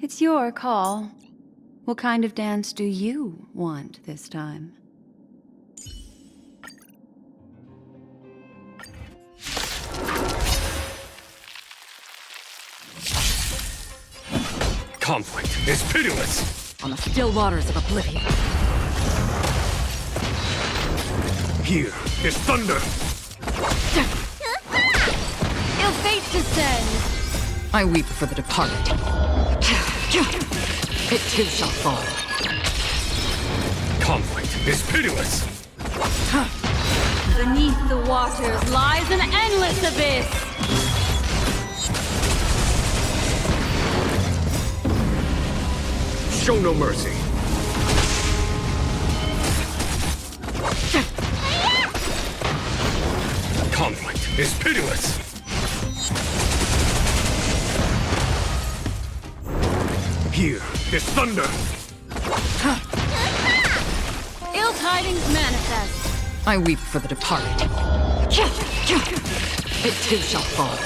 It's your call. What kind of dance do you want this time? Conflict is pitiless! On the still waters of oblivion. Here is thunder! Ill fate descends! I weep for the departed. It too shall fall. Conflict is pitiless! Beneath the waters lies an endless abyss! Show no mercy! Conflict is pitiless! Here is thunder! Ill tidings manifest! I weep for the departed. It too shall fall.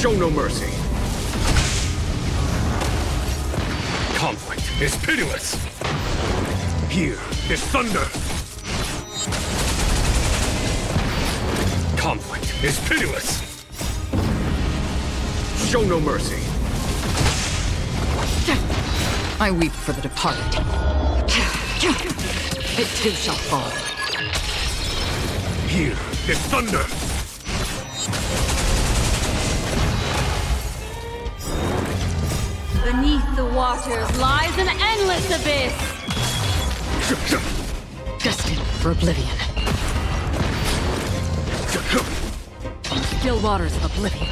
Show no mercy! Conflict is pitiless! Here is thunder! Conflict is pitiless! Show no mercy! I weep for the departed. It too shall fall. Here is thunder! Beneath the waters lies an endless abyss! Destined for oblivion. On the still waters of oblivion.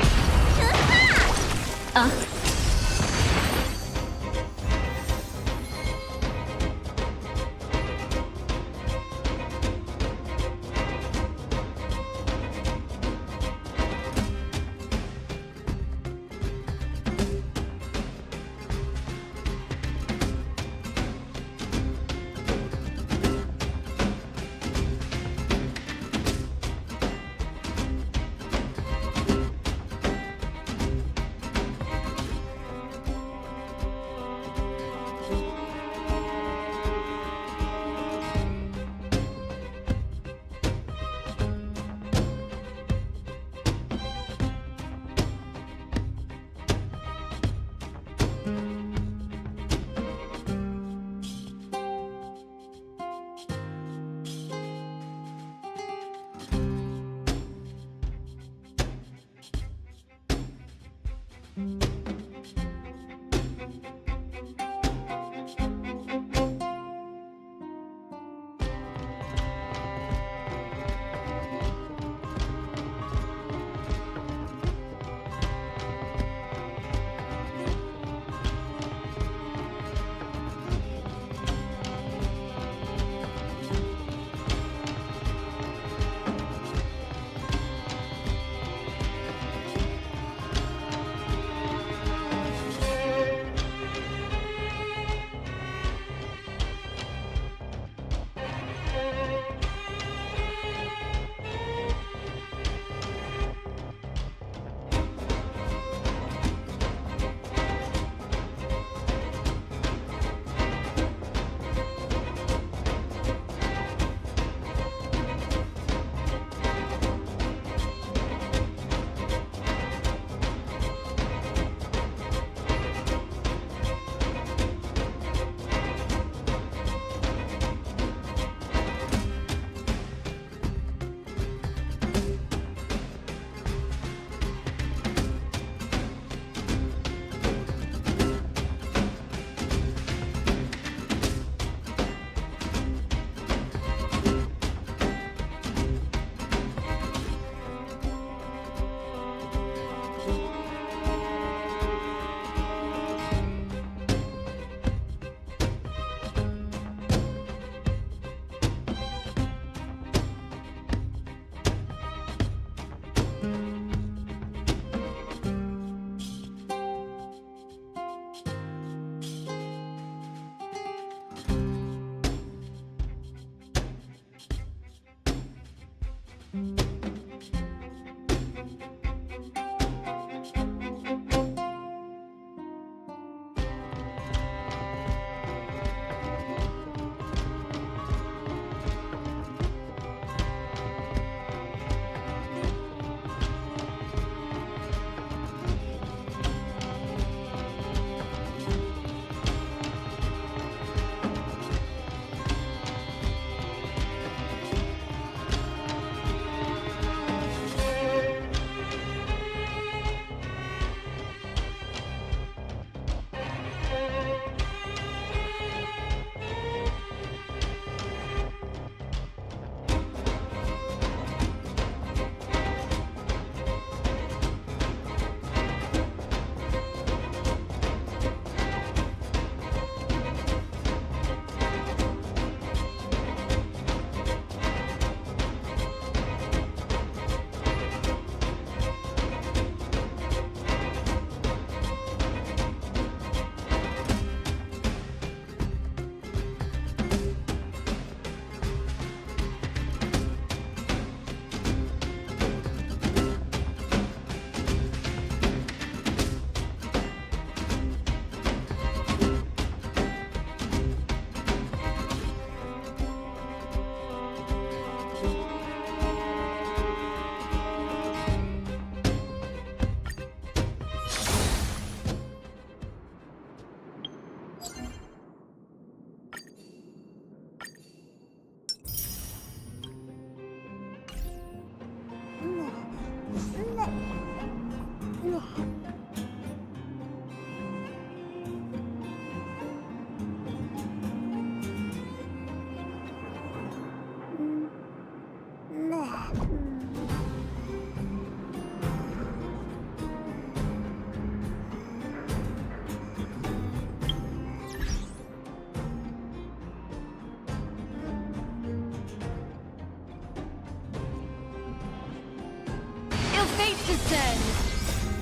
feel fate descend.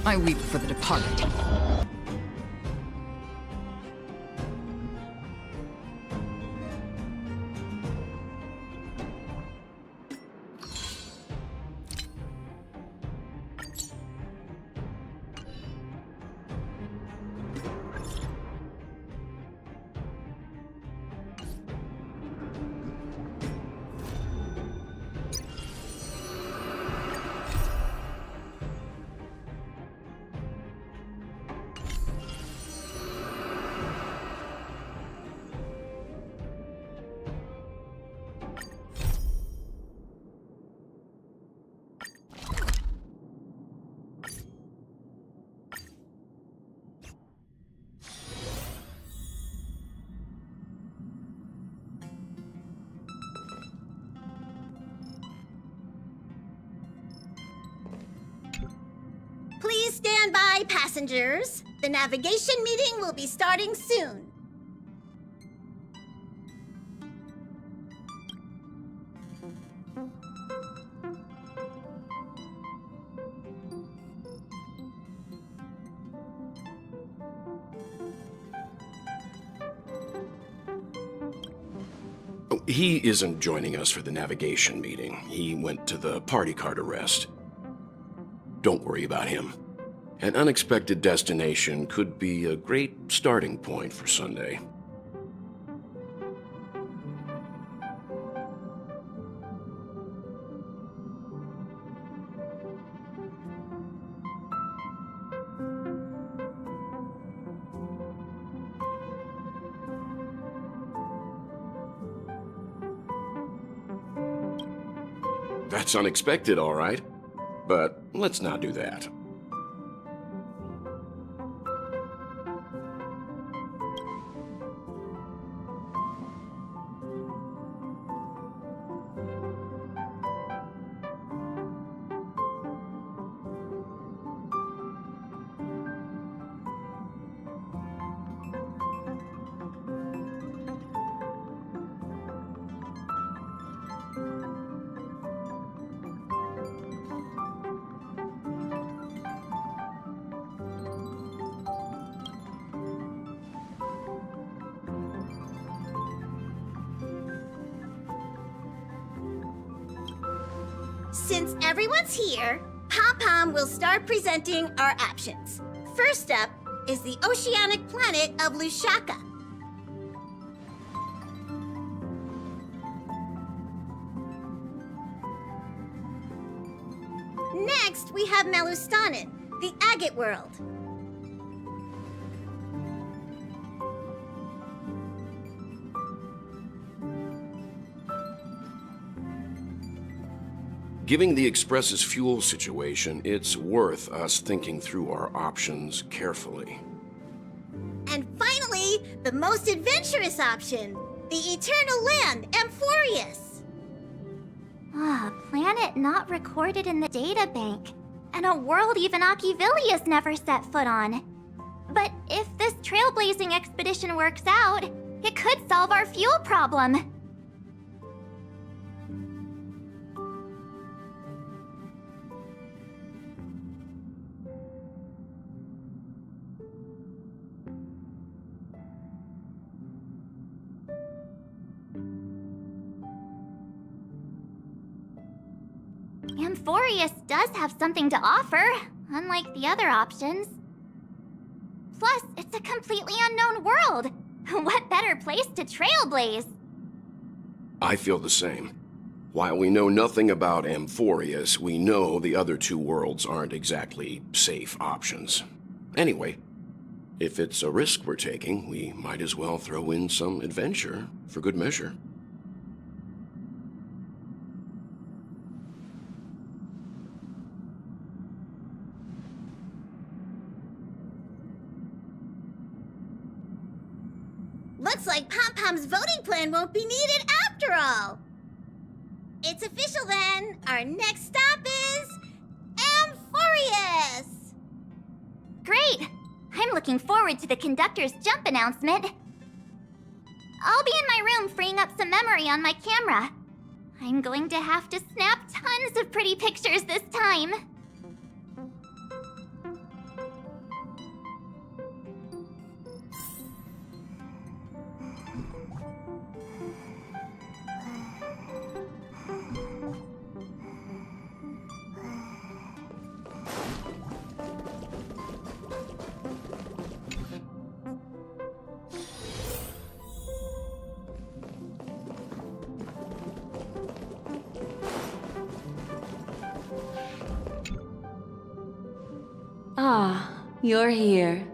I weep for the departed. Please stand by, passengers. The navigation meeting will be starting soon. He isn't joining us for the navigation meeting. He went to the party card arrest. Don't worry about him. An unexpected destination could be a great starting point for Sunday. That's unexpected, all right. But let's not do that. Since everyone's here, Pom-Pom will start presenting our options. First up is the oceanic planet of Lushaka. Next, we have Melustanin, the agate world. Given the Express's fuel situation, it's worth us thinking through our options carefully. And finally, the most adventurous option, the eternal land, Amphorius. Ah, a planet not recorded in the databank, and a world even Achivilius never set foot on. But if this trailblazing expedition works out, it could solve our fuel problem. Amphorius does have something to offer, unlike the other options. Plus, it's a completely unknown world. What better place to trailblaze? I feel the same. While we know nothing about Amphorius, we know the other two worlds aren't exactly safe options. Anyway, if it's a risk we're taking, we might as well throw in some adventure for good measure. Looks like Pom-Pom's voting plan won't be needed after all. It's official then. Our next stop is Amphorius. Great! I'm looking forward to the conductor's jump announcement. I'll be in my room freeing up some memory on my camera. I'm going to have to snap tons of pretty pictures this time. Ah, you're here.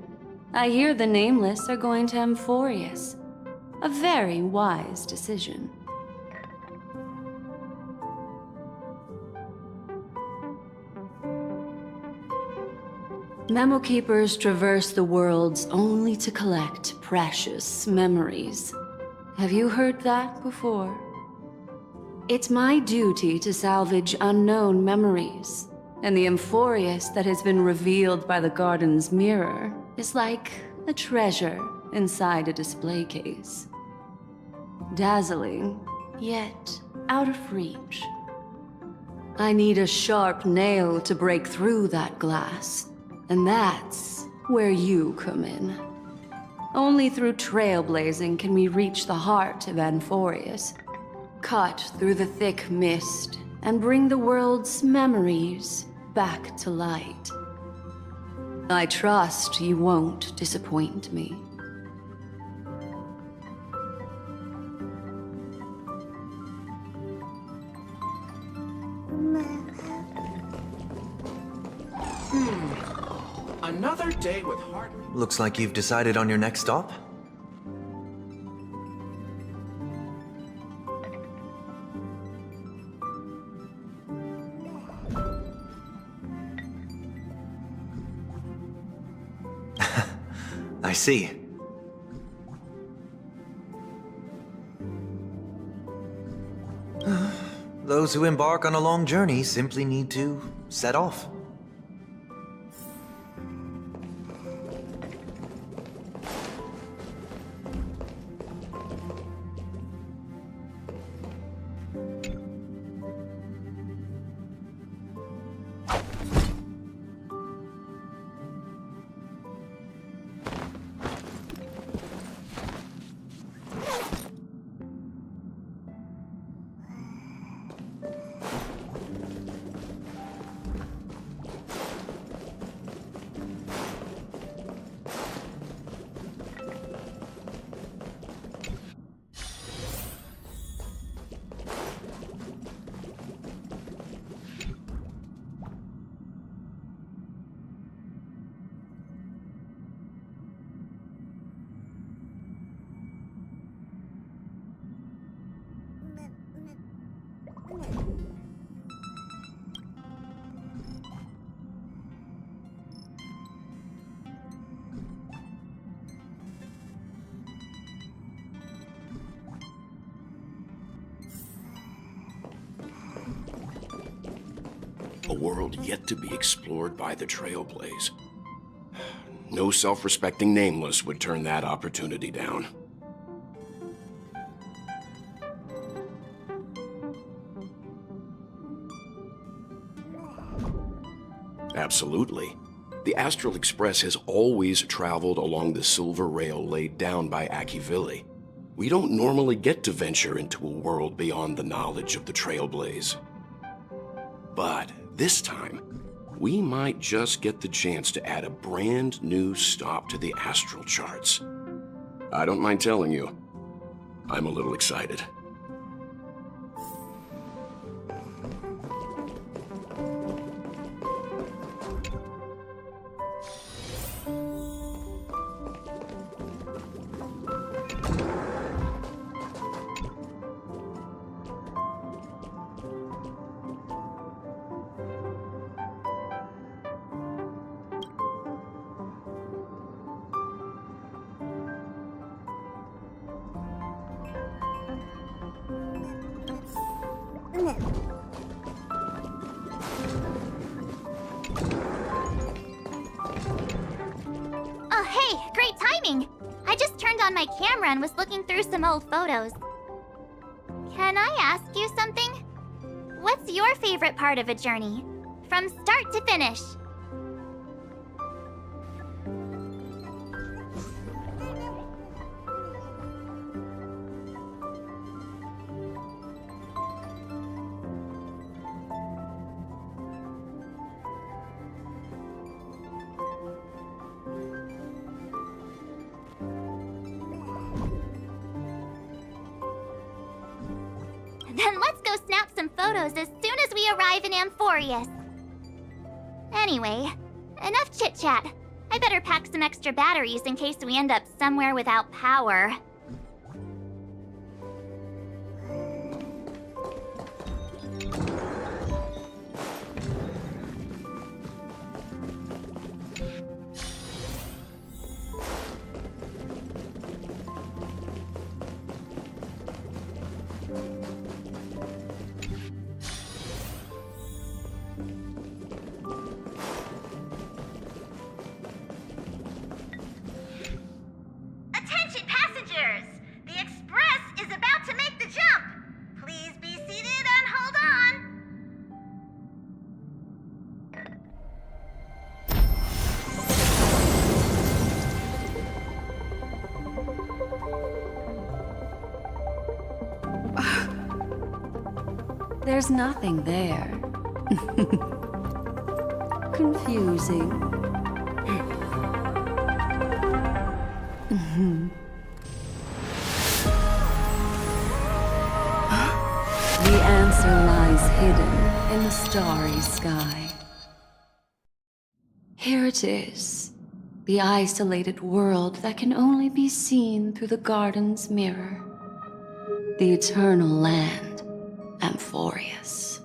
I hear the Nameless are going to Amphorius. A very wise decision. Memo Keepers traverse the worlds only to collect precious memories. Have you heard that before? It's my duty to salvage unknown memories, and the Amphorius that has been revealed by the garden's mirror is like a treasure inside a display case. Dazzling, yet out of reach. I need a sharp nail to break through that glass, and that's where you come in. Only through trailblazing can we reach the heart of Amphorius, cut through the thick mist, and bring the world's memories back to light. I trust you won't disappoint me. Another day with heart. Looks like you've decided on your next stop. I see. Those who embark on a long journey simply need to set off. A world yet to be explored by the Trailblaze. No self-respecting Nameless would turn that opportunity down. Absolutely. The Astral Express has always traveled along the silver rail laid down by Akivili. We don't normally get to venture into a world beyond the knowledge of the Trailblaze. But this time, we might just get the chance to add a brand new stop to the astral charts. I don't mind telling you, I'm a little excited. Oh, hey, great timing! I just turned on my camera and was looking through some old photos. Can I ask you something? What's your favorite part of a journey? From start to finish? Then let's go snap some photos as soon as we arrive in Amphorius. Anyway, enough chit-chat. I better pack some extra batteries in case we end up somewhere without power. Attention passengers! The express is about to make the jump! Please be seated and hold on! There's nothing there. Confusing. The answer lies hidden in the starry sky. Here it is, the isolated world that can only be seen through the garden's mirror. The eternal land, Amphorius.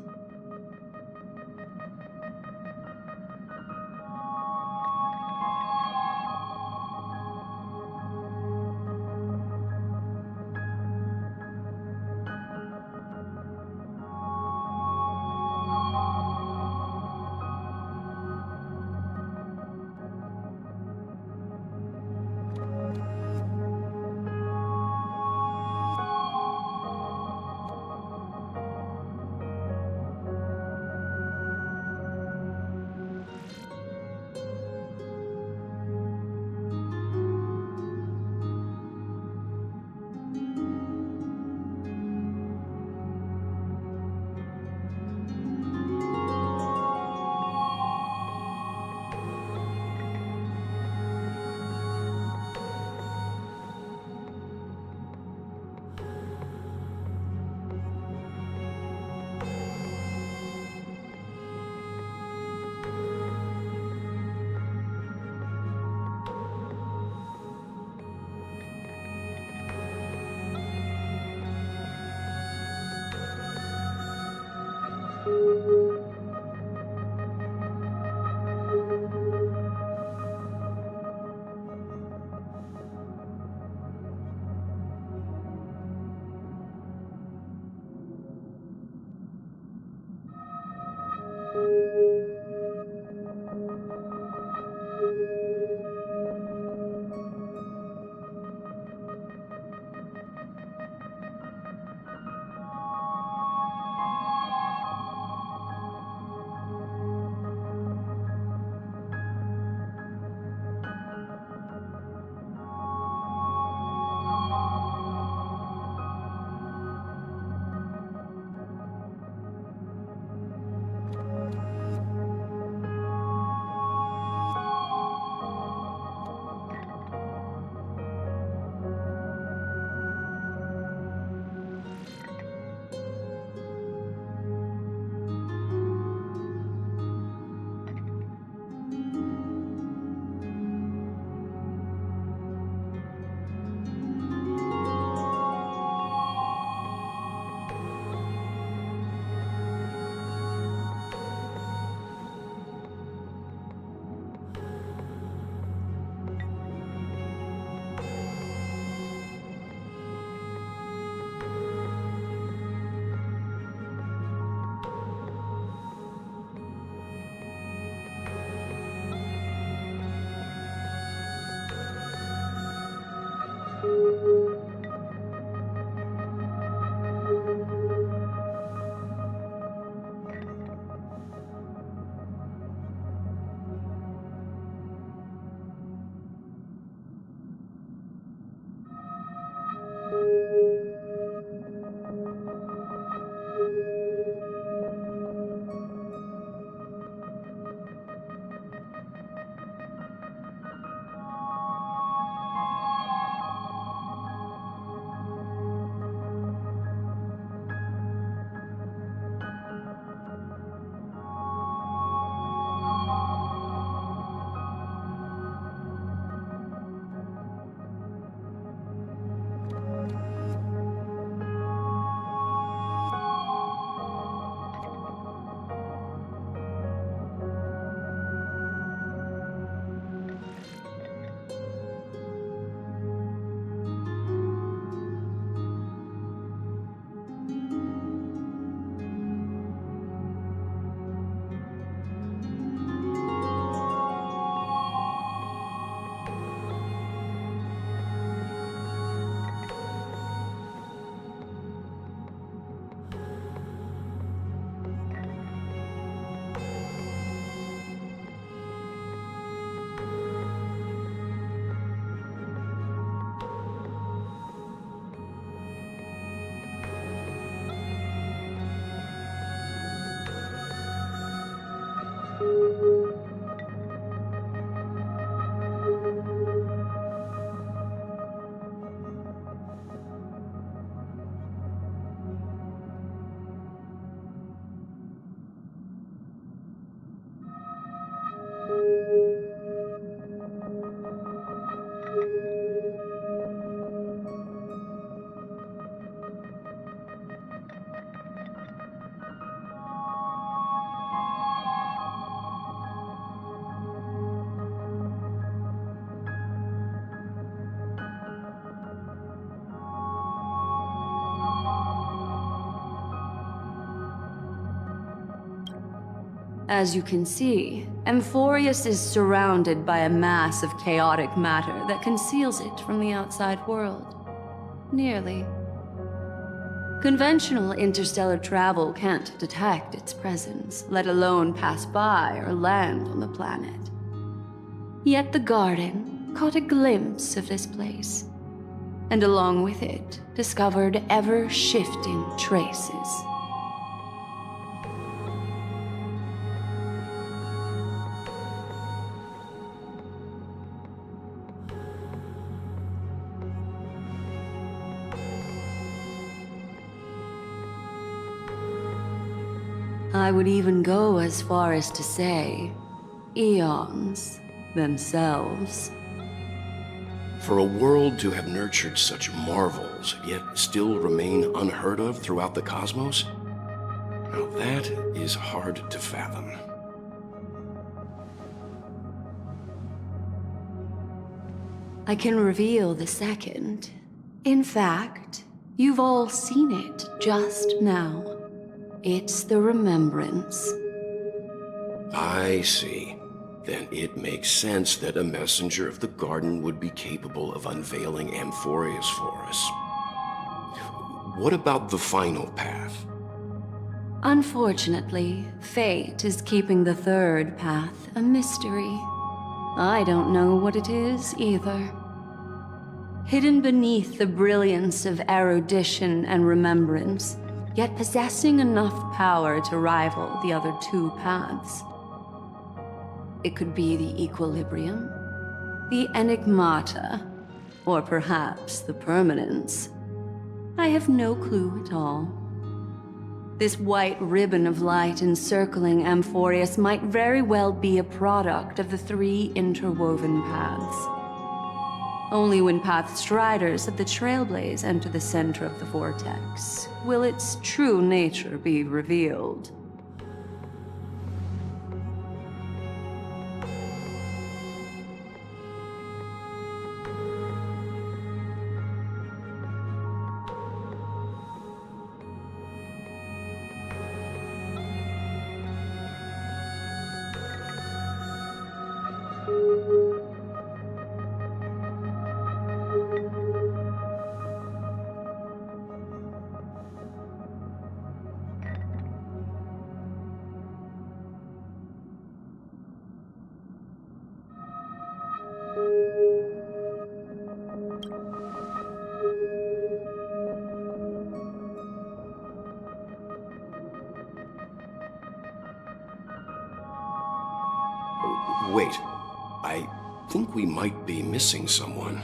As you can see, Amphorius is surrounded by a mass of chaotic matter that conceals it from the outside world. Nearly. Conventional interstellar travel can't detect its presence, let alone pass by or land on the planet. Yet the garden caught a glimpse of this place, and along with it, discovered ever-shifting traces. I would even go as far as to say, eons themselves. For a world to have nurtured such marvels, yet still remain unheard of throughout the cosmos? Now that is hard to fathom. I can reveal the second. In fact, you've all seen it just now. It's the remembrance. I see. Then it makes sense that a messenger of the garden would be capable of unveiling Amphorius for us. What about the final path? Unfortunately, fate is keeping the third path a mystery. I don't know what it is either. Hidden beneath the brilliance of erudition and remembrance, yet possessing enough power to rival the other two paths. It could be the equilibrium, the enigmata, or perhaps the permanence. I have no clue at all. This white ribbon of light encircling Amphorius might very well be a product of the three interwoven paths. Only when path striders of the Trailblaze enter the center of the vortex will its true nature be revealed. Wait, I think we might be missing someone.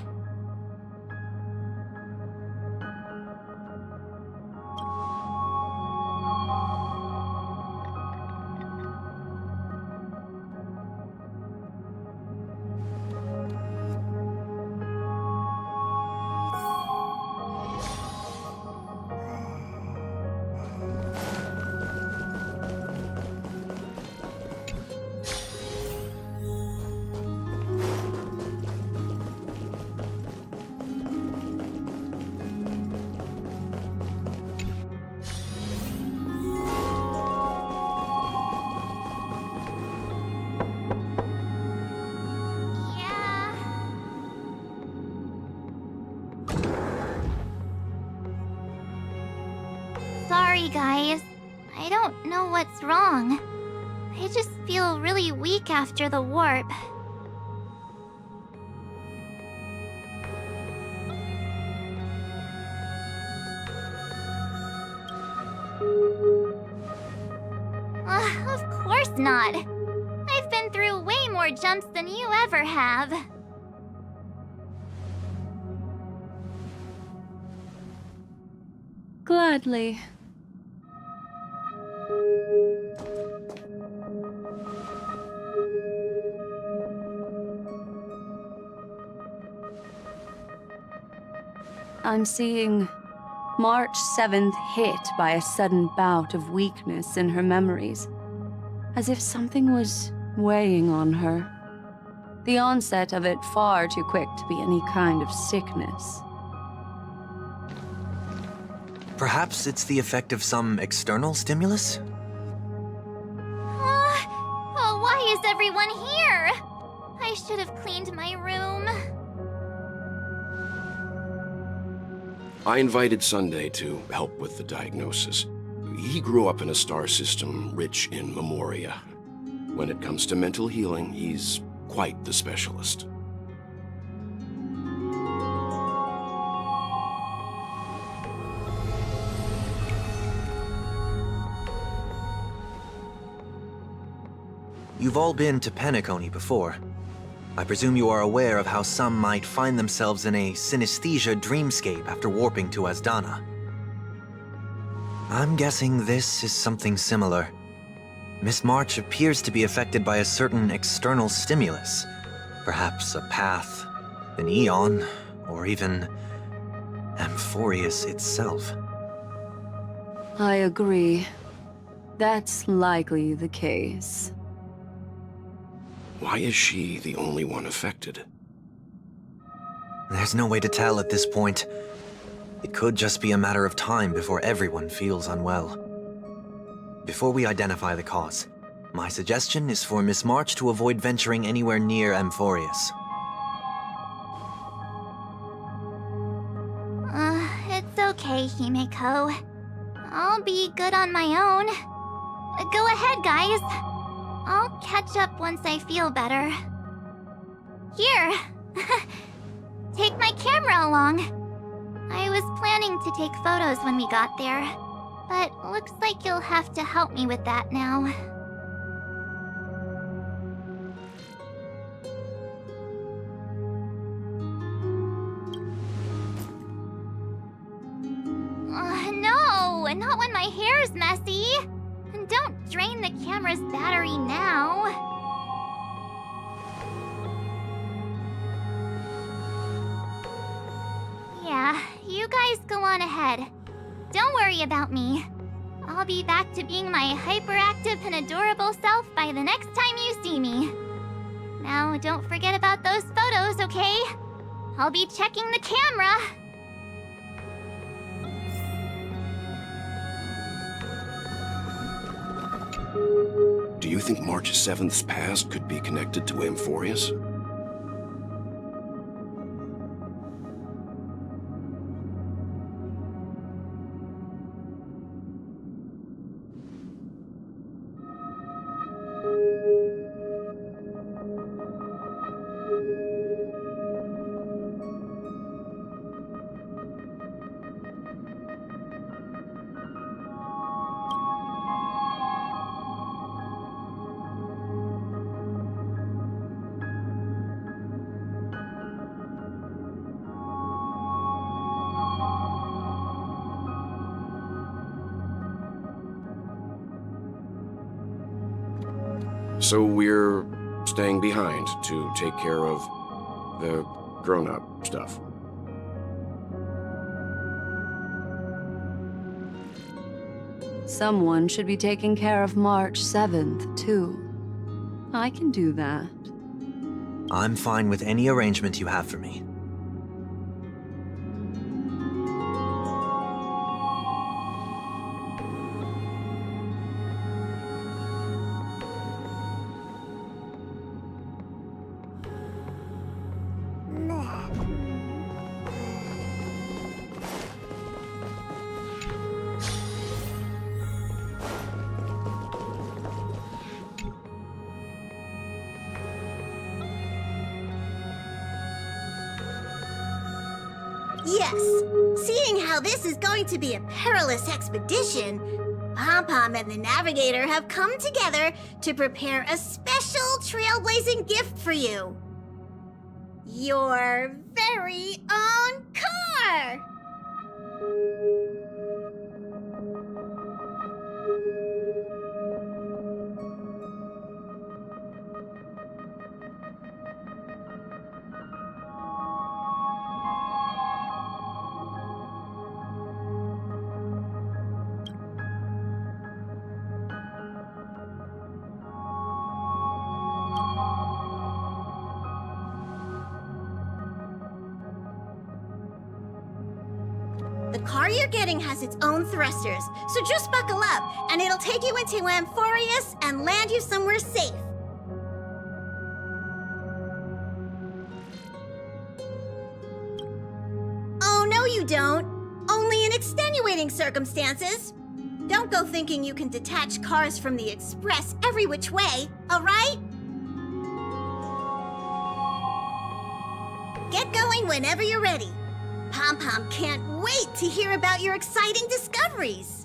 Sorry, guys. I don't know what's wrong. I just feel really weak after the warp. Of course not. I've been through way more jumps than you ever have. Gladly. I'm seeing March 7th hit by a sudden bout of weakness in her memories, as if something was weighing on her. The onset of it far too quick to be any kind of sickness. Perhaps it's the effect of some external stimulus? should have cleaned my room. I invited Sunday to help with the diagnosis. He grew up in a star system rich in memoria. When it comes to mental healing, he's quite the specialist. You've all been to Penacony before. I presume you are aware of how some might find themselves in a synesthesia dreamscape after warping to Asdana. I'm guessing this is something similar. Miss March appears to be affected by a certain external stimulus. Perhaps a path, an eon, or even Amphorius itself. I agree. That's likely the case. Why is she the only one affected? There's no way to tell at this point. It could just be a matter of time before everyone feels unwell. Before we identify the cause, my suggestion is for Miss March to avoid venturing anywhere near Amphorius. It's okay, Himeko. I'll be good on my own. Go ahead, guys. I'll catch up once I feel better. Here! Take my camera along. I was planning to take photos when we got there, but looks like you'll have to help me with that now. No! Not when my hair's messy! Don't drain the camera's battery now. Yeah, you guys go on ahead. Don't worry about me. I'll be back to being my hyperactive and adorable self by the next time you see me. Now, don't forget about those photos, okay? I'll be checking the camera. Do you think March 7th's past could be connected to Amphorius? So we're staying behind to take care of the grown-up stuff. Someone should be taking care of March 7th, too. I can do that. I'm fine with any arrangement you have for me. Yes, seeing how this is going to be a perilous expedition, Pom-Pom and the Navigator have come together to prepare a special trailblazing gift for you. Your very own car! The car you're getting has its own thrusters, so just buckle up, and it'll take you into Amphorius and land you somewhere safe. you don't. Only in extenuating circumstances. Don't go thinking you can detach cars from the express every which way, alright? Get going whenever you're ready. Pom-Pom can't wait to hear about your exciting discoveries.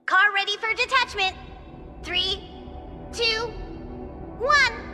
Car ready for detachment. 3, 2, 1.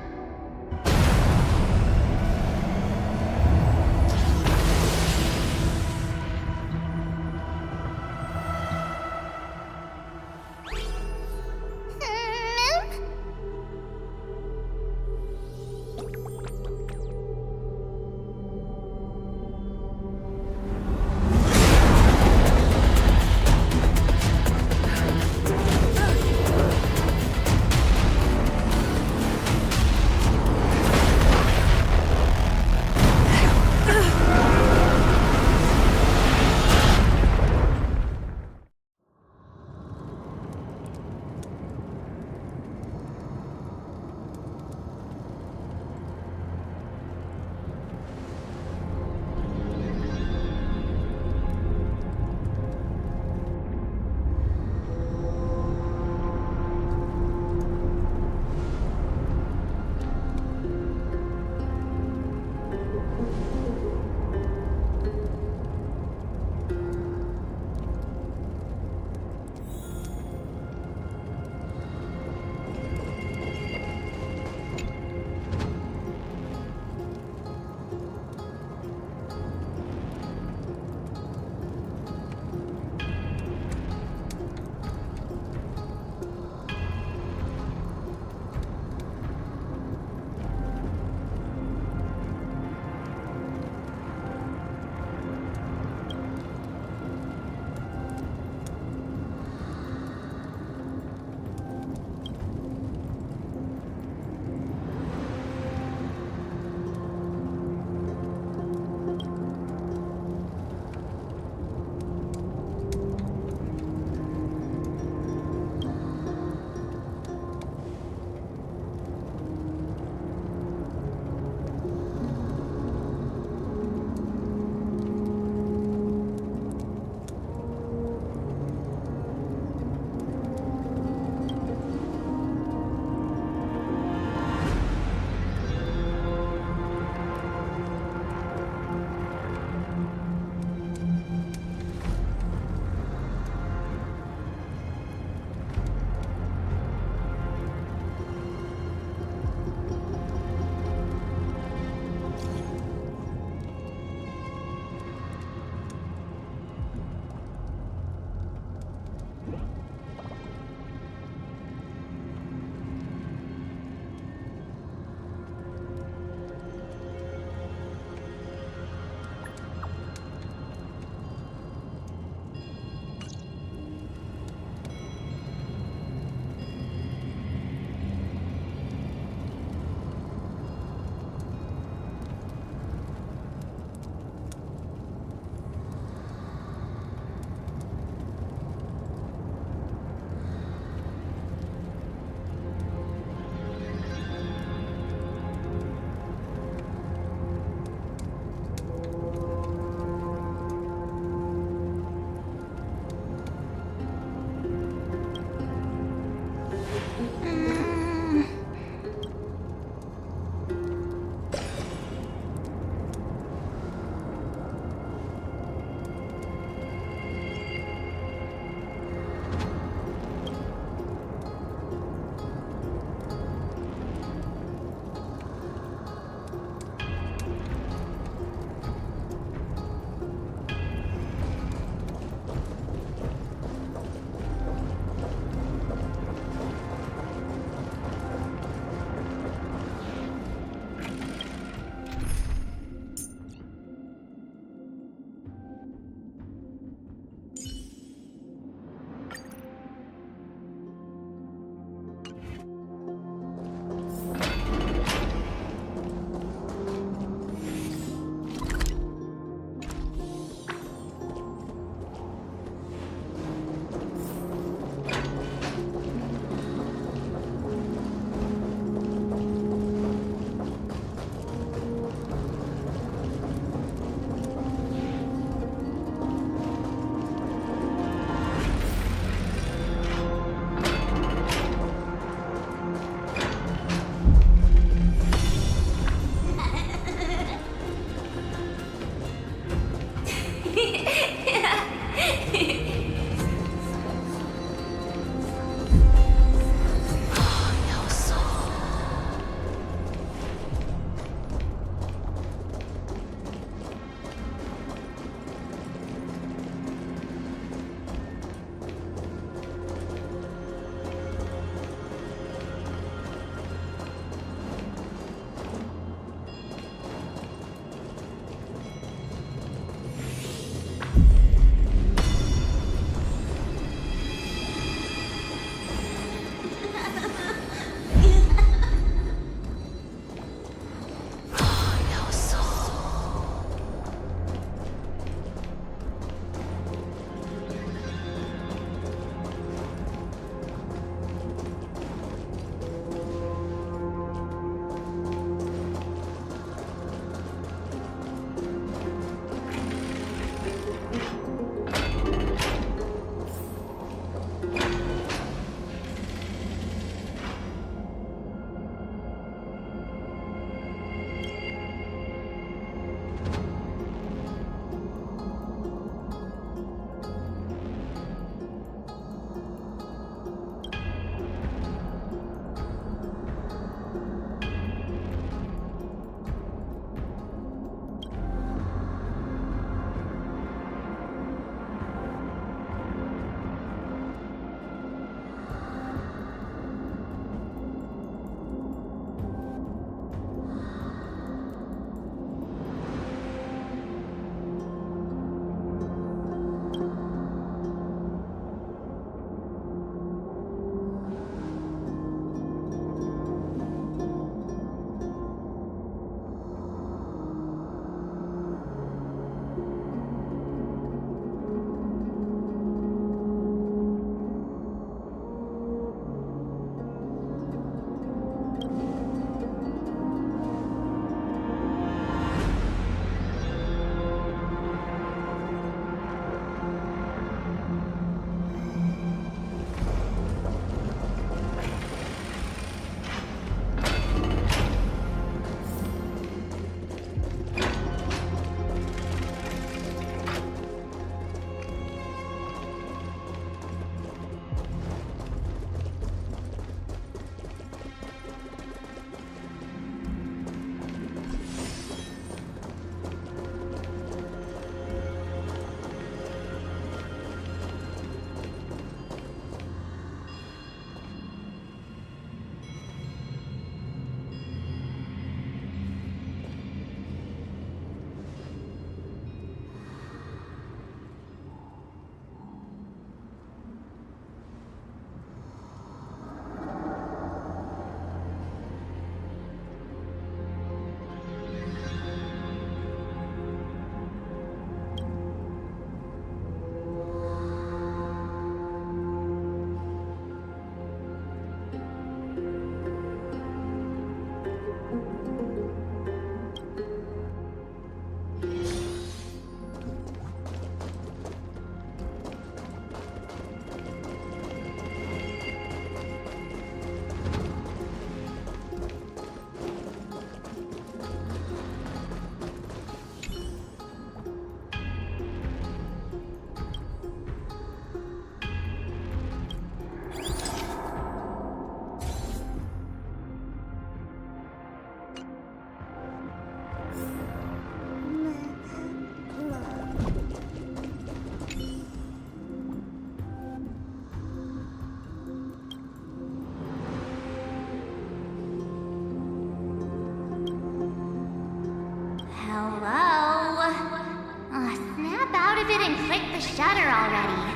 click the shutter already.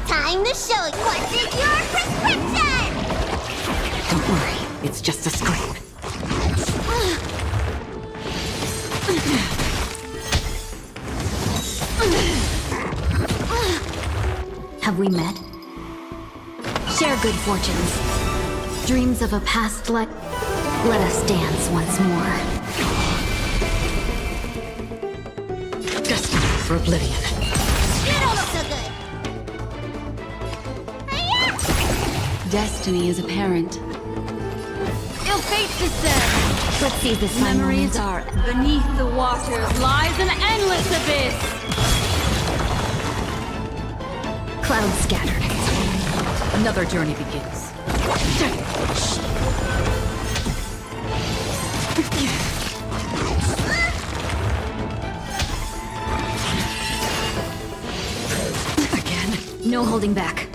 Time to show you what's in your prescription! Don't worry, it's just a scrape. Have we met? Share good fortunes. Dreams of a past life. Let us dance once more. Destined for oblivion. You don't look so good! Destiny is apparent. Ill fate descends. Let's seize this fine Memories moment. are beneath the waters lies an endless abyss. Clouds scattered. Another journey begins. Again. No holding back.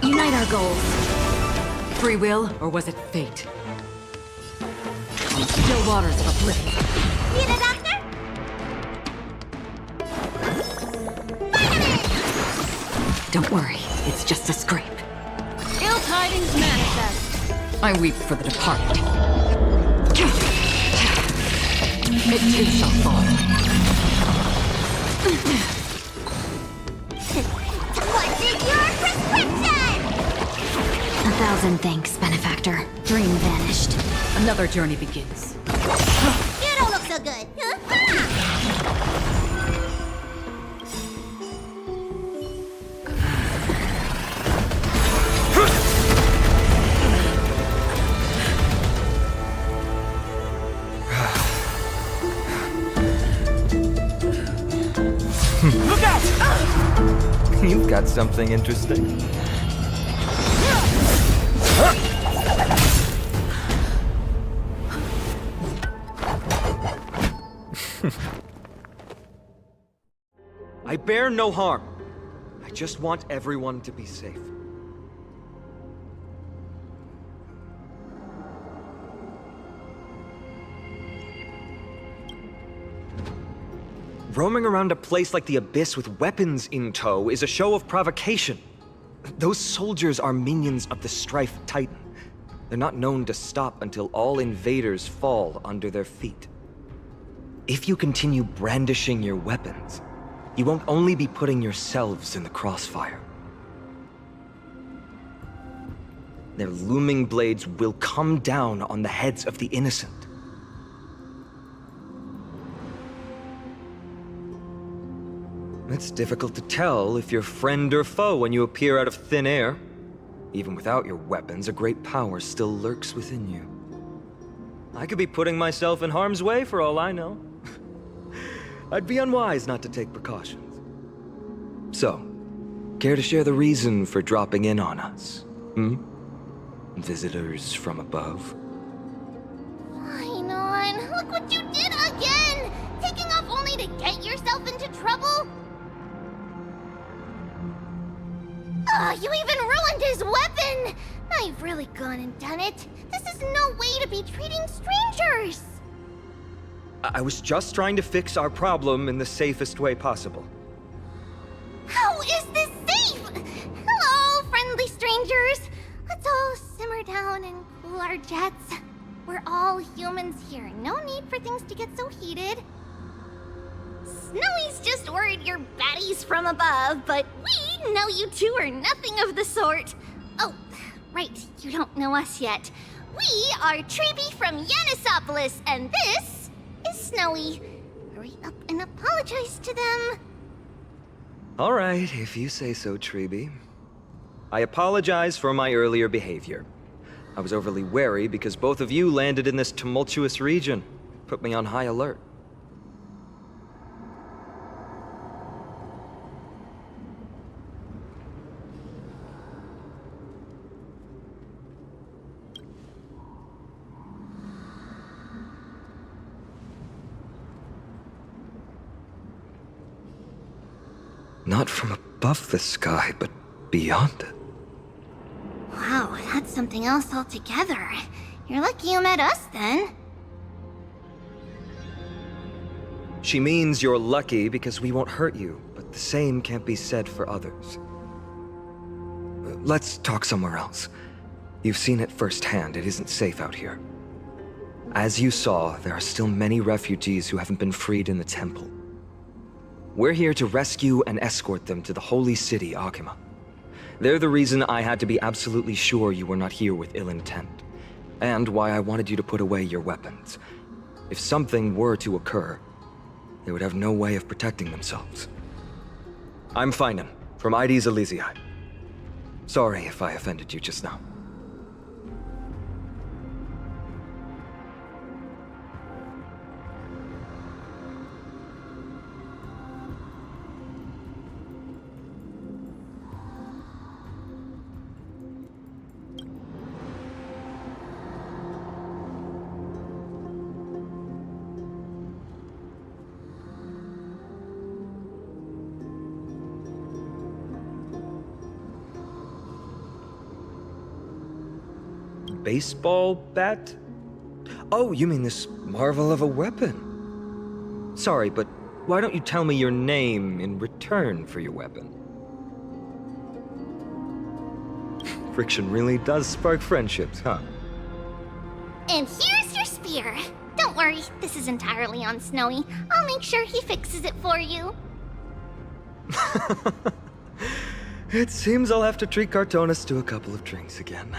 Unite our goals. Free will, or was it fate? On the still waters of oblivion. Need a doctor? Don't worry, it's just a scrape. Ill tidings manifest. I weep for the departed. It too shall fall. What's in your prescription? 1,000 thanks, benefactor. Dream vanished. Another journey begins. You don't look so good. Look out! You've got something interesting. I bear no harm. I just want everyone to be safe. Roaming around a place like the Abyss with weapons in tow is a show of provocation. Those soldiers are minions of the Strife Titan. They're not known to stop until all invaders fall under their feet. If you continue brandishing your weapons, you won't only be putting yourselves in the crossfire. Their looming blades will come down on the heads of the innocent. It's difficult to tell if you're friend or foe when you appear out of thin air. Even without your weapons, a great power still lurks within you. I could be putting myself in harm's way for all I know. I'd be unwise not to take precautions. So, care to share the reason for dropping in on us? Visitors from above? Fine on. Look what you did again! Taking off only way to get yourself into trouble? Oh, you even ruined his weapon! Now you've really gone and done it. This is no way to be treating strangers! I was just trying to fix our problem in the safest way possible. How is this safe? Hello, friendly strangers. Let's all simmer down and cool our jets. We're all humans here. No need for things to get so heated. Snowy's just worried you're baddies from above, but we know you two are nothing of the sort. Oh, right, you don't know us yet. We are Treeby from Yanisopolis, and this is Snowy. Hurry up and apologize to them. All right, if you say so, Treeby. I apologize for my earlier behavior. I was overly wary because both of you landed in this tumultuous region. Put me on high alert. Not from above the sky, but beyond it. Wow, that's something else altogether. You're lucky you met us, then. She means you're lucky because we won't hurt you, but the same can't be said for others. Let's talk somewhere else. You've seen it firsthand, it isn't safe out here. As you saw, there are still many refugees who haven't been freed in the temple. We're here to rescue and escort them to the holy city, Akima. They're the reason I had to be absolutely sure you were not here with ill intent, and why I wanted you to put away your weapons. If something were to occur, they would have no way of protecting themselves. I'm Finan, from ID's Elysiae. Sorry if I offended you just now. Baseball bat? Oh, you mean this marvel of a weapon. Sorry, but why don't you tell me your name in return for your weapon? Friction really does spark friendships, huh? And here's your spear. Don't worry, this is entirely on Snowy. I'll make sure he fixes it for you. It seems I'll have to treat Cartonis to a couple of drinks again.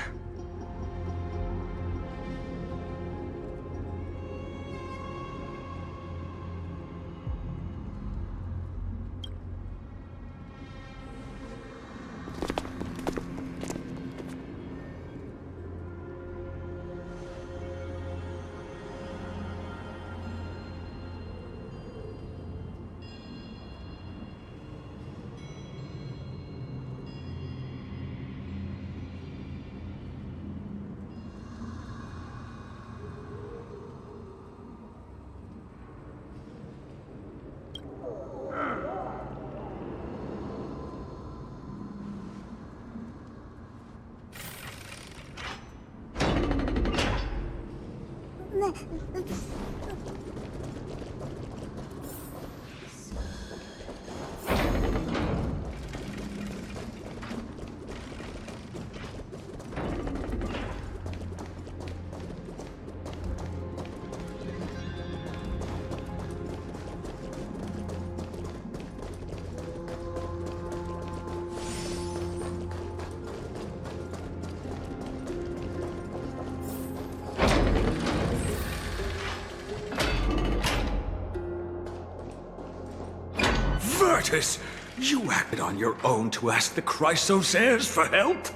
You acted on your own to ask the Chrysos heirs for help?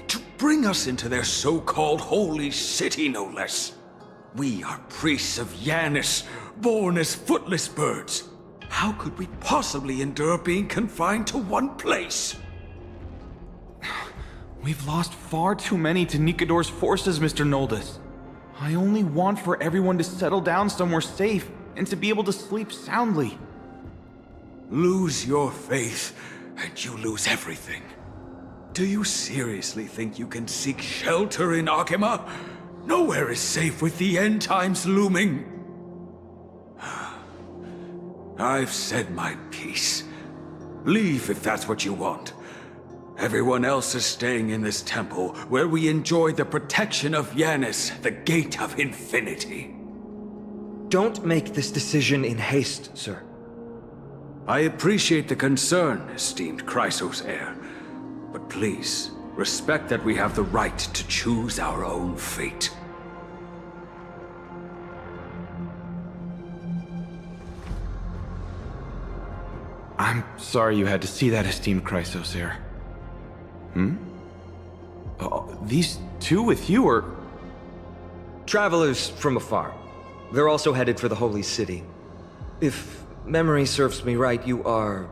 To bring us into their so-called holy city, no less. We are priests of Yanis, born as footless birds. How could we possibly endure being confined to one place? We've lost far too many to Nikador's forces, Mr. Noldus. I only want for everyone to settle down somewhere safe and to be able to sleep soundly. Lose your faith, and you lose everything. Do you seriously think you can seek shelter in Akima? Nowhere is safe with the end times looming. I've said my piece. Leave if that's what you want. Everyone else is staying in this temple, where we enjoy the protection of Yanis, the Gate of Infinity. Don't make this decision in haste, sir. I appreciate the concern, esteemed Chrysos heir. But please, respect that we have the right to choose our own fate. I'm sorry you had to see that, esteemed Chrysos heir. These two with you are... Travelers from afar. They're also headed for the Holy City. If memory serves me right, you are...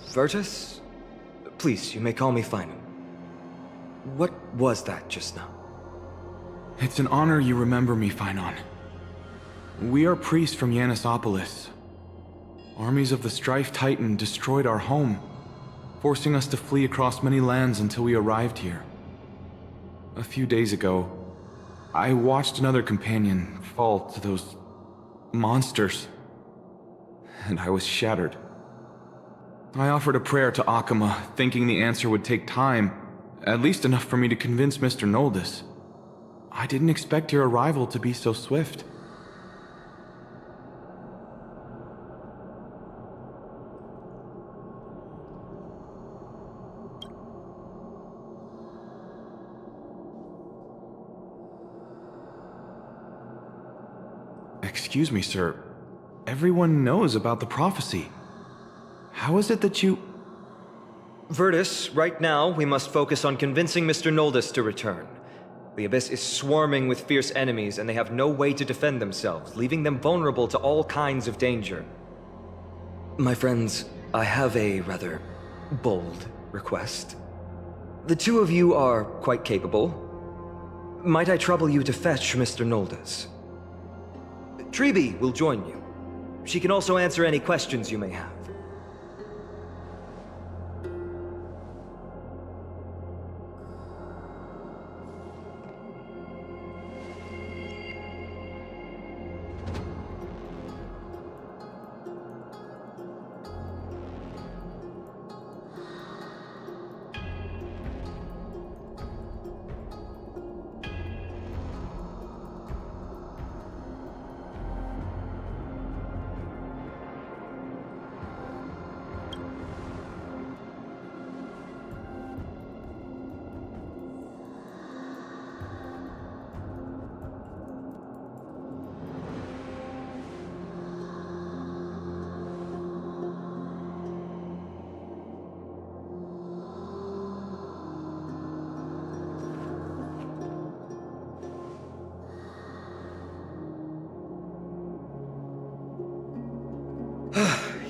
Virtus? Please, you may call me Finan. What was that just now? It's an honor you remember me, Finan. We are priests from Yanisopolis. Armies of the Strife Titan destroyed our home, forcing us to flee across many lands until we arrived here. A few days ago, I watched another companion fall to those monsters, and I was shattered. I offered a prayer to Akima, thinking the answer would take time, at least enough for me to convince Mr. Noldus. I didn't expect your arrival to be so swift. Excuse me, sir. Everyone knows about the prophecy. How is it that you... Virtus, right now we must focus on convincing Mr. Noldus to return. The Abyss is swarming with fierce enemies and they have no way to defend themselves, leaving them vulnerable to all kinds of danger. My friends, I have a rather bold request. The two of you are quite capable. Might I trouble you to fetch Mr. Noldus? Treeby will join you. She can also answer any questions you may have.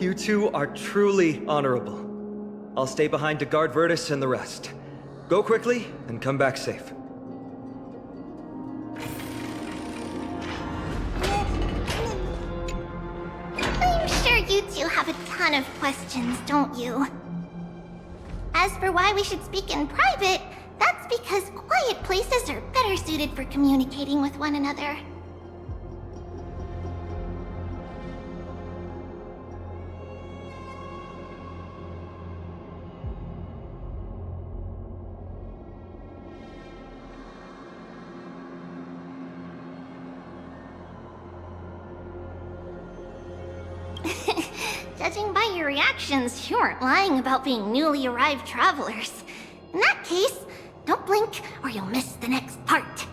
You two are truly honorable. I'll stay behind to guard Virtus and the rest. Go quickly and come back safe. I'm sure you two have a ton of questions, don't you? As for why we should speak in private, that's because quiet places are better suited for communicating with one another. Judging by your reactions, you aren't lying about being newly arrived travelers. In that case, don't blink or you'll miss the next part.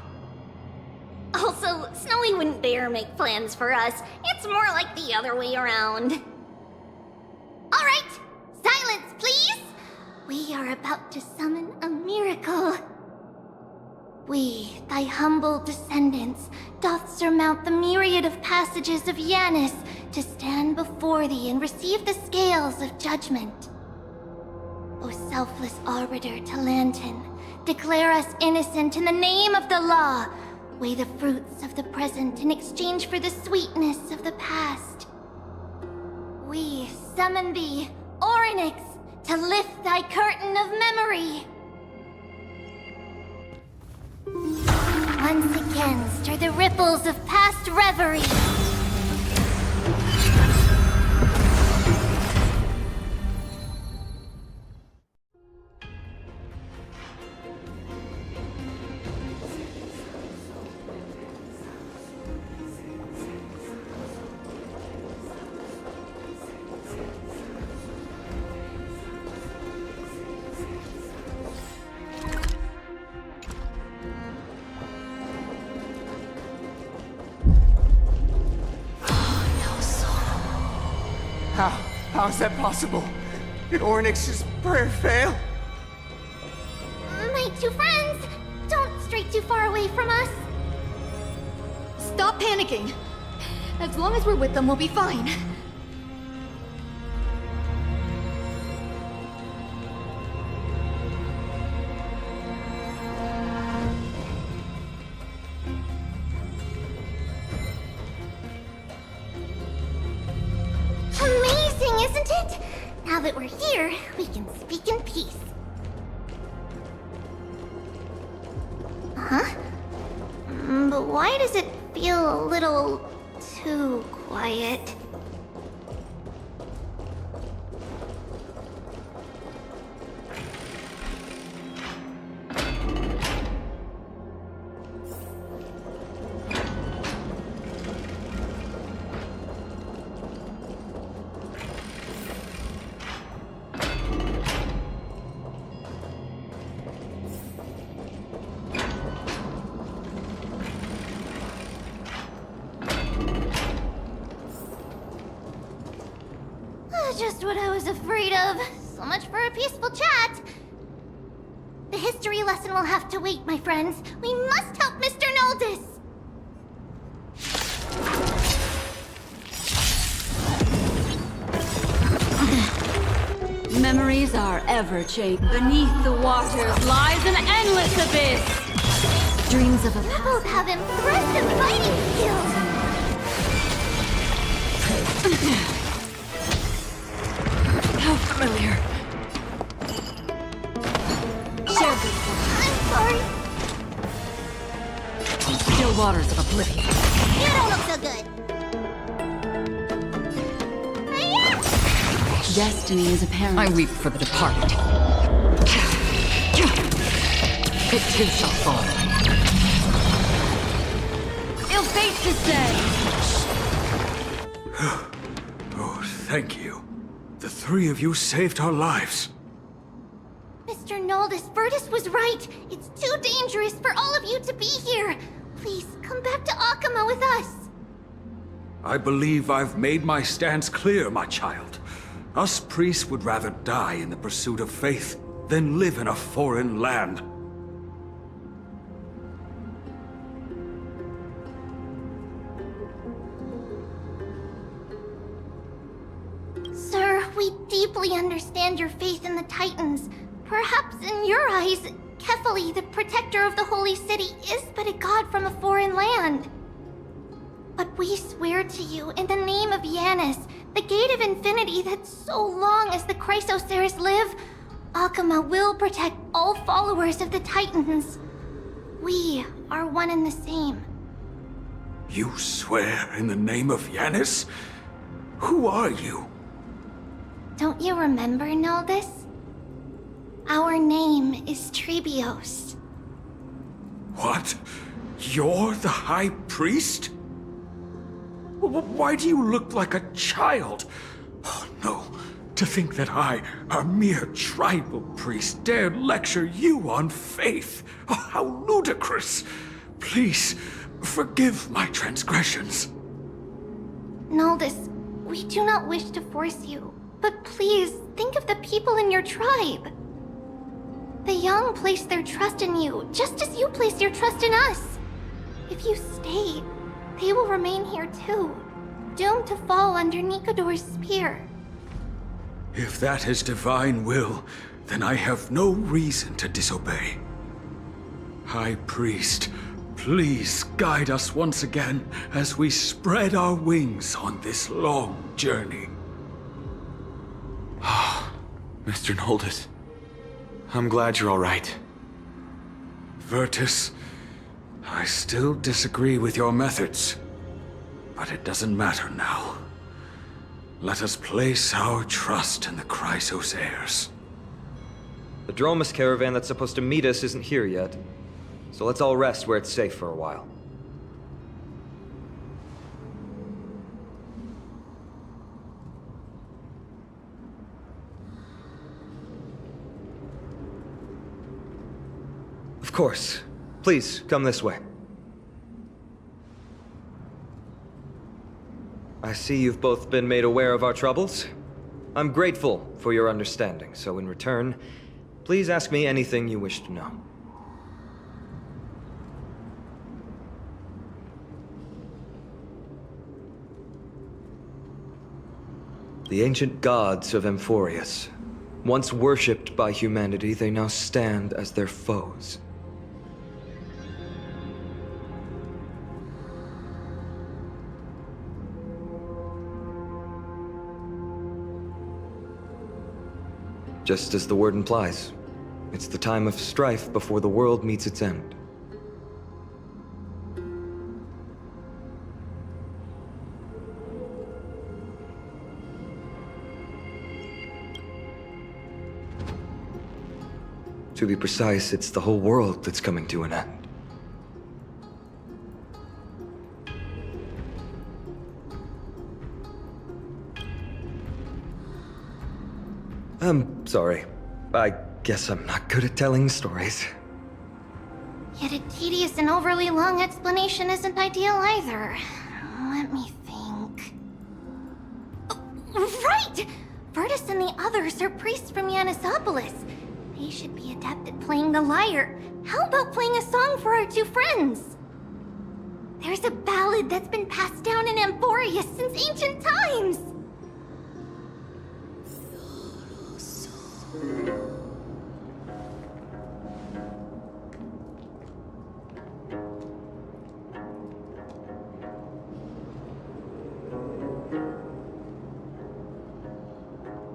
Also, Snowy wouldn't dare make plans for us. It's more like the other way around. Alright, silence please! We are about to summon a miracle. We, thy humble descendants, doth surmount the myriad of passages of Yanis to stand before thee and receive the scales of judgment. O selfless arbiter Talantin, declare us innocent in the name of the law. Weigh the fruits of the present in exchange for the sweetness of the past. We summon thee, Orynyx, to lift thy curtain of memory. Once again stir the ripples of past reverie. How is that possible? Did Orynyx's prayer fail? My two friends, don't stray too far away from us. Stop panicking. As long as we're with them, we'll be fine. Amazing, isn't it? Now that we're here, we can speak in peace. Huh? But why does it feel a little too quiet? Just what I was afraid of. So much for a peaceful chat. The history lesson will have to wait, my friends. We must help Mr. Noldis. Memories are ever changing. Beneath the waters lies an endless abyss. Dreams of a You both have impressive fighting skills. How familiar. Share this one. I'm sorry. Still waters of oblivion. You don't look so good. Destiny is apparent. I weep for the departed. It too shall fall. Ill fate to say. Oh, thank you. The three of you saved our lives. Mr. Noldis, Virtus was right. It's too dangerous for all of you to be here. Please, come back to Akama with us. I believe I've made my stance clear, my child. Us priests would rather die in the pursuit of faith than live in a foreign land. Sir, we deeply understand your faith in the Titans. Perhaps in your eyes, Kefali, the protector of the Holy City, is but a god from a foreign land. But we swear to you, in the name of Yanis, the Gate of Infinity, that so long as the Chrysoceres live, Akama will protect all followers of the Titans. We are one and the same. You swear in the name of Yanis? Who are you? Don't you remember, Noldis? Our name is Trebios. What? You're the High Priest? Why do you look like a child? Oh, no. To think that I, a mere tribal priest, dared lecture you on faith. Oh, how ludicrous. Please, forgive my transgressions. Noldis, we do not wish to force you, but please think of the people in your tribe. The young place their trust in you, just as you place your trust in us. If you stay, they will remain here too, doomed to fall under Nikador's spear. If that is divine will, then I have no reason to disobey. High Priest, please guide us once again as we spread our wings on this long journey. Mr. Noldus. I'm glad you're all right. Virtus, I still disagree with your methods. But it doesn't matter now. Let us place our trust in the Chrysos heirs. The Dromus caravan that's supposed to meet us isn't here yet. So let's all rest where it's safe for a while. Of course. Please, come this way. I see you've both been made aware of our troubles. I'm grateful for your understanding, so in return, please ask me anything you wish to know. The ancient gods of Amphorius. Once worshipped by humanity, they now stand as their foes. Just as the word implies, it's the time of strife before the world meets its end. To be precise, it's the whole world that's coming to an end. I'm sorry. I guess I'm not good at telling stories. Yet a tedious and overly long explanation isn't ideal either. Let me think. Oh, right! Virtus and the others are priests from Yanisopolis. They should be adept at playing the lyre. How about playing a song for our two friends? There's a ballad that's been passed down in Amphorius since ancient times.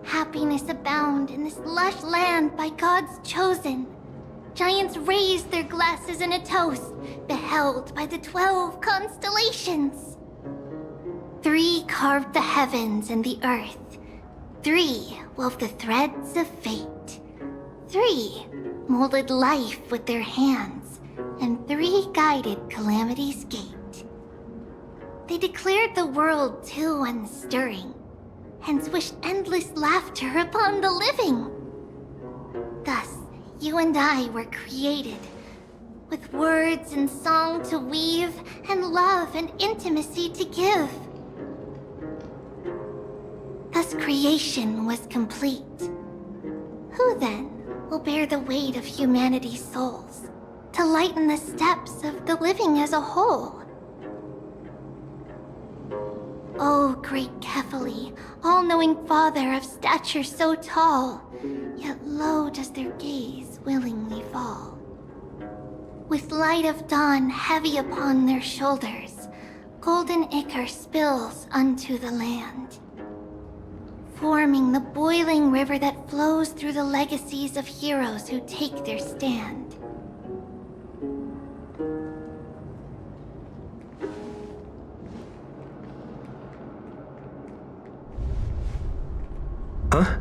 Happiness abound in this lush land by God's chosen. Giants raised their glasses in a toast, beheld by the 12 constellations. 3 carved the heavens and the earth. 3 wove the threads of fate. 3 molded life with their hands, and 3 guided calamity's gate. They declared the world too unstirring, hence wished endless laughter upon the living. Thus, you and I were created, with words and song to weave, and love and intimacy to give. Thus creation was complete. Who then will bear the weight of humanity's souls, to lighten the steps of the living as a whole? O great Kephali, all-knowing Father of stature so tall, yet low does their gaze willingly fall. With light of dawn heavy upon their shoulders, golden ichor spills unto the land, forming the boiling river that flows through the legacies of heroes who take their stand. Huh?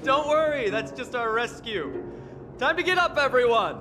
Don't worry, that's just our rescue. Time to get up, everyone!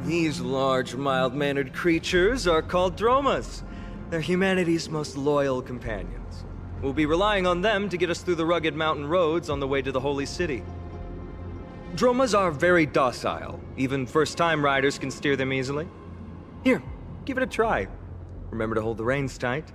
These large, mild-mannered creatures are called Dromas. They're humanity's most loyal companions. We'll be relying on them to get us through the rugged mountain roads on the way to the Holy City. Dromas are very docile. Even first-time riders can steer them easily. Here, give it a try. Remember to hold the reins tight.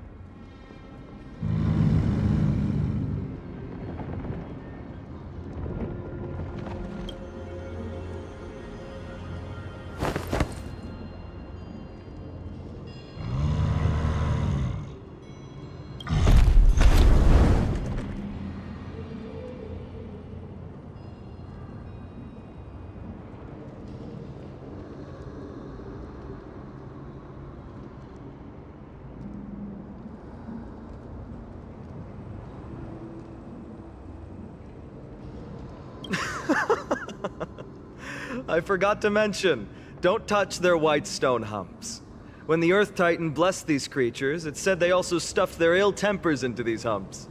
I forgot to mention, don't touch their white stone humps. When the Earth Titan blessed these creatures, it said they also stuffed their ill tempers into these humps.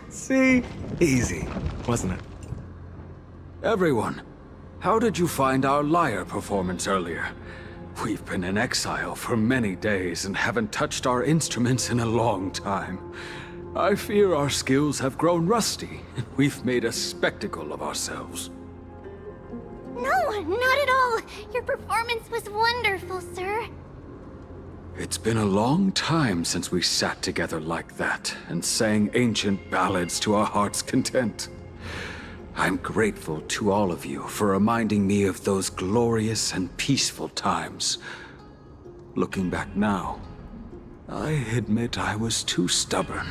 See? Easy, wasn't it? Everyone, how did you find our lyre performance earlier? We've been in exile for many days and haven't touched our instruments in a long time. I fear our skills have grown rusty, and we've made a spectacle of ourselves. No, not at all. Your performance was wonderful, sir. It's been a long time since we sat together like that and sang ancient ballads to our heart's content. I'm grateful to all of you for reminding me of those glorious and peaceful times. Looking back now, I admit I was too stubborn.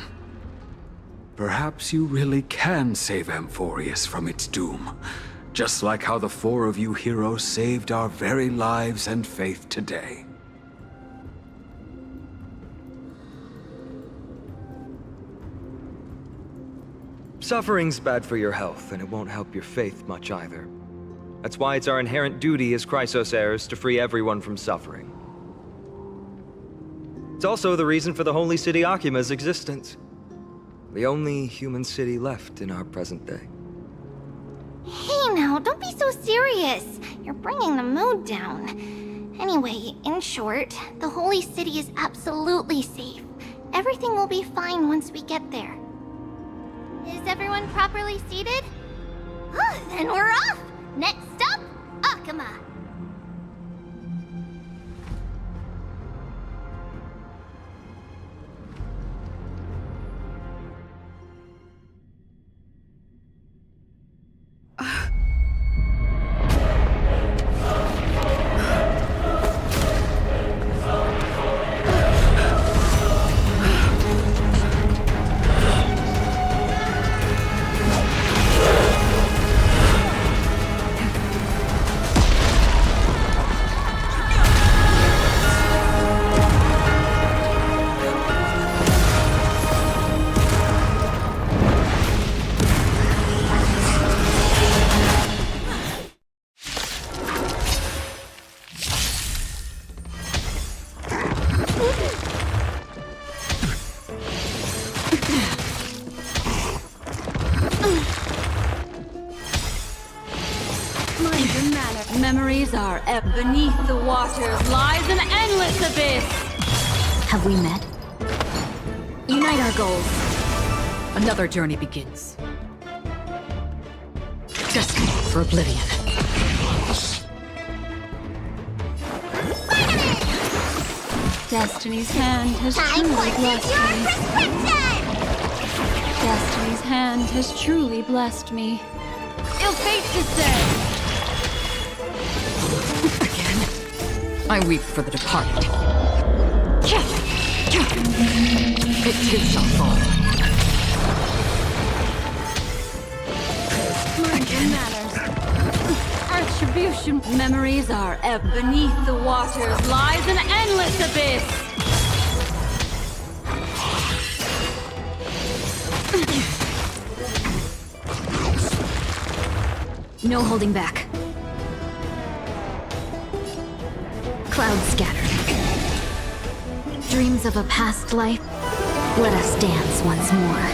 Perhaps you really can save Amphorius from its doom, just like how the four of you heroes saved our very lives and faith today. Suffering's bad for your health, and it won't help your faith much either. That's why it's our inherent duty as Chrysos heirs to free everyone from suffering. It's also the reason for the Holy City Akima's existence. The only human city left in our present day. Hey now, don't be so serious. You're bringing the mood down. Anyway, in short, the Holy City is absolutely safe. Everything will be fine once we get there. Is everyone properly seated? Then we're off! Next stop, Akima! Memories are beneath the waters lies an endless abyss. Have we met? Unite our goals. Another journey begins. Destiny for oblivion. Destiny's hand has truly blessed me. Destiny's hand has truly blessed me. Ill fate descend. I weep for the departed. It too shall fall. Attribution. Memories are beneath the waters lies an endless abyss. No holding back. Clouds scattered. Dreams of a past life Let us dance once more.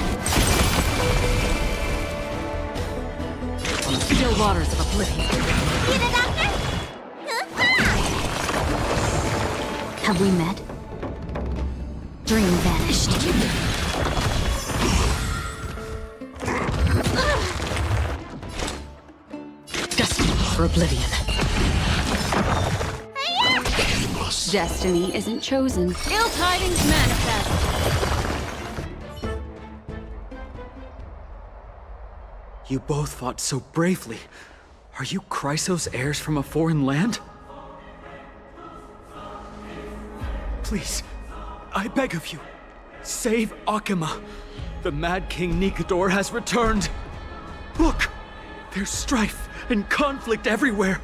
On the still waters of oblivion. See the doctor? Have we met? Dream vanished. Destiny for oblivion. Destiny isn't chosen. Ill tidings manifest. You both fought so bravely. Are you Chrysos heirs from a foreign land? Please, I beg of you, save Akima. The Mad King Nikador has returned. Look, there's strife and conflict everywhere.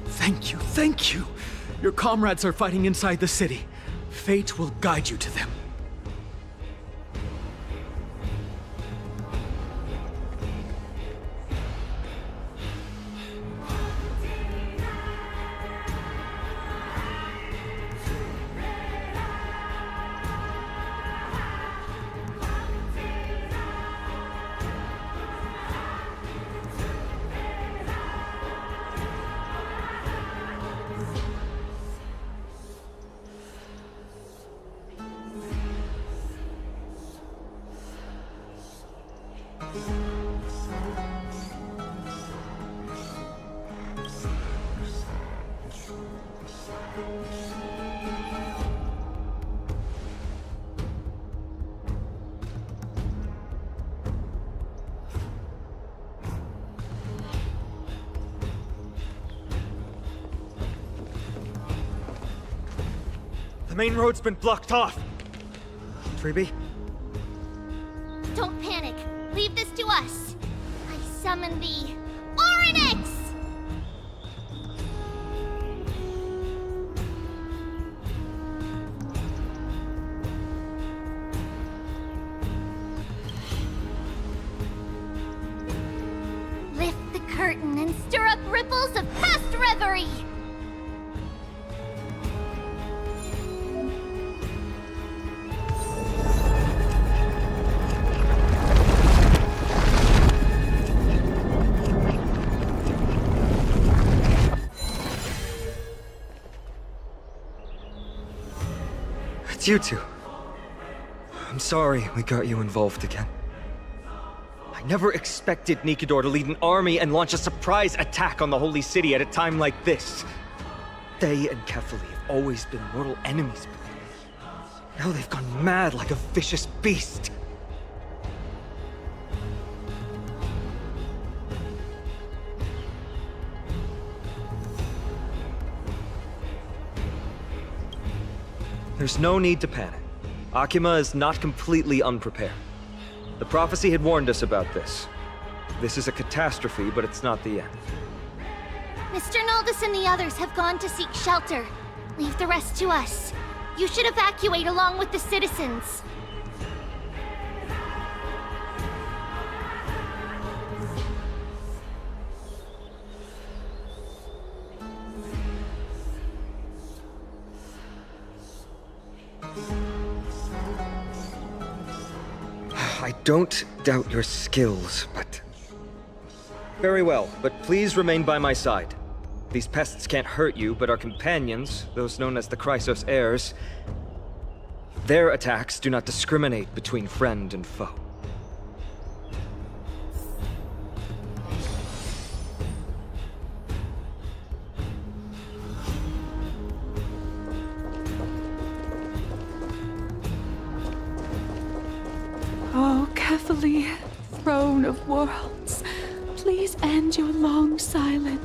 Thank you, thank you. Your comrades are fighting inside the city. Fate will guide you to them. The main road's been blocked off. Freebie? Don't panic. Leave this to us. I summon the Oryx! Lift the curtain and stir up ripples of past reverie! It's you two. I'm sorry we got you involved again. I never expected Nikador to lead an army and launch a surprise attack on the Holy City at a time like this. They and Kefali have always been mortal enemies, but now they've gone mad like a vicious beast. There's no need to panic. Akima is not completely unprepared. The prophecy had warned us about this. This is a catastrophe, but it's not the end. Mr. Naldis and the others have gone to seek shelter. Leave the rest to us. You should evacuate along with the citizens. I don't doubt your skills, but... Very well, but please remain by my side. These pests can't hurt you, but our companions, those known as the Chrysos heirs, their attacks do not discriminate between friend and foe. Oh, Kefali, throne of worlds, please end your long silence.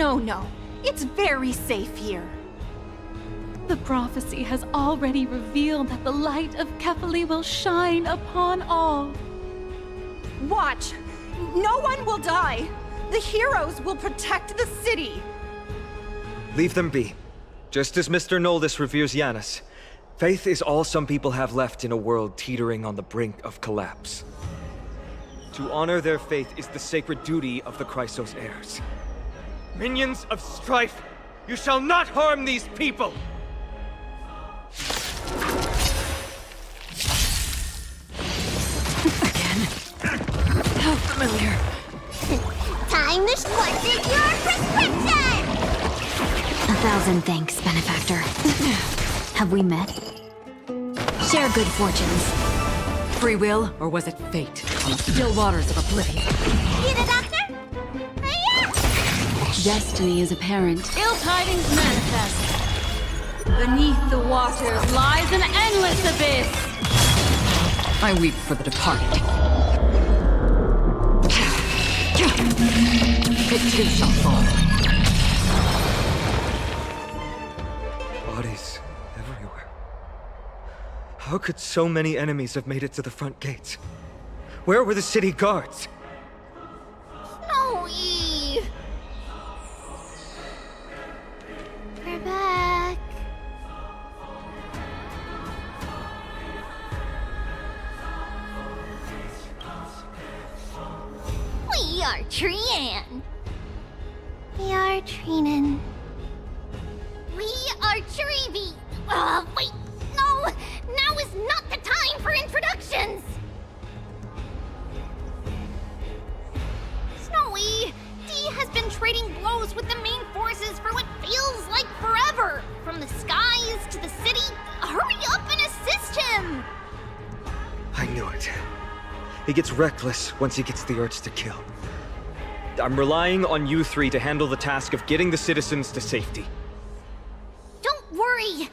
No. It's very safe here. The prophecy has already revealed that the light of Kefali will shine upon all. Watch! No one will die! The heroes will protect the city! Leave them be. Just as Mr. Naldis reveres Yanis, faith is all some people have left in a world teetering on the brink of collapse. To honor their faith is the sacred duty of the Chrysos heirs. Minions of strife, you shall not harm these people! Again. How familiar. Time to question your prescription! 1,000 thanks, benefactor. Have we met? Share good fortunes. Free will, or was it fate? On the still waters of oblivion. You the doctor? Destiny is apparent. Ill tidings manifest. Beneath the waters lies an endless abyss. I weep for the departed. It too shall fall. Bodies everywhere. How could so many enemies have made it to the front gates? Where were the city guards? Snowy! We're back. We are Trian. We are Trinan. We are Treevy. Wait, no! Now is not the time for introductions! Snowy, Dee has been trading blows with the main forces for what feels like forever. From the skies to the city. Hurry up and assist him! I knew it. He gets reckless once he gets the urge to kill. I'm relying on you three to handle the task of getting the citizens to safety. Don't worry.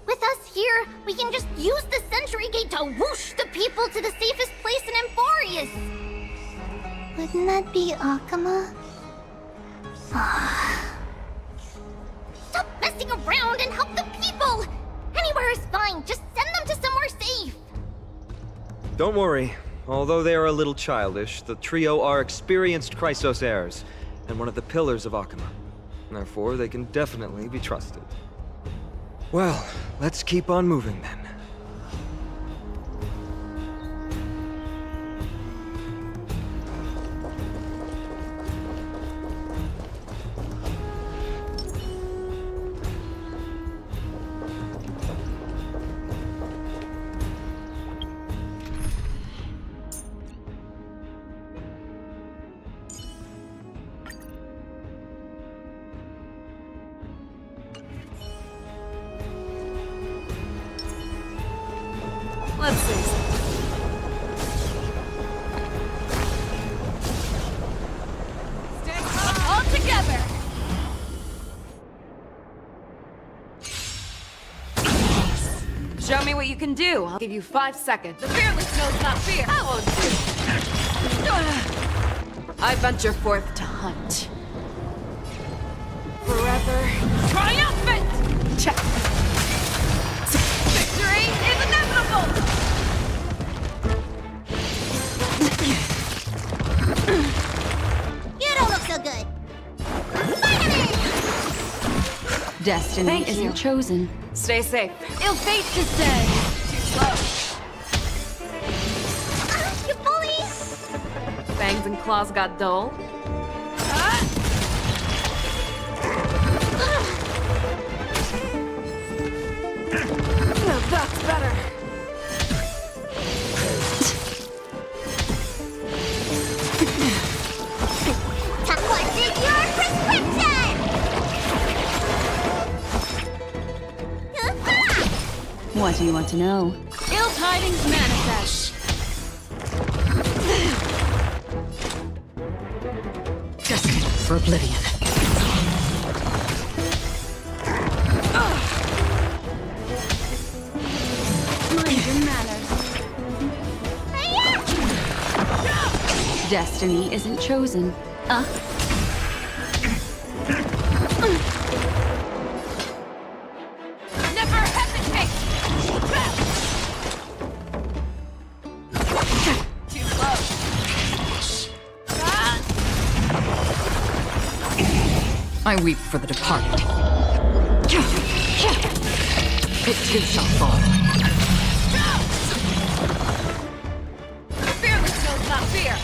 With us here, we can just use the Sentry Gate to whoosh the people to the safest place in Amphorius. Wouldn't that be Akama? Stop messing around and help the people! Anywhere is fine, just send them to somewhere safe! Don't worry. Although they are a little childish, the trio are experienced Chrysos heirs, and one of the pillars of Akama. Therefore, they can definitely be trusted. Well, let's keep on moving then. Let's see. Stay all together. Show me what you can do. I'll give you 5 seconds. The fearless knows not fear. I won't do. I venture forth to hunt. Forever triumphant! Check. Victory is inevitable! You don't look so good. Spider-Man! Destiny Thank isn't you. chosen. Stay safe. Ill fate to stay. Too slow. You bully! Fangs and claws got dull. No, that's better. What is your prescription? What do you want to know? Ill tidings manifest. Destined for oblivion. Mind your manners. Destiny isn't chosen. Never hesitate. Too close. I weep for the departed. It too shall fall. The fearless knows not fear.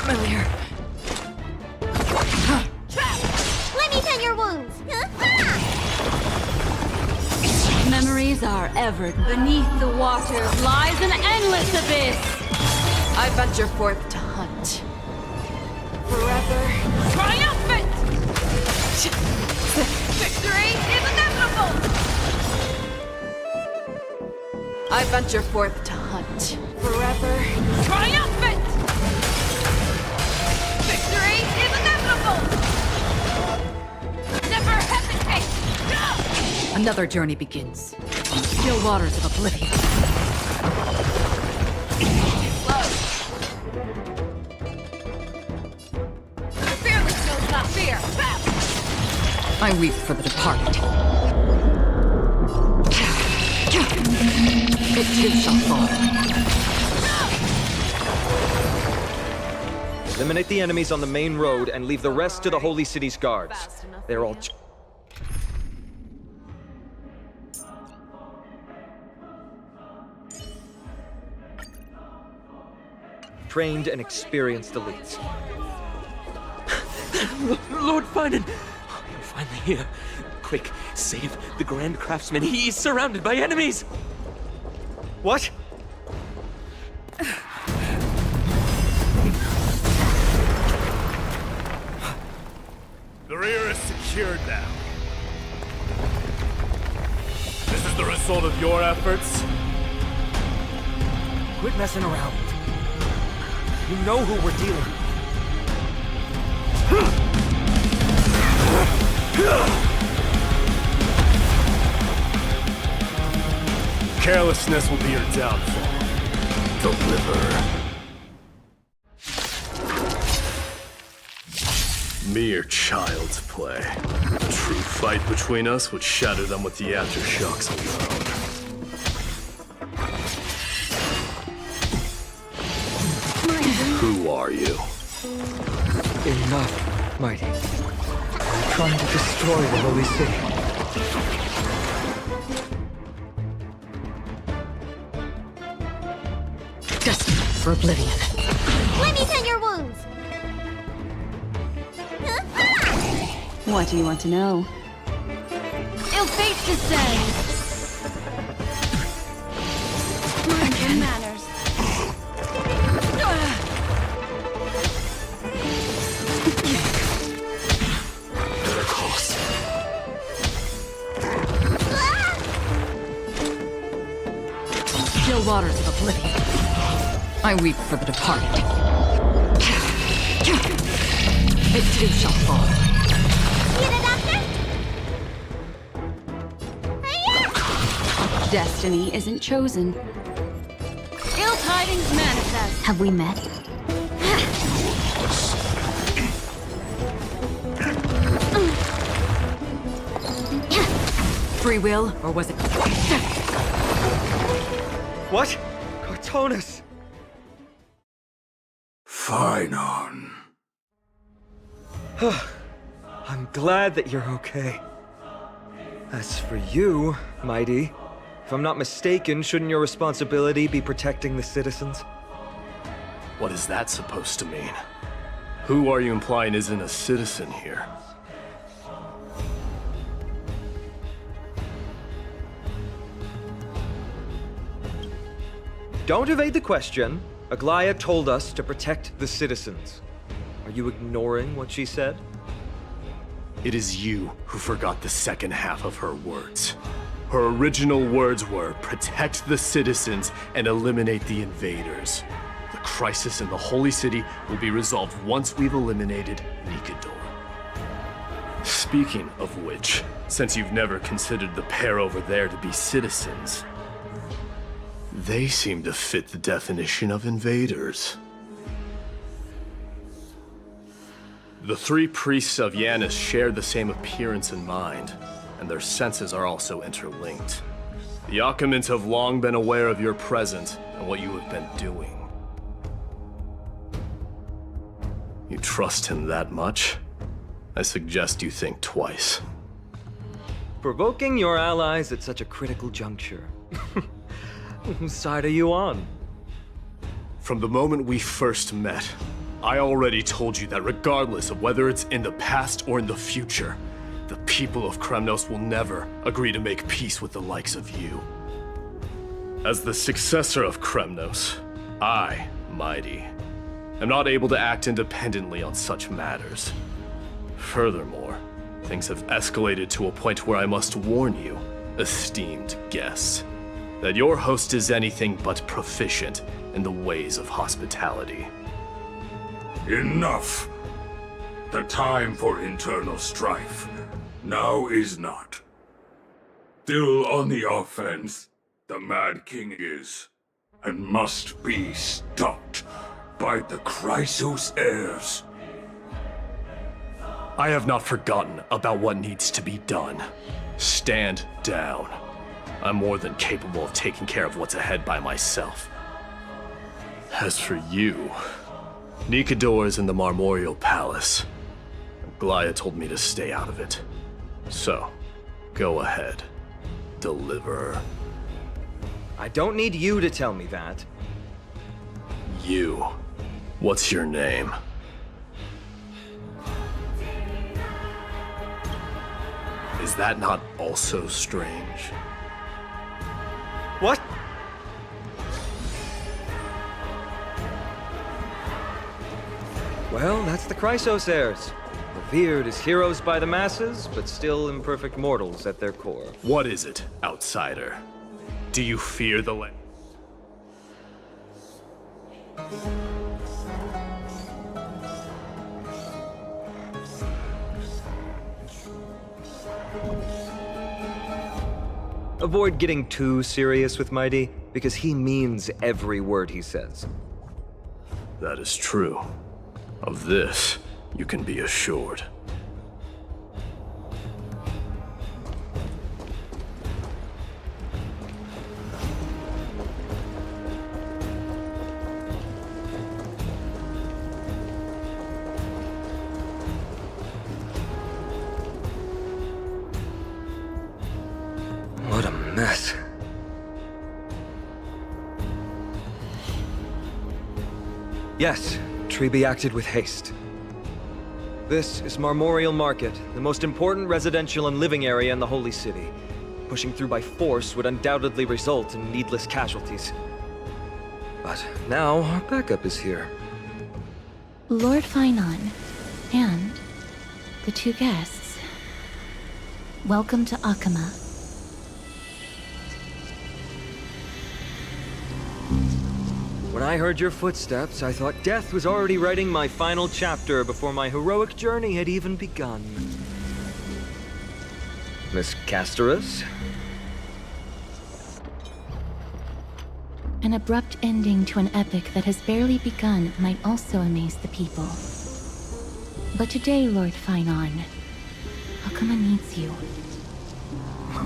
familiar. Let me tend your wounds. Memories are ever beneath the waters lies an endless abyss. I venture forth to hunt. Forever triumphant! Victory is inevitable! I venture forth to hunt. Forever triumphant! Victory is inevitable! Never hesitate! Another journey begins. On the still waters of oblivion. Fearless knows not fear! I weep for the departed. It too shall fall. Eliminate the enemies on the main road and leave the rest to the Holy City's guards. They're all... trained and experienced elites. Lord Finan! You're finally here. Quick, save the Grand Craftsman. He's surrounded by enemies! What? The rear is secured now. This is the result of your efforts? Quit messing around. You know who we're dealing with. Carelessness will be your downfall. Deliver. Mere child's play. A true fight between us would shatter them with the aftershocks alone. Who are you? Enough, Mighty. I'm trying to destroy the Holy City. Destined for oblivion. Let me tend your wounds. What do you want to know? Ill fate descends! Mind manners. Still waters of oblivion. I weep for the departed. It too shall fall. Need a doctor? Destiny isn't chosen. Ill tidings manifest. Have we met? Free will, or was it... What? Cartonus! Finan. I'm glad that you're okay. As for you, Mighty, if I'm not mistaken, shouldn't your responsibility be protecting the citizens? What is that supposed to mean? Who are you implying isn't a citizen here? Don't evade the question. Aglaia told us to protect the citizens. Are you ignoring what she said? It is you who forgot the second half of her words. Her original words were, protect the citizens and eliminate the invaders. The crisis in the Holy City will be resolved once we've eliminated Nikador. Speaking of which, since you've never considered the pair over there to be citizens, they seem to fit the definition of invaders. The three priests of Yanis share the same appearance and mind, and their senses are also interlinked. The Achaemins have long been aware of your presence and what you have been doing. You trust him that much? I suggest you think twice. Provoking your allies at such a critical juncture. Whose side are you on? From the moment we first met, I already told you that regardless of whether it's in the past or in the future, the people of Kremnos will never agree to make peace with the likes of you. As the successor of Kremnos, I, Mighty, am not able to act independently on such matters. Furthermore, things have escalated to a point where I must warn you, esteemed guests, that your host is anything but proficient in the ways of hospitality. Enough! The time for internal strife now is not. Still on the offense, the Mad King is, and must be stopped by the Chrysos heirs. I have not forgotten about what needs to be done. Stand down. I'm more than capable of taking care of what's ahead by myself. As for you, Nikador is in the Marmorial Palace. Glaya told me to stay out of it. So, go ahead. Deliver. I don't need you to tell me that. You. What's your name? Is that not also strange? What? Well, that's the Chrysos heirs. Revered as heroes by the masses, but still imperfect mortals at their core. What is it, outsider? Do you fear the land? Avoid getting too serious with Mighty, because he means every word he says. That is true. Of this, you can be assured. What a mess. Yes, Treby acted with haste. This is Marmorial Market, the most important residential and living area in the Holy City. Pushing through by force would undoubtedly result in needless casualties. But now our backup is here. Lord Finon, and the two guests. Welcome to Akama. When I heard your footsteps, I thought death was already writing my final chapter before my heroic journey had even begun. Miss Casterus? An abrupt ending to an epic that has barely begun might also amaze the people. But today, Lord Finon, Akama needs you.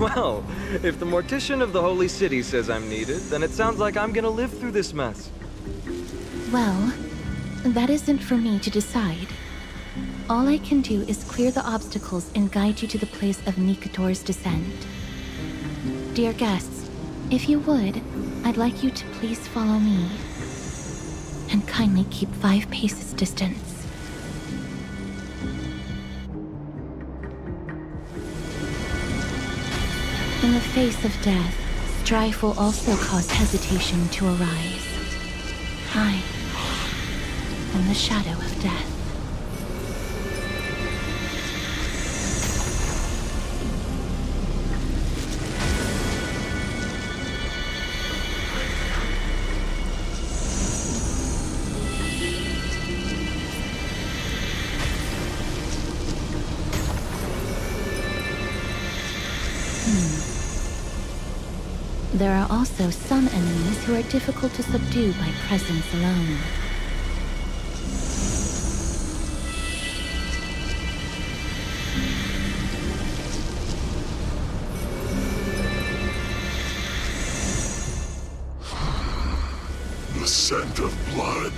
Well, if the Mortician of the Holy City says I'm needed, then it sounds like I'm gonna live through this mess. Well, that isn't for me to decide. All I can do is clear the obstacles and guide you to the place of Nikador's descent. Dear guests, if you would, I'd like you to please follow me. And kindly keep 5 paces distance. In the face of death, strife will also cause hesitation to arise. I am the shadow of death. There are also some enemies who are difficult to subdue by presence alone. The scent of blood.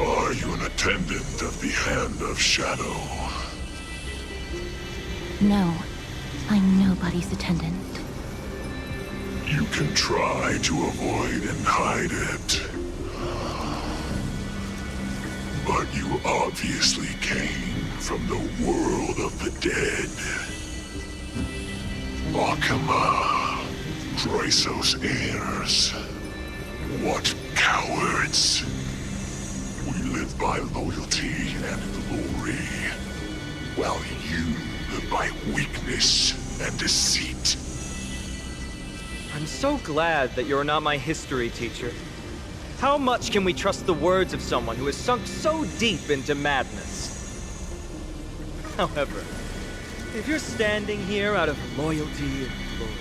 Are you an attendant of the Hand of Shadow? No, I'm nobody's attendant. You can try to avoid and hide it. You obviously came from the world of the dead. Akama, Chrysos heirs. What cowards! We live by loyalty and glory, while you live by weakness and deceit. I'm so glad that you're not my history teacher. How much can we trust the words of someone who has sunk so deep into madness? However, if you're standing here out of loyalty and glory,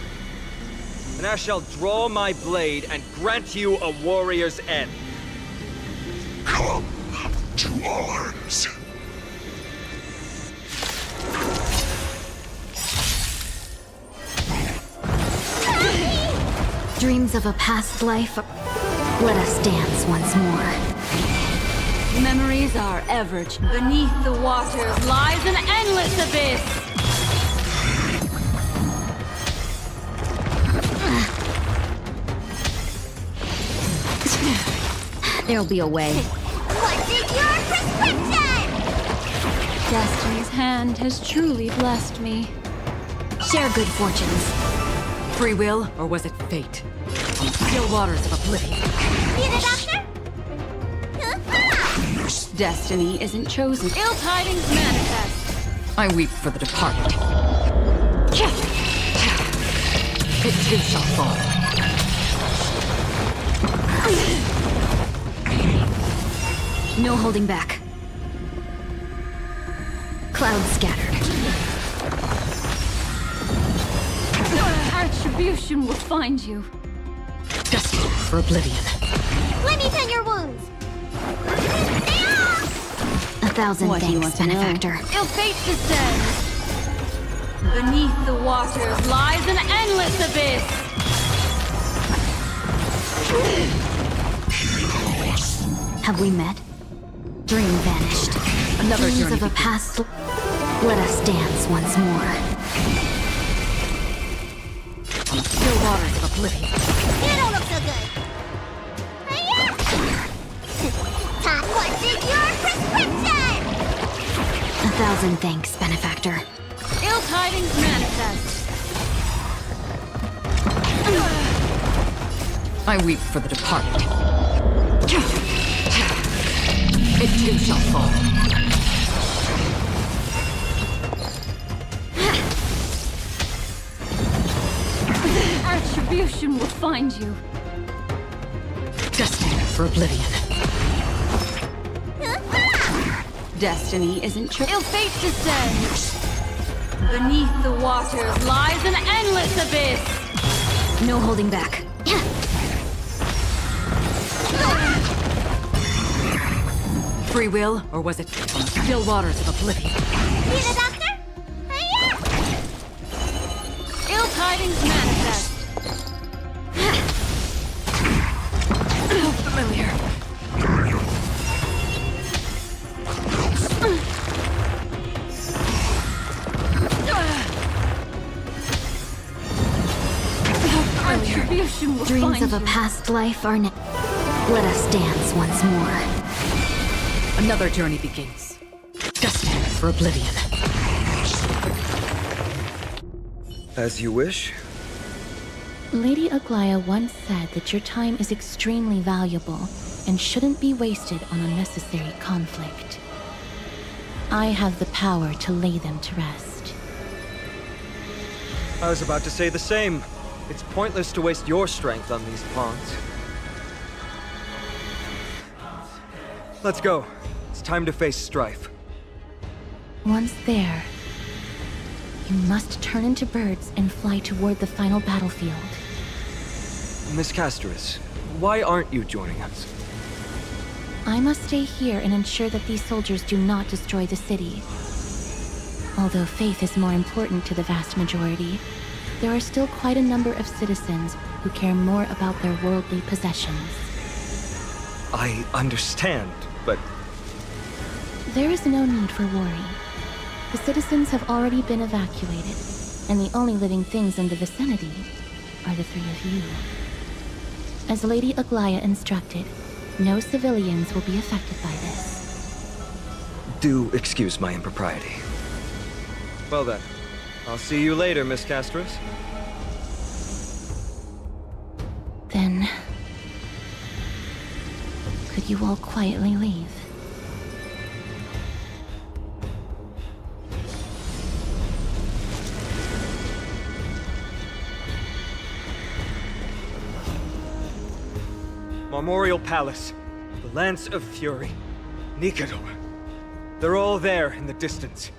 then I shall draw my blade and grant you a warrior's end. Come to arms. Dreams of a past life. Let us dance once more. Memories are ever. Beneath the waters lies an endless abyss. There'll be a way. What's in your prescription? Destiny's hand has truly blessed me. Share good fortunes. Free will, or was it fate? Still waters of oblivion. Need a doctor? Destiny isn't chosen. Ill tidings manifest. I weep for the departed. It too shall fall. No holding back. Clouds scattered. Attribution will find you. Destined for oblivion. Let me tend your wounds. 1,000 What do you want thanks, to know? benefactor. Ill fate descends. Beneath the waters lies an endless abyss. Have we met? Dream vanished. Another Dreams journey of a begins. past. Let us dance once more. Still waters of oblivion. You don't look so good. Hiya! Top, what's in your prescription? 1,000 thanks, benefactor. Ill tidings manifest. I weep for the departed. It too shall fall. Attribution will find you. Destined for oblivion. Destiny isn't chosen. Ill fate descends. Beneath the waters lies an endless abyss. No holding back. Free will, or was it still waters of oblivion? Need a doctor? Hiya! Ill tidings manifest. So familiar. Attribution will Dreams find of a you. past life are now. Let us dance once more. Another journey begins. Destined for oblivion. As you wish. Lady Aglaya once said that your time is extremely valuable and shouldn't be wasted on unnecessary conflict. I have the power to lay them to rest. I was about to say the same. It's pointless to waste your strength on these pawns. Let's go. It's time to face strife. Once there, you must turn into birds and fly toward the final battlefield. Miss Castoris, why aren't you joining us? I must stay here and ensure that these soldiers do not destroy the city. Although faith is more important to the vast majority, there are still quite a number of citizens who care more about their worldly possessions. I understand, but There is no need for worry. The citizens have already been evacuated, and the only living things in the vicinity are the three of you. As Lady Aglaya instructed, no civilians will be affected by this. Do excuse my impropriety. Well then, I'll see you later, Miss Castros. Then... could you all quietly leave? Memorial Palace, the Lance of Fury, Nicator. They're all there in the distance.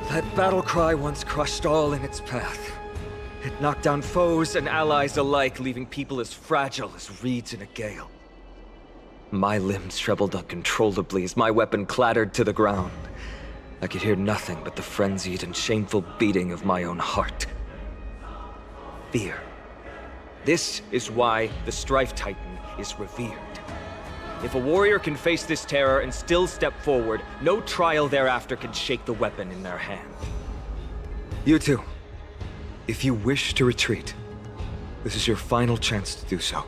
That battle cry once crushed all in its path. It knocked down foes and allies alike, leaving people as fragile as reeds in a gale. My limbs trembled uncontrollably as my weapon clattered to the ground. I could hear nothing but the frenzied and shameful beating of my own heart. Fear. This is why the Strife Titan is revered. If a warrior can face this terror and still step forward, no trial thereafter can shake the weapon in their hand. You two, if you wish to retreat, this is your final chance to do so.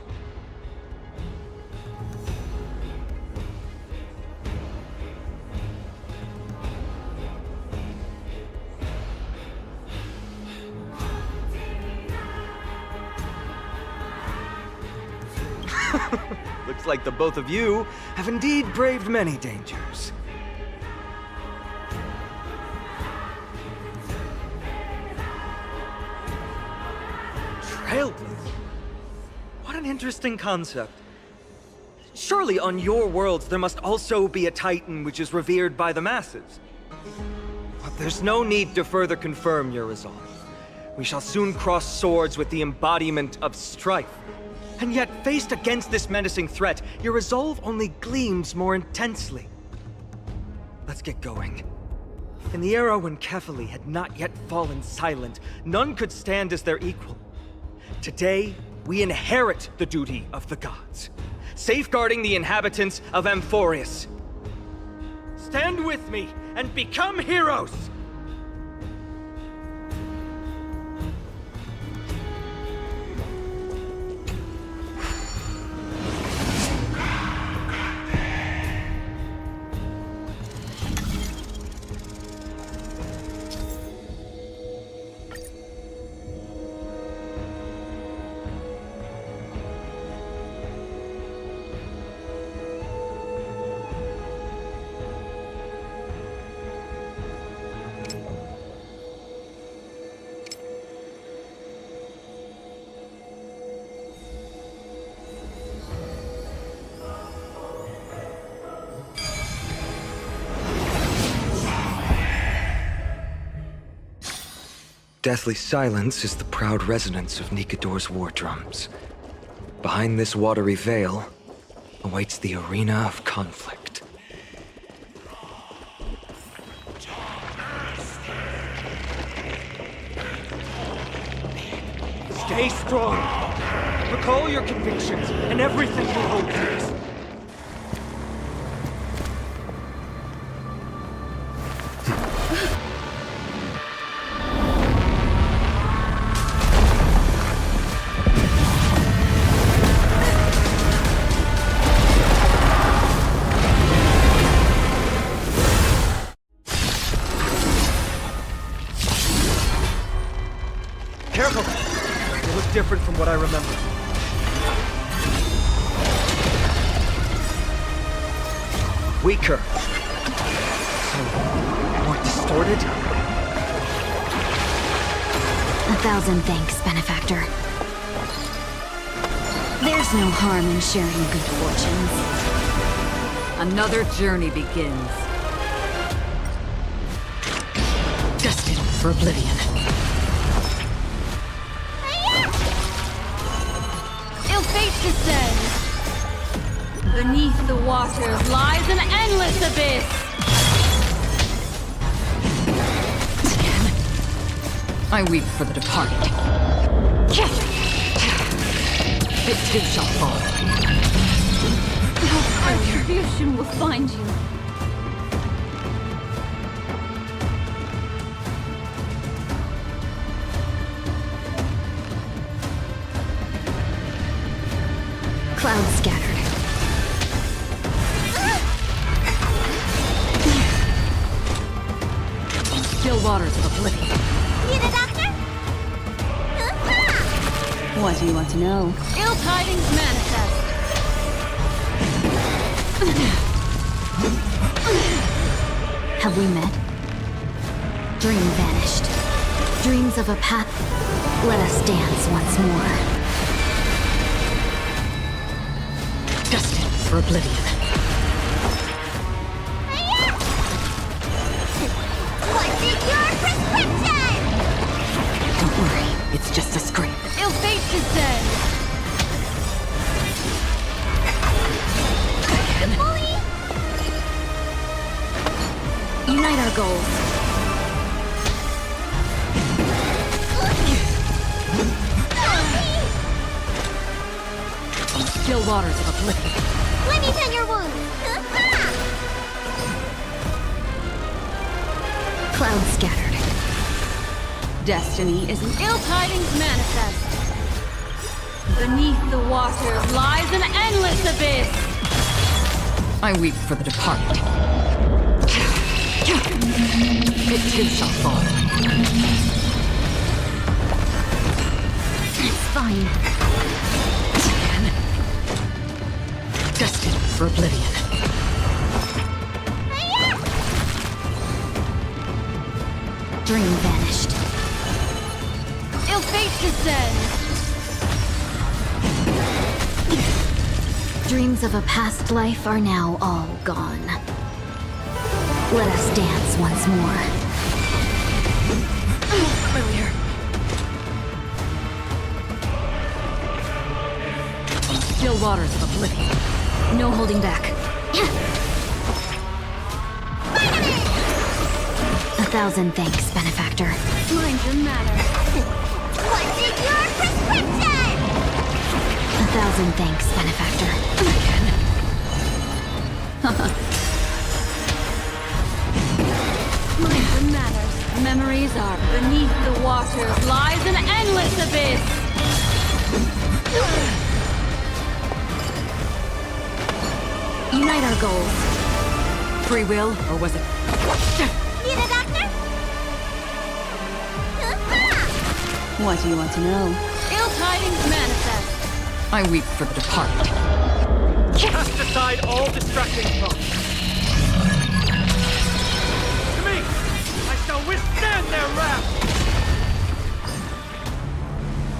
Looks like the both of you have indeed braved many dangers. Trailblaze? What an interesting concept. Surely on your worlds there must also be a Titan which is revered by the masses. But there's no need to further confirm your resolve. We shall soon cross swords with the embodiment of strife. And yet, faced against this menacing threat, your resolve only gleams more intensely. Let's get going. In the era when Kefali had not yet fallen silent, none could stand as their equal. Today, we inherit the duty of the gods, safeguarding the inhabitants of Amphorius. Stand with me and become heroes! Deathly silence is the proud resonance of Nicator's war drums. Behind this watery veil awaits the arena of conflict. Stay strong! Recall your convictions and everything you hold dear. Careful! They look different from what I remember. Weaker. So, more distorted? 1,000 thanks, benefactor. There's no harm in sharing good fortunes. Another journey begins. Destined for oblivion. Ill fate descends. Beneath the waters lies an endless abyss. Again, I weep for the departed. It too shall fall. Retribution will find you. Clouds scattered. Still waters of oblivion. Need a doctor? What do you want to know? Ill tidings manifest. Have we met? Dream vanished. Dreams of a path. Let us dance once more. Destined for oblivion. What's in your prescription? Don't worry, it's just a scrape. Ill fate descend. Unite our goals. Still waters of oblivion. Let me tend your wounds. Clouds scattered. Destiny is an ill tidings manifest. Beneath the waters lies an endless abyss. I weep for the departed. It too shall fall. It's fine. Again. Destined for oblivion. Dream vanished. Ill fate descends. Dreams of a past life are now all gone. Let us dance once more. Familiar. Still waters of oblivion. No holding back. 1,000 thanks, benefactor. Mind your manners. What's in your prescription? 1,000 thanks, benefactor. Mind your manners. Memories are beneath the waters lies an endless abyss. Unite our goals. Free will, or was it? Need a doctor? What do you want to know? Ill tidings manifest. I weep for the departed. Cast aside all distracting thoughts. To me, I shall withstand their wrath.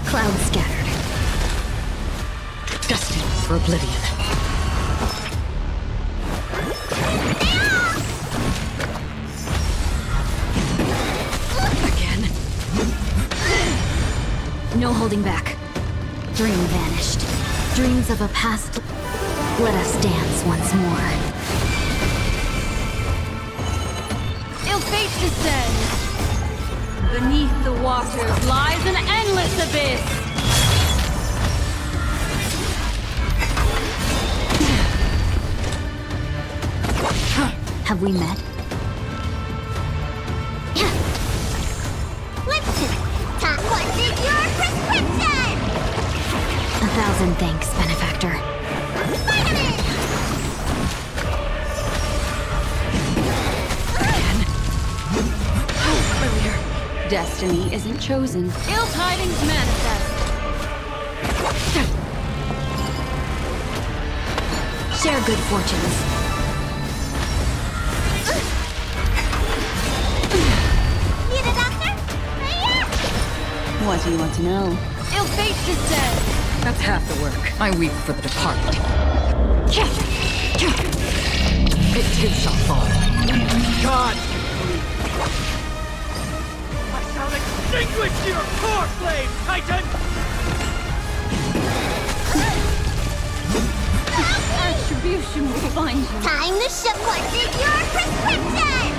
Clouds scattered. Destined for oblivion. Again. No holding back. Dream vanished. Dreams of a past. Let us dance once more. Ill fate descends. Beneath the waters lies an endless abyss. Have we met? What's in your prescription? 1,000 thanks, benefactor. Destiny isn't chosen. Ill tidings manifest. Share good fortunes. Need a doctor? What do you want to know? Ill fate descends. That's half the work. I weep for the departed. It too shall fall. God! I shall extinguish your core flame, Titan! Retribution will find you. Time to show what's in your prescription!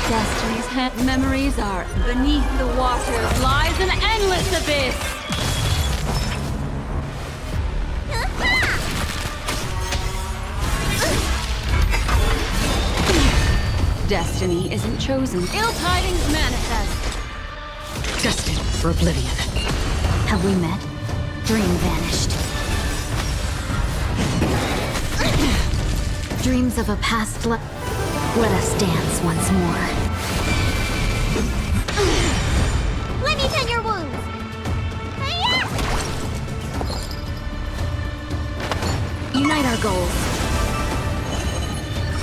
Destiny's memories are beneath the waters lies an endless abyss. destiny isn't chosen. Ill tidings manifest. Destined for oblivion. Have we met? Dream vanished. Dreams of a past life. Let us dance once more. Let me tend your wounds. Unite our goals.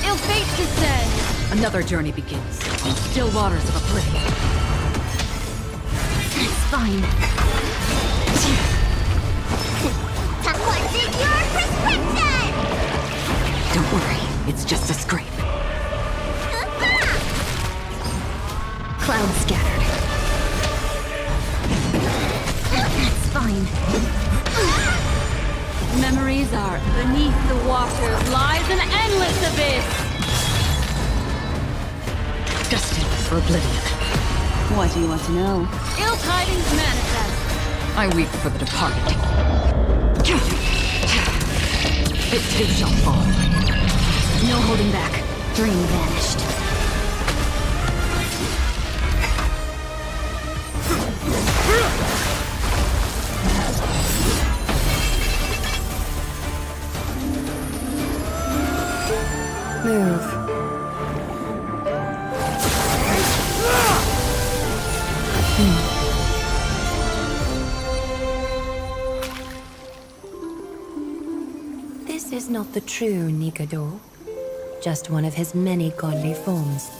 Ill fate descends. Another journey begins on the still waters of oblivion. It's fine. What's in your prescription? Don't worry, it's just a scrape. Cloud scattered. It's fine. Memories are beneath the waters lies an endless abyss. Destined for oblivion. What do you want to know? Ill tidings manifest. I weep for the departed. It too shall fall. No holding back. Dream vanished. Move. This is not the true Nikador, just one of his many godly forms.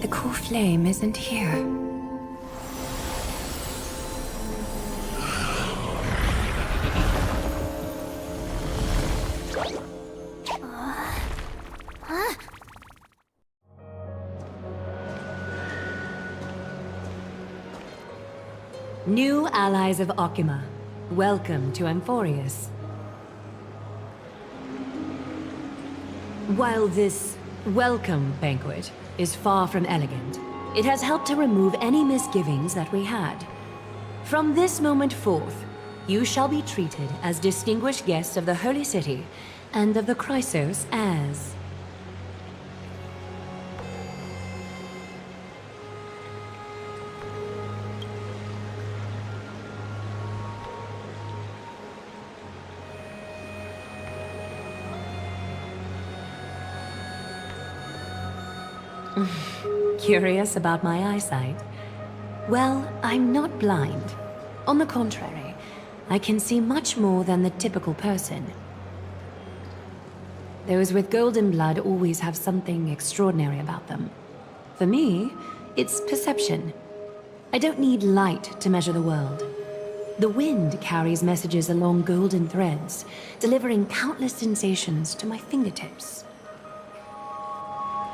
The core flame isn't here. New allies of Okima, welcome to Amphorius. While this welcome banquet is far from elegant, it has helped to remove any misgivings that we had. From this moment forth, you shall be treated as distinguished guests of the Holy City and of the Chrysos as... Curious about my eyesight? Well, I'm not blind. On the contrary, I can see much more than the typical person. Those with golden blood always have something extraordinary about them. For me, it's perception. I don't need light to measure the world. The wind carries messages along golden threads, delivering countless sensations to my fingertips.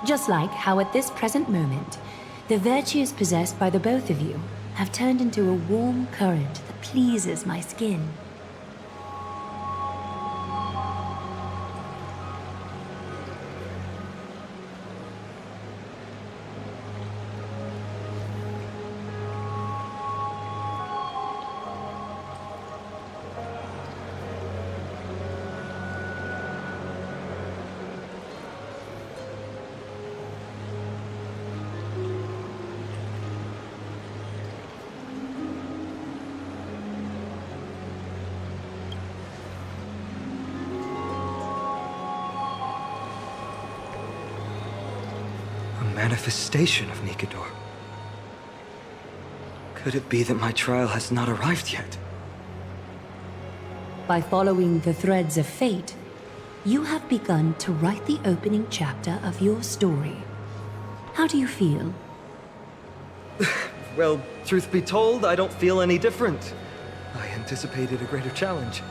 Just like how at this present moment, the virtues possessed by the both of you have turned into a warm current that pleases my skin. Manifestation of Nikador. Could it be that my trial has not arrived yet? By following the threads of fate, you have begun to write the opening chapter of your story. How do you feel? Well, truth be told, I don't feel any different. I anticipated a greater challenge.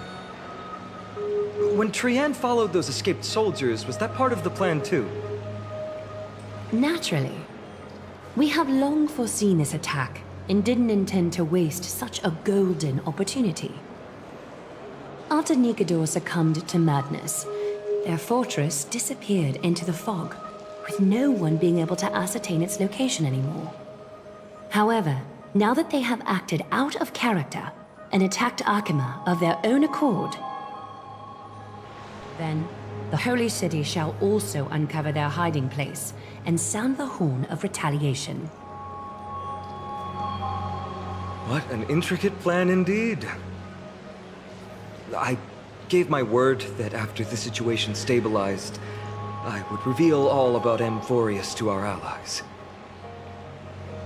When Trian followed those escaped soldiers, was that part of the plan too? Naturally. We have long foreseen this attack and didn't intend to waste such a golden opportunity. After Nikador succumbed to madness, their fortress disappeared into the fog, with no one being able to ascertain its location anymore. However, now that they have acted out of character and attacked Akima of their own accord, then the Holy City shall also uncover their hiding place and sound the horn of retaliation. What an intricate plan indeed. I gave my word that after the situation stabilized, I would reveal all about Amphorius to our allies.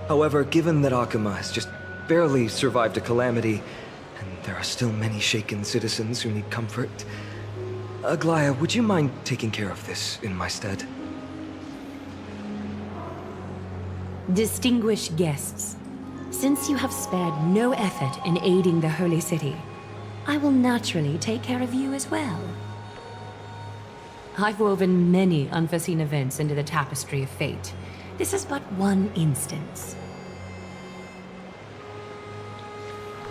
However, given that Akuma has just barely survived a calamity, and there are still many shaken citizens who need comfort, Aglaya, would you mind taking care of this in my stead? Distinguished guests, since you have spared no effort in aiding the Holy City, I will naturally take care of you as well. I've woven many unforeseen events into the tapestry of fate. This is but one instance.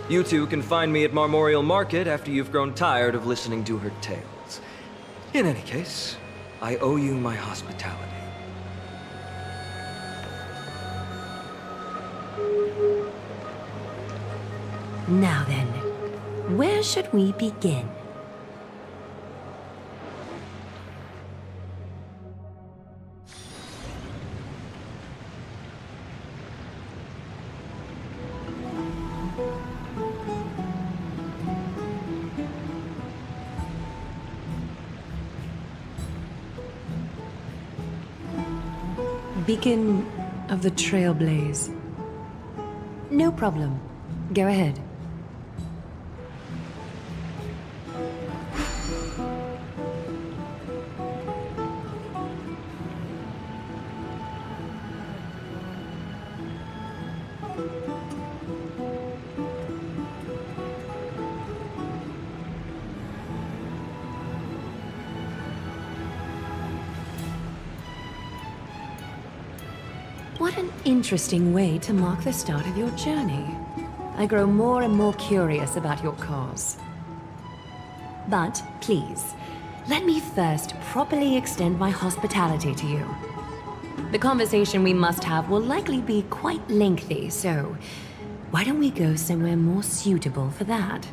You two can find me at Marmorial Market after you've grown tired of listening to her tales. In any case, I owe you my hospitality. Now then, where should we begin? Beacon of the Trailblaze. No problem. Go ahead. What an interesting way to mark the start of your journey. I grow more and more curious about your cause. But please, let me first properly extend my hospitality to you. The conversation we must have will likely be quite lengthy, so why don't we go somewhere more suitable for that?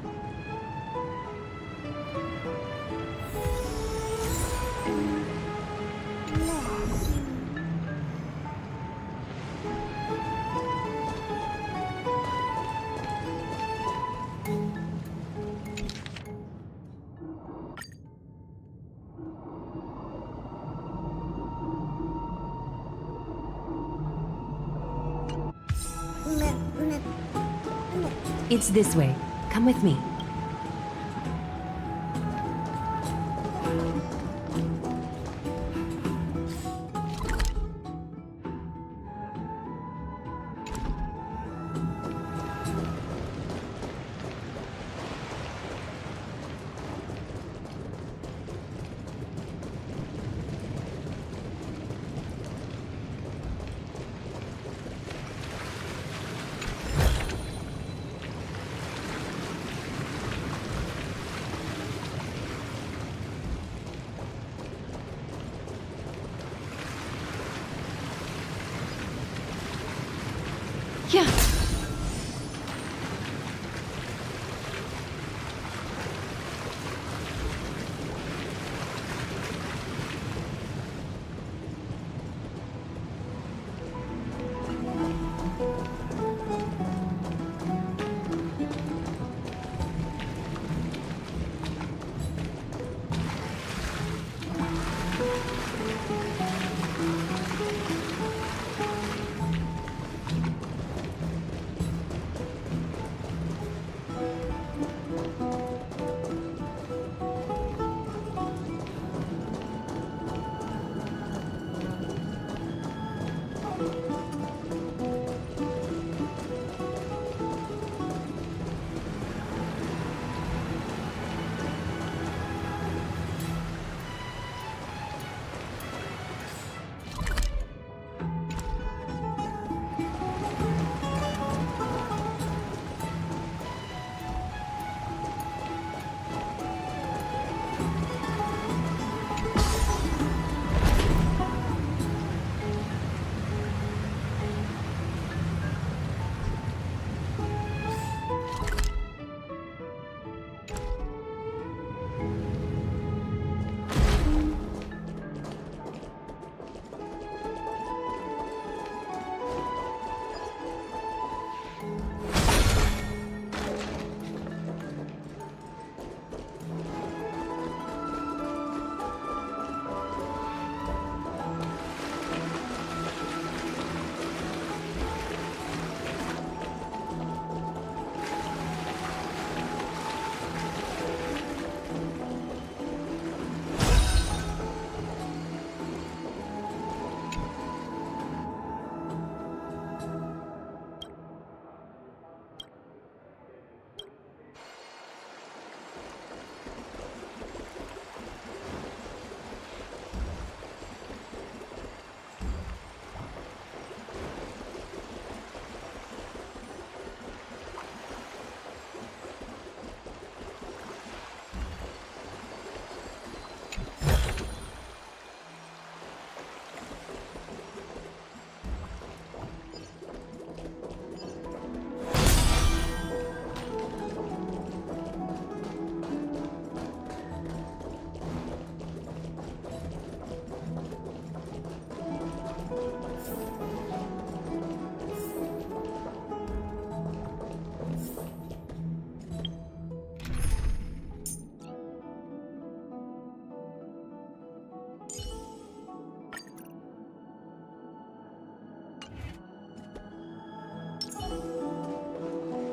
It's this way. Come with me.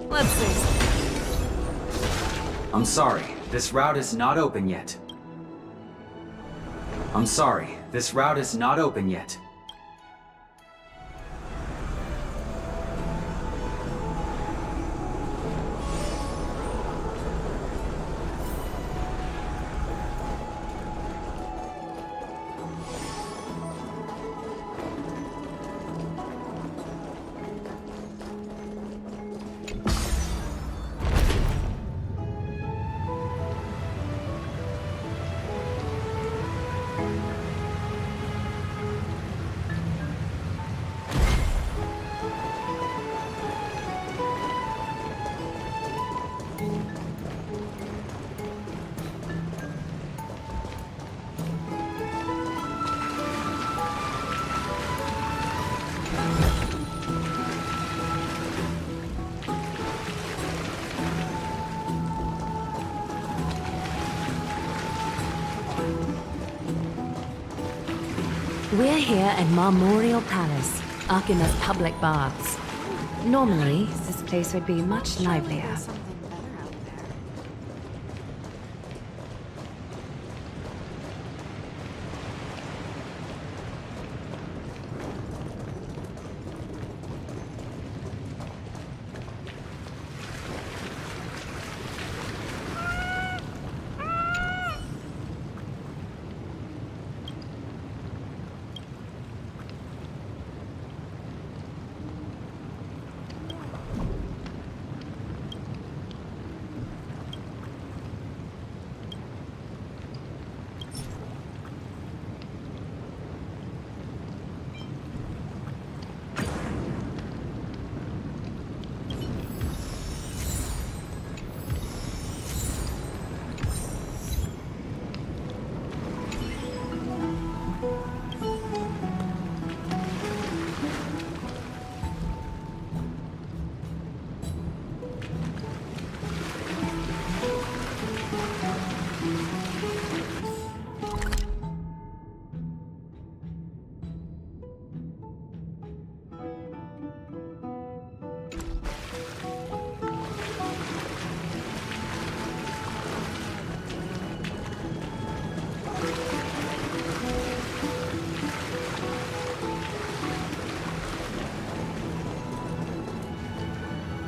Let's see. I'm sorry, this route is not open yet. I'm sorry, this route is not open yet. We're here at Marmorial Palace, Akima's public baths. Normally, this place would be much livelier.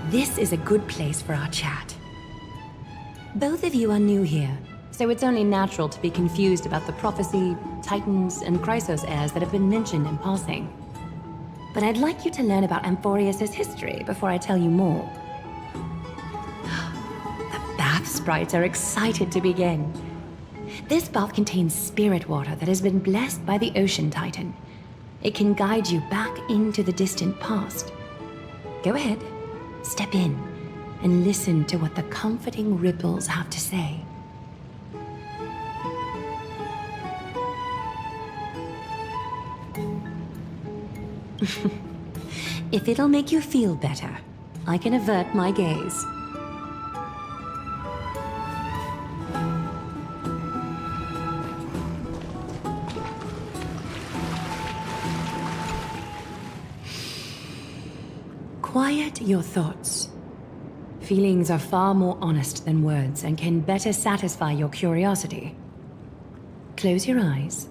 This is a good place for our chat. Both of you are new here, so it's only natural to be confused about the prophecy, titans, and Chrysos heirs that have been mentioned in passing. But I'd like you to learn about Amphorius' history before I tell you more. The bath sprites are excited to begin. This bath contains spirit water that has been blessed by the ocean titan. It can guide you back into the distant past. Go ahead. Step in and listen to what the comforting ripples have to say. If it'll make you feel better, I can avert my gaze. Quiet your thoughts. Feelings are far more honest than words and can better satisfy your curiosity. Close your eyes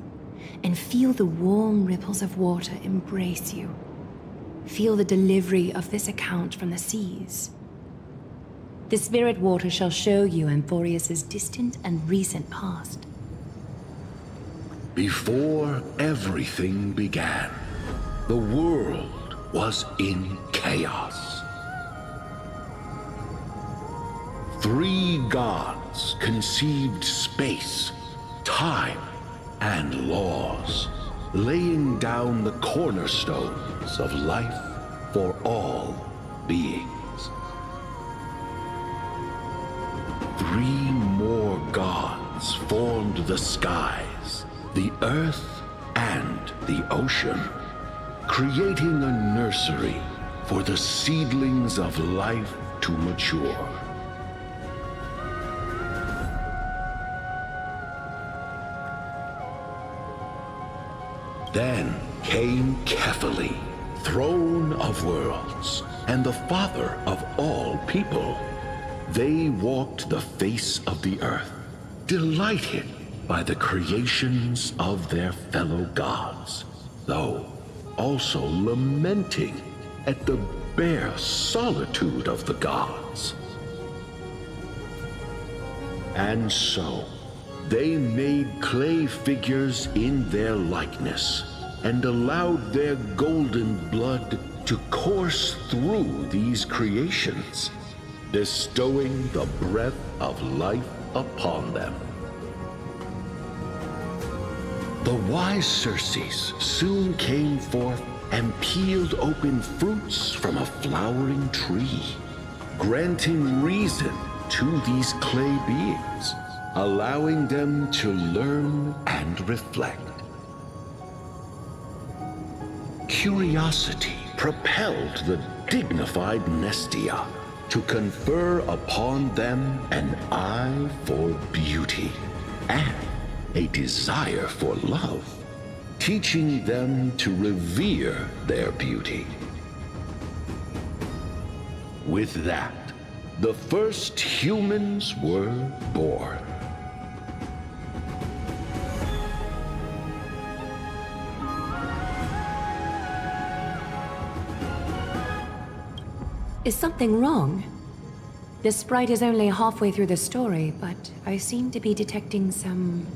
and feel the warm ripples of water embrace you. Feel the delivery of this account from the seas. The spirit water shall show you Amphorius' distant and recent past. Before everything began, the world was in chaos. 3 gods conceived space, time, and laws, laying down the cornerstones of life for all beings. 3 more gods formed the skies, the earth, and the ocean, creating a nursery for the seedlings of life to mature. Then came Kembali, throne of worlds and the father of all people. They walked the face of the earth, delighted by the creations of their fellow gods, though also lamenting at the bare solitude of the gods. And so, they made clay figures in their likeness, and allowed their golden blood to course through these creations, bestowing the breath of life upon them. The wise Circes soon came forth and peeled open fruits from a flowering tree, granting reason to these clay beings, allowing them to learn and reflect. Curiosity propelled the dignified Nestia to confer upon them an eye for beauty and a desire for love, teaching them to revere their beauty. With that, the first humans were born. Is something wrong? The sprite is only halfway through the story, but I seem to be detecting some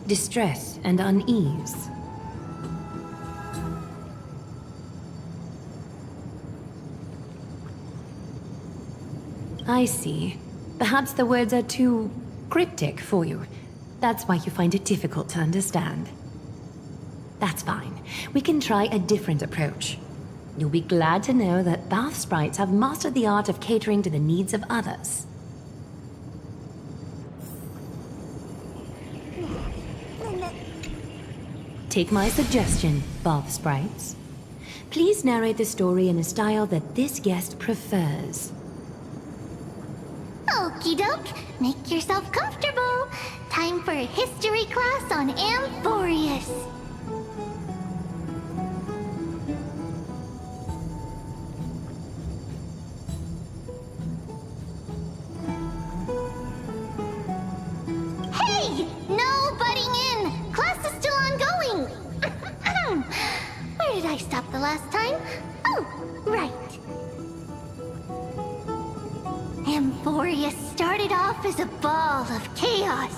distress and unease. I see. Perhaps the words are too cryptic for you. That's why you find it difficult to understand. That's fine. We can try a different approach. You'll be glad to know that bath sprites have mastered the art of catering to the needs of others. Take my suggestion, bath sprites. Please narrate the story in a style that this guest prefers. Okie doke, make yourself comfortable. Time for a history class on Amphorius. Hey! No butting in! Class is still ongoing! Where did I stop the last time? Oh, right. Amphorius started off as a ball of chaos.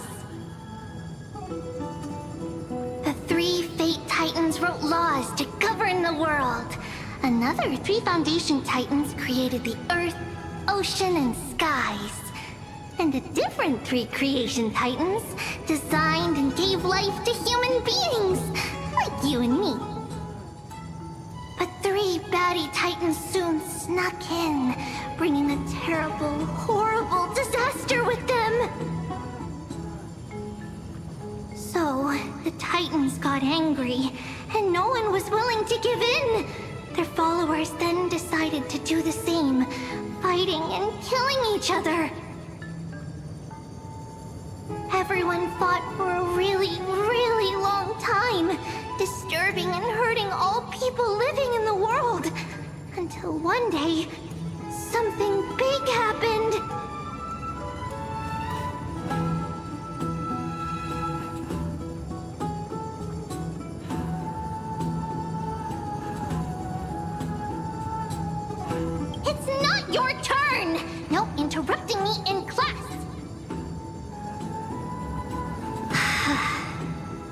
The 3 Fate Titans wrote laws to govern the world. Another 3 Foundation Titans created the earth, ocean, and skies. And a different 3 Creation Titans designed and gave life to human beings, like you and me. But 3 baddie Titans soon snuck in, bringing a terrible, horrible disaster with them. So, the Titans got angry, and no one was willing to give in. Their followers then decided to do the same, fighting and killing each other. Everyone fought for a really, really long time, disturbing and hurting all people living in the world. Until one day, something big happened. It's not your turn! No interrupting me in class!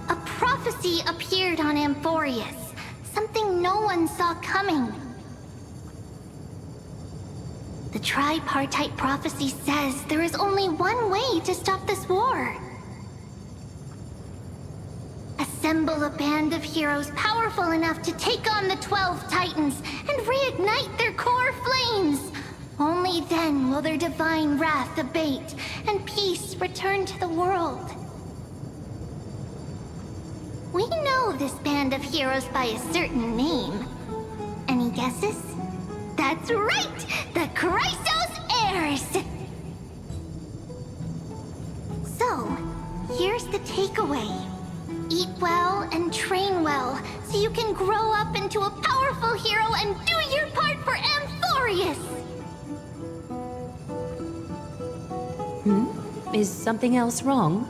A prophecy appeared on Amphorius, something no one saw coming. The tripartite prophecy says there is only one way to stop this war. Assemble a band of heroes powerful enough to take on the 12 Titans and reignite their core flames. Only then will their divine wrath abate and peace return to the world. We know this band of heroes by a certain name. Any guesses? That's right! The Chrysos Heirs! So, here's the takeaway. Eat well and train well, so so you can grow up into a powerful hero and do your part for Amphorius! Is something else wrong?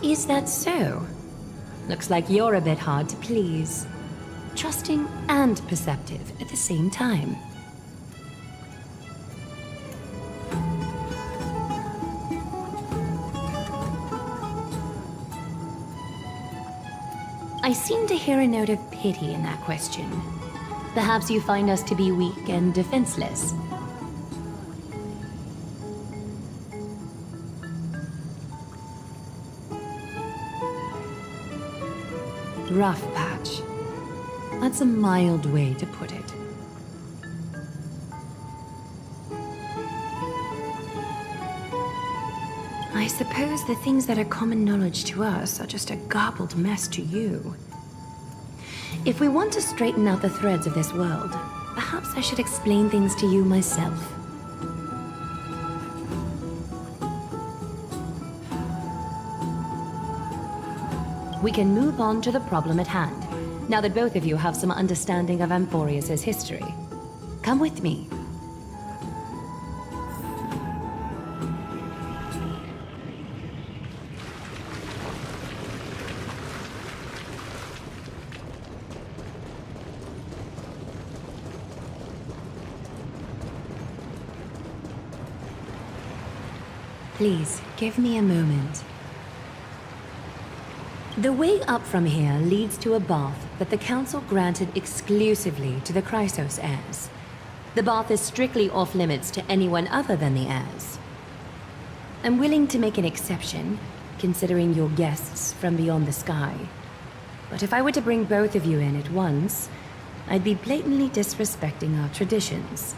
Is that so? Looks like you're a bit hard to please. Trusting and perceptive at the same time. I seem to hear a note of pity in that question. Perhaps you find us to be weak and defenseless. Rough patch. That's a mild way to put it. I suppose the things that are common knowledge to us are just a garbled mess to you. If we want to straighten out the threads of this world, perhaps I should explain things to you myself. We can move on to the problem at hand, now that both of you have some understanding of Amphorius' history. Come with me. Please, give me a moment. The way up from here leads to a bath that the Council granted exclusively to the Chrysos heirs. The bath is strictly off-limits to anyone other than the heirs. I'm willing to make an exception, considering you're guests from beyond the sky. But if I were to bring both of you in at once, I'd be blatantly disrespecting our traditions.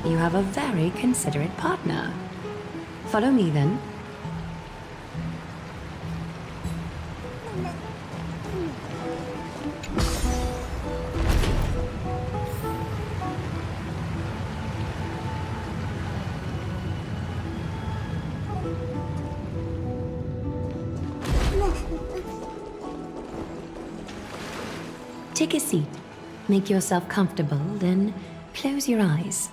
You have a very considerate partner. Follow me, then. Take a seat. Make yourself comfortable, then close your eyes.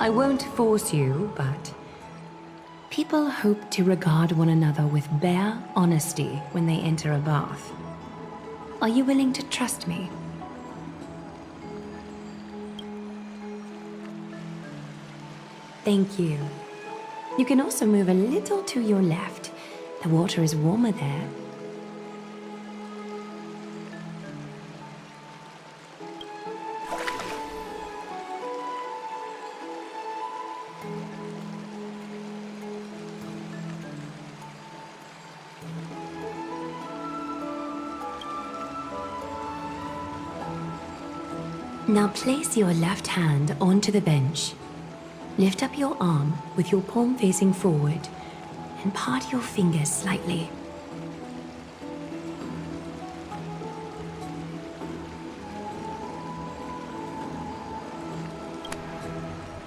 I won't force you, but people hope to regard one another with bare honesty when they enter a bath. Are you willing to trust me? Thank you. You can also move a little to your left. The water is warmer there. Now place your left hand onto the bench. Lift up your arm with your palm facing forward and part your fingers slightly.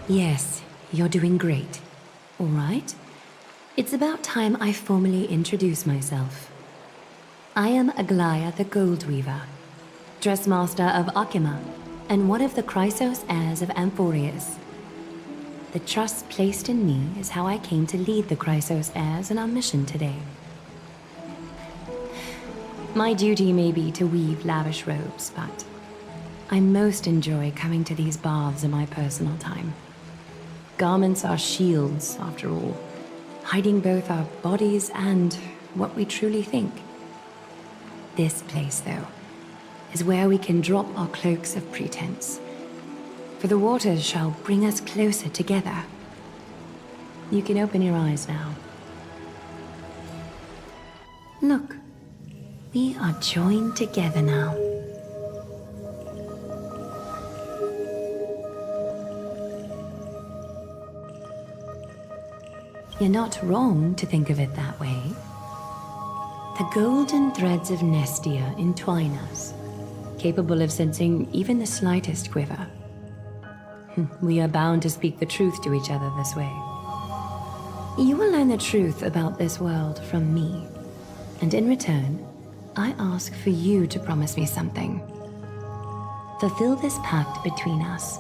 Yes, you're doing great. All right. It's about time I formally introduce myself. I am Aglaya the Gold Weaver, Dressmaster of Akima, and one of the Chrysos heirs of Amphorius. The trust placed in me is how I came to lead the Chrysos heirs in our mission today. My duty may be to weave lavish robes, but I most enjoy coming to these baths in my personal time. Garments are shields, after all, hiding both our bodies and what we truly think. This place, though, is where we can drop our cloaks of pretense, for the waters shall bring us closer together. You can open your eyes now. Look, we are joined together now. You're not wrong to think of it that way. The golden threads of Nestia entwine us, capable of sensing even the slightest quiver. We are bound to speak the truth to each other this way. You will learn the truth about this world from me, and in return, I ask for you to promise me something. Fulfill this pact between us,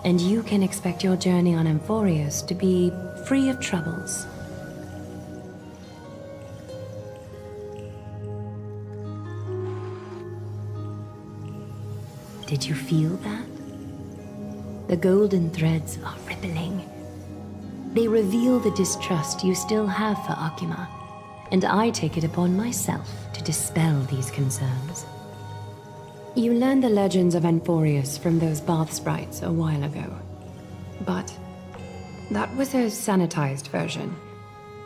and you can expect your journey on Amphorius to be free of troubles. Did you feel that? The golden threads are rippling. They reveal the distrust you still have for Akima, and I take it upon myself to dispel these concerns. You learned the legends of Amphorius from those bath sprites a while ago, but that was a sanitized version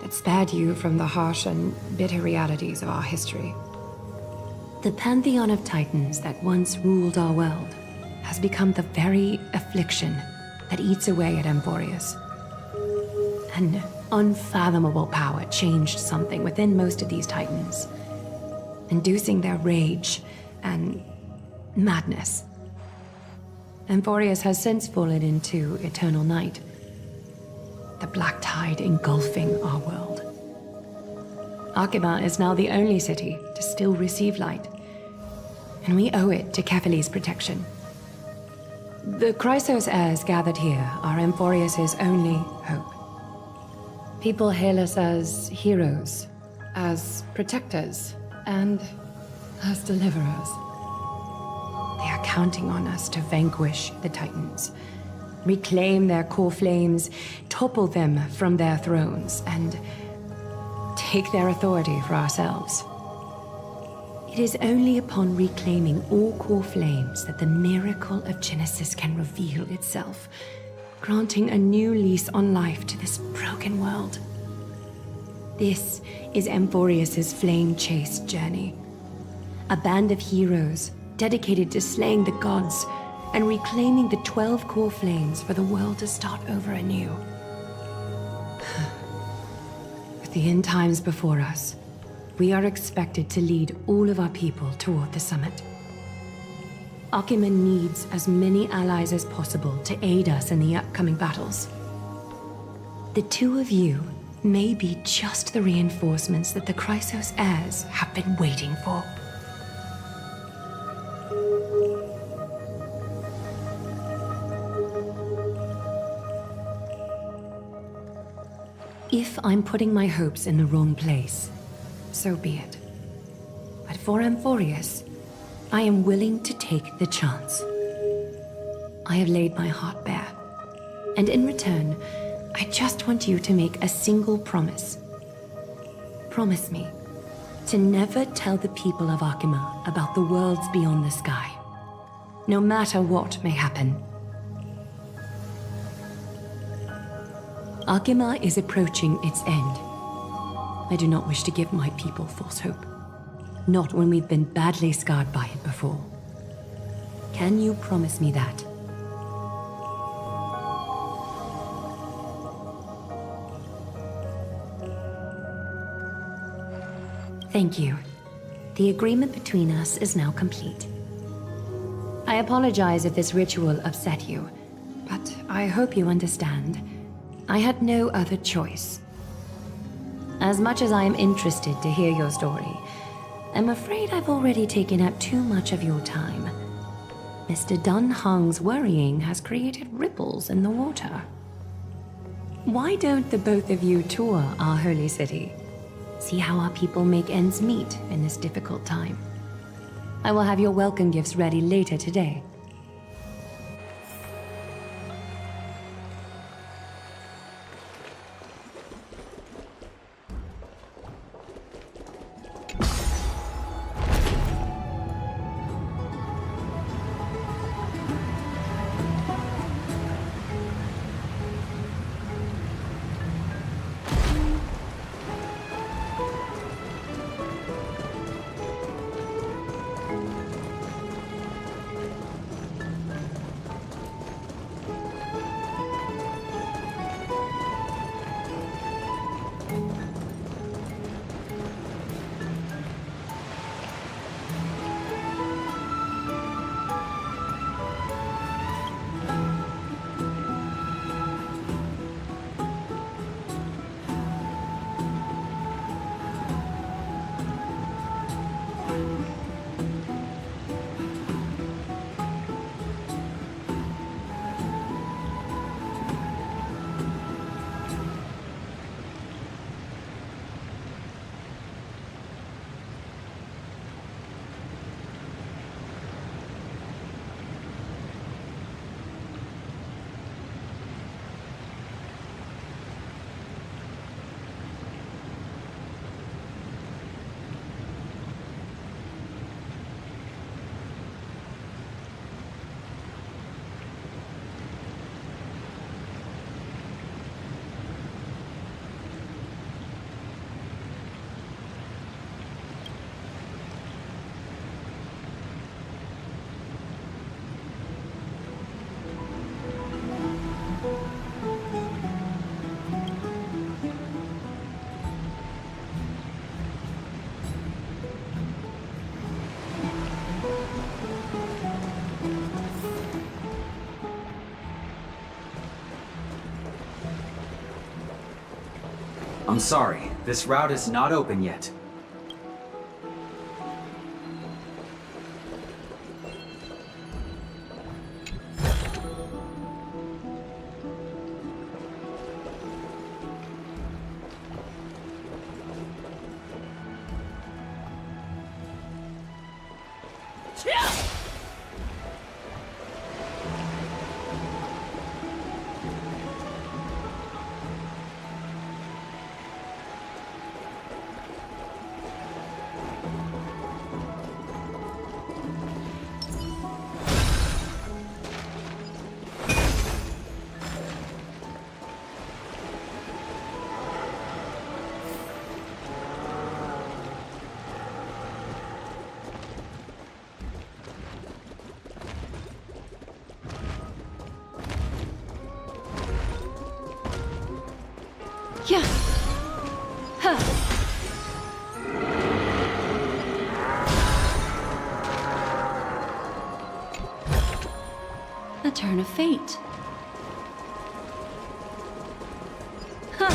that spared you from the harsh and bitter realities of our history. The pantheon of titans that once ruled our world has become the very affliction that eats away at Amphorius. An unfathomable power changed something within most of these titans, inducing their rage and madness. Amphorius has since fallen into eternal night, the black tide engulfing our world. Akima is now the only city to still receive light, and we owe it to Kefali's protection. The Chrysos heirs gathered here are Amphorius' only hope. People hail us as heroes, as protectors, and as deliverers. They are counting on us to vanquish the Titans, reclaim their core flames, topple them from their thrones, and take their authority for ourselves. It is only upon reclaiming all core flames that the miracle of Genesis can reveal itself, granting a new lease on life to this broken world. This is Amphorius' flame-chased journey. A band of heroes dedicated to slaying the gods and reclaiming the 12 core flames for the world to start over anew. With the end times before us, we are expected to lead all of our people toward the summit. Akima needs as many allies as possible to aid us in the upcoming battles. The two of you may be just the reinforcements that the Chrysos heirs have been waiting for. If I'm putting my hopes in the wrong place, so be it. But for Amphorius, I am willing to take the chance. I have laid my heart bare, and in return, I just want you to make a single promise. Promise me to never tell the people of Akima about the worlds beyond the sky, no matter what may happen. Akima is approaching its end. I do not wish to give my people false hope. Not when we've been badly scarred by it before. Can you promise me that? Thank you. The agreement between us is now complete. I apologize if this ritual upset you, but I hope you understand. I had no other choice. As much as I am interested to hear your story, I'm afraid I've already taken up too much of your time. Mr. Dunhung's worrying has created ripples in the water. Why don't the both of you tour our holy city? See how our people make ends meet in this difficult time. I will have your welcome gifts ready later today. I'm sorry, this route is not open yet. Yeah. Huh. A turn of fate. Huh.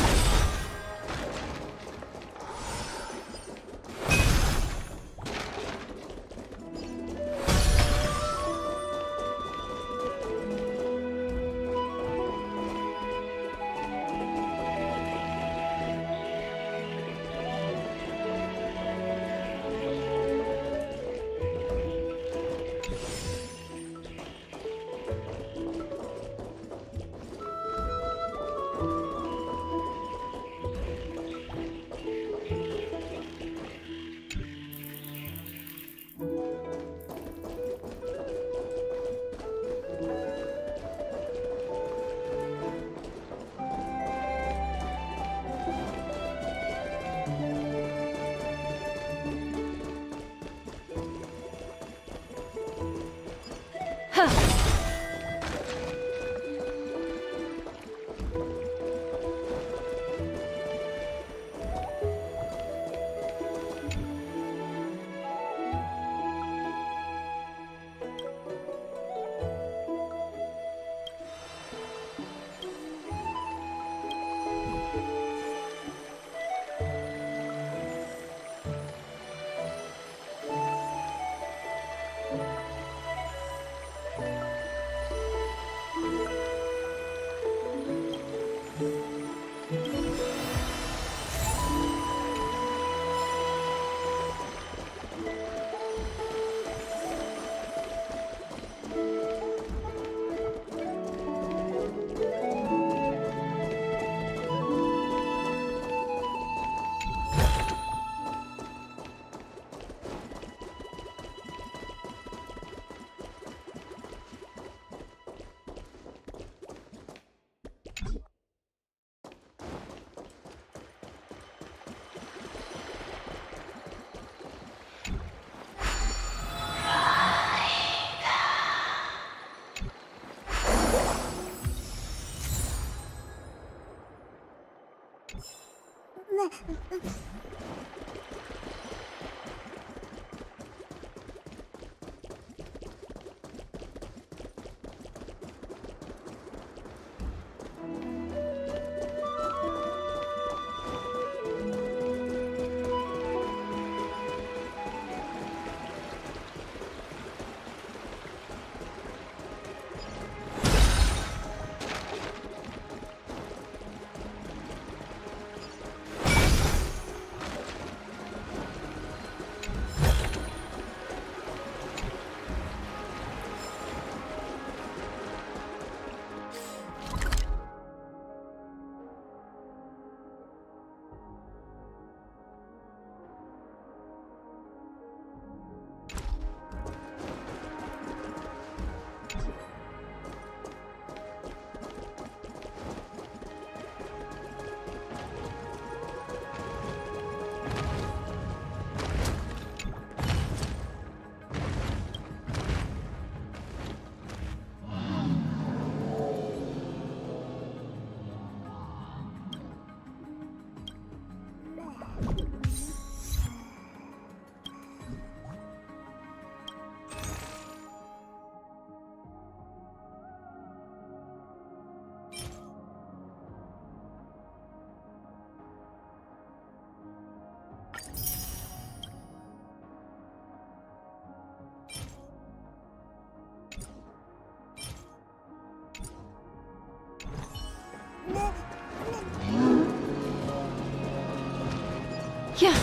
Yeah.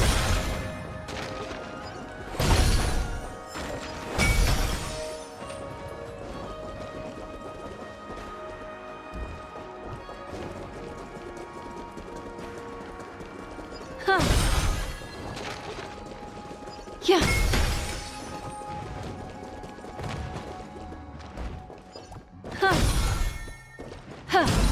Huh. Yeah. Huh. Huh.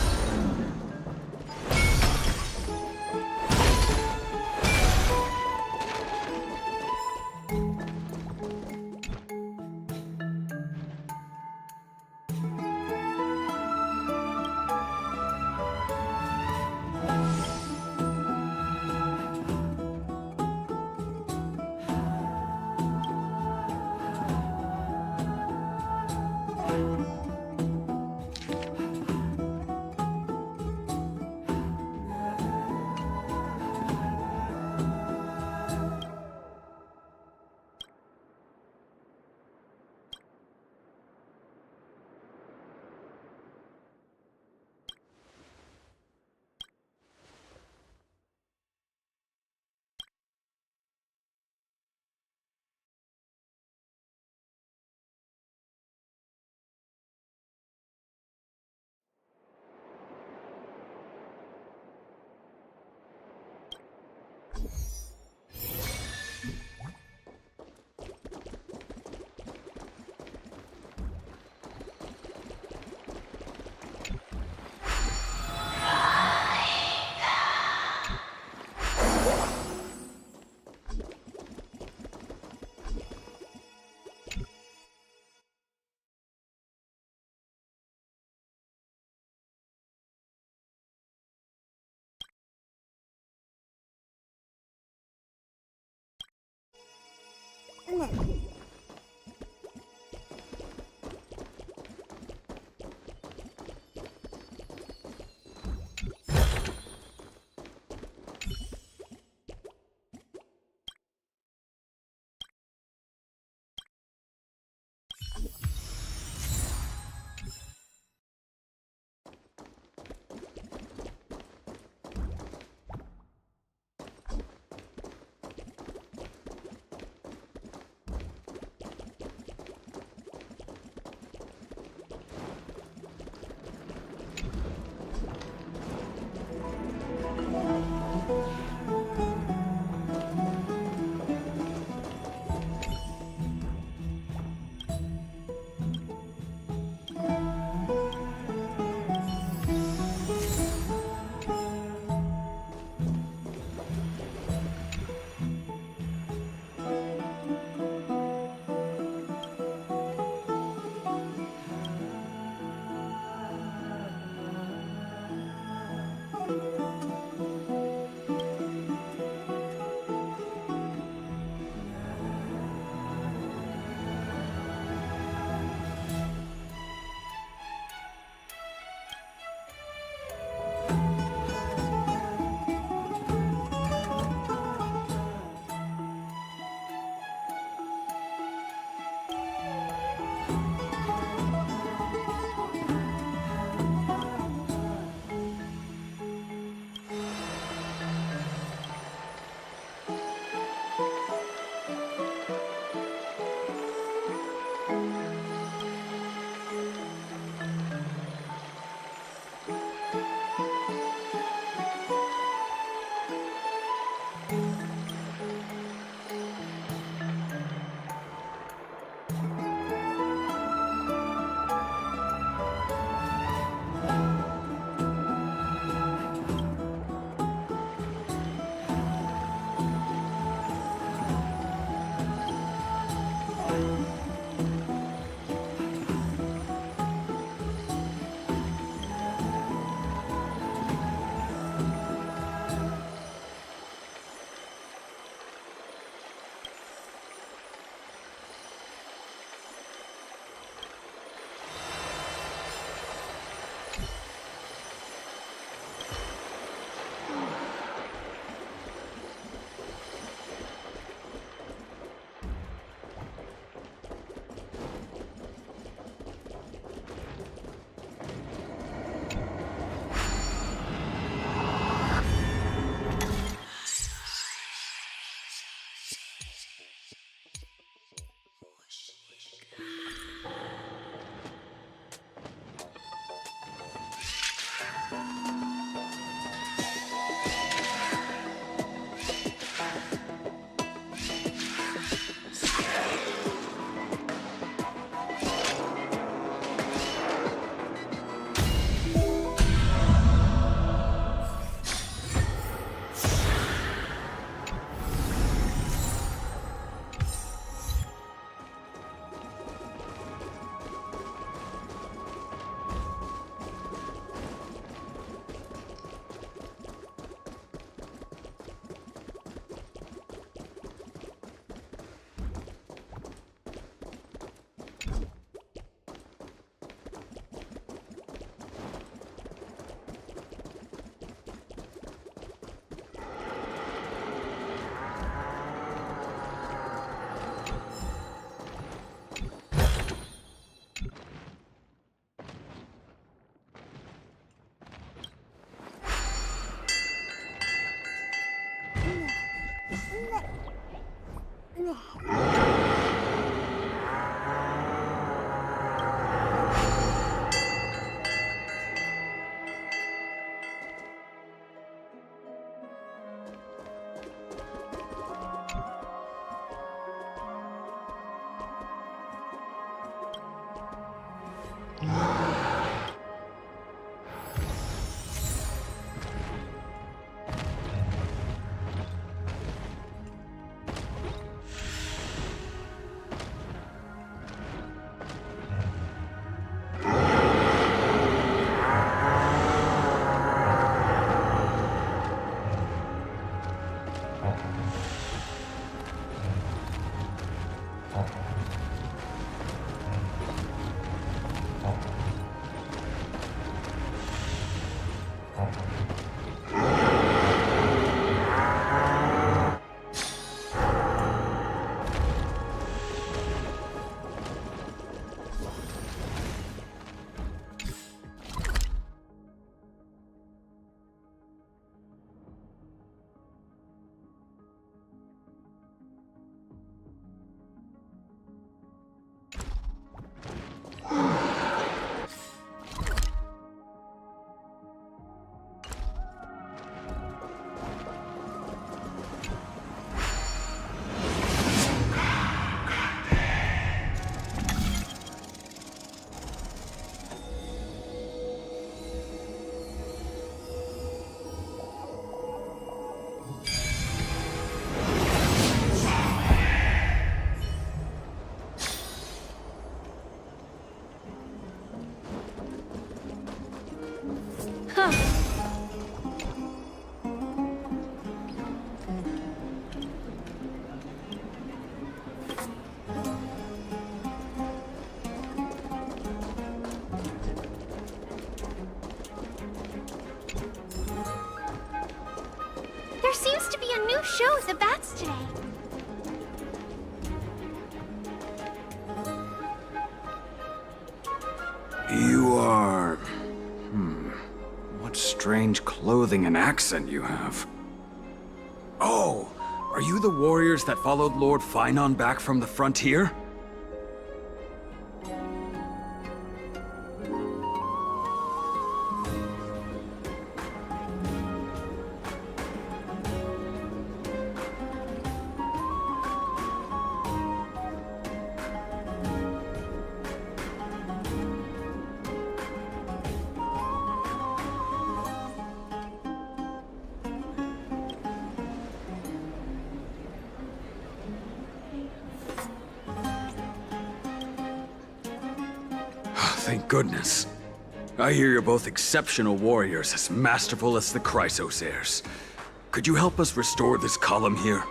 There seems to be a new show at the Bats today. You are... What strange clothing and accent you have. Oh, are you the warriors that followed Lord Finon back from the frontier? Thank goodness. I hear you're both exceptional warriors, as masterful as the Chrysos heirs. Could you help us restore this column here?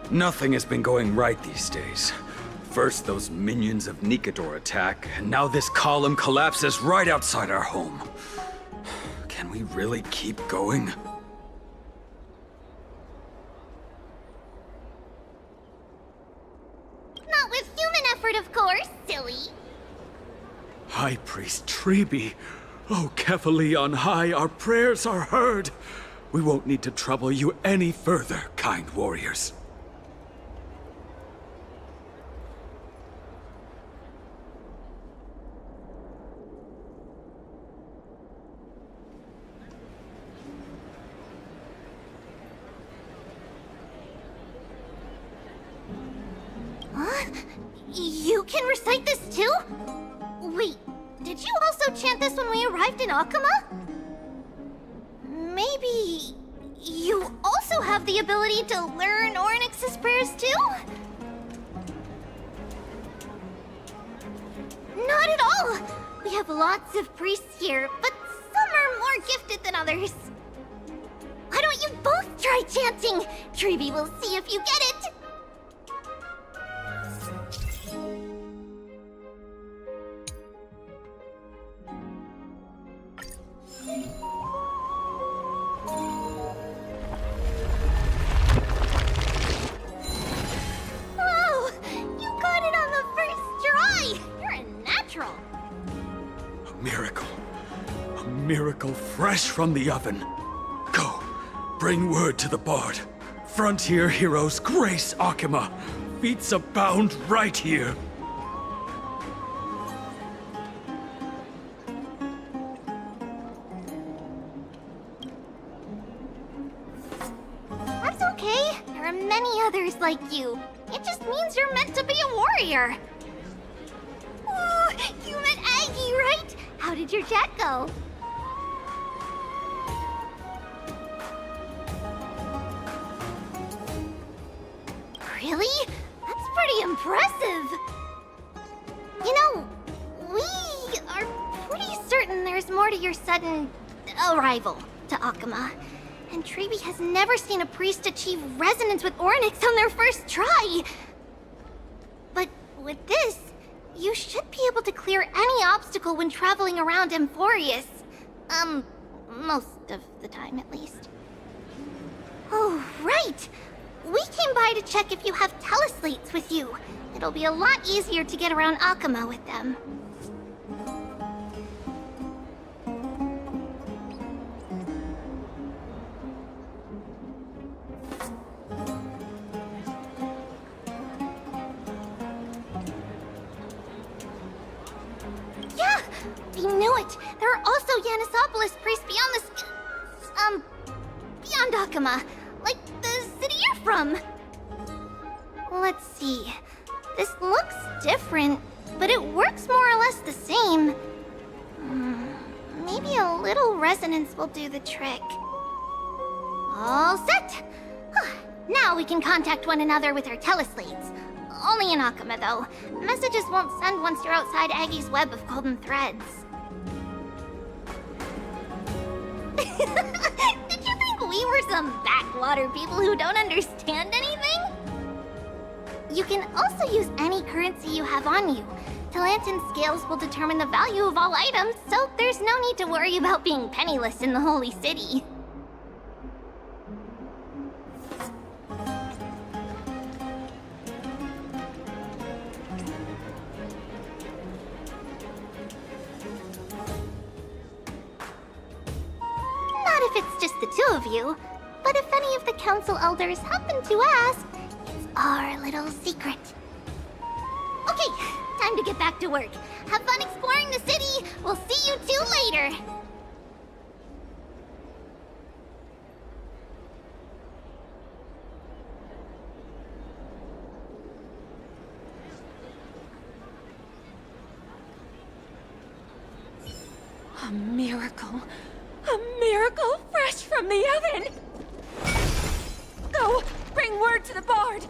Nothing has been going right these days. First those minions of Nicator attack, and now this column collapses right outside our home. Can we really keep going? Not with human effort, of course, silly. High Priest Treeby, oh Kembali on high, our prayers are heard. We won't need to trouble you any further, kind warriors. Huh? You can recite this too? Wait, did you also chant this when we arrived in Akama? Maybe you also have the ability to learn Ornyx's prayers too? Not at all! We have lots of priests here, but some are more gifted than others. Why don't you both try chanting? Treeby will see if you get it! Whoa! You got it on the first try! You're a natural! A miracle. A miracle fresh from the oven. Go, bring word to the bard. Frontier heroes grace Akama. Feats abound right here. That's okay. There are many others like you. It just means you're meant to be a warrior. Ooh, you met did your chat go? Really? That's pretty impressive. You know, we are pretty certain there's more to your sudden arrival to Akama. And Treeby has never seen a priest achieve resonance with Ornyx on their first try. But with this, you should be able to clear any obstacle when traveling around Amphorius. Most of the time at least. Oh, right! We came by to check if you have teleslates with you. It'll be a lot easier to get around Akama with them. Yeah! We knew it! There are also Yanisopolis priests beyond the beyond Akama. Like the city you're from. Let's see. This looks different, but it works more or less the same. Maybe a little resonance will do the trick. All set! Now we can contact one another with our teleslates. Only in Akama, though. Messages won't send once you're outside Aggie's web of golden threads. Did you think we were some backwater people who don't understand anything? You can also use any currency you have on you. Talantan scales will determine the value of all items, so there's no need to worry about being penniless in the Holy City. Not if it's just the two of you, but if any of the council elders happen to ask, it's our little secret. Okay, time to get back to work. Have fun exploring the city. We'll see you two later. A miracle. A miracle fresh from the oven. Go, bring word to the bard.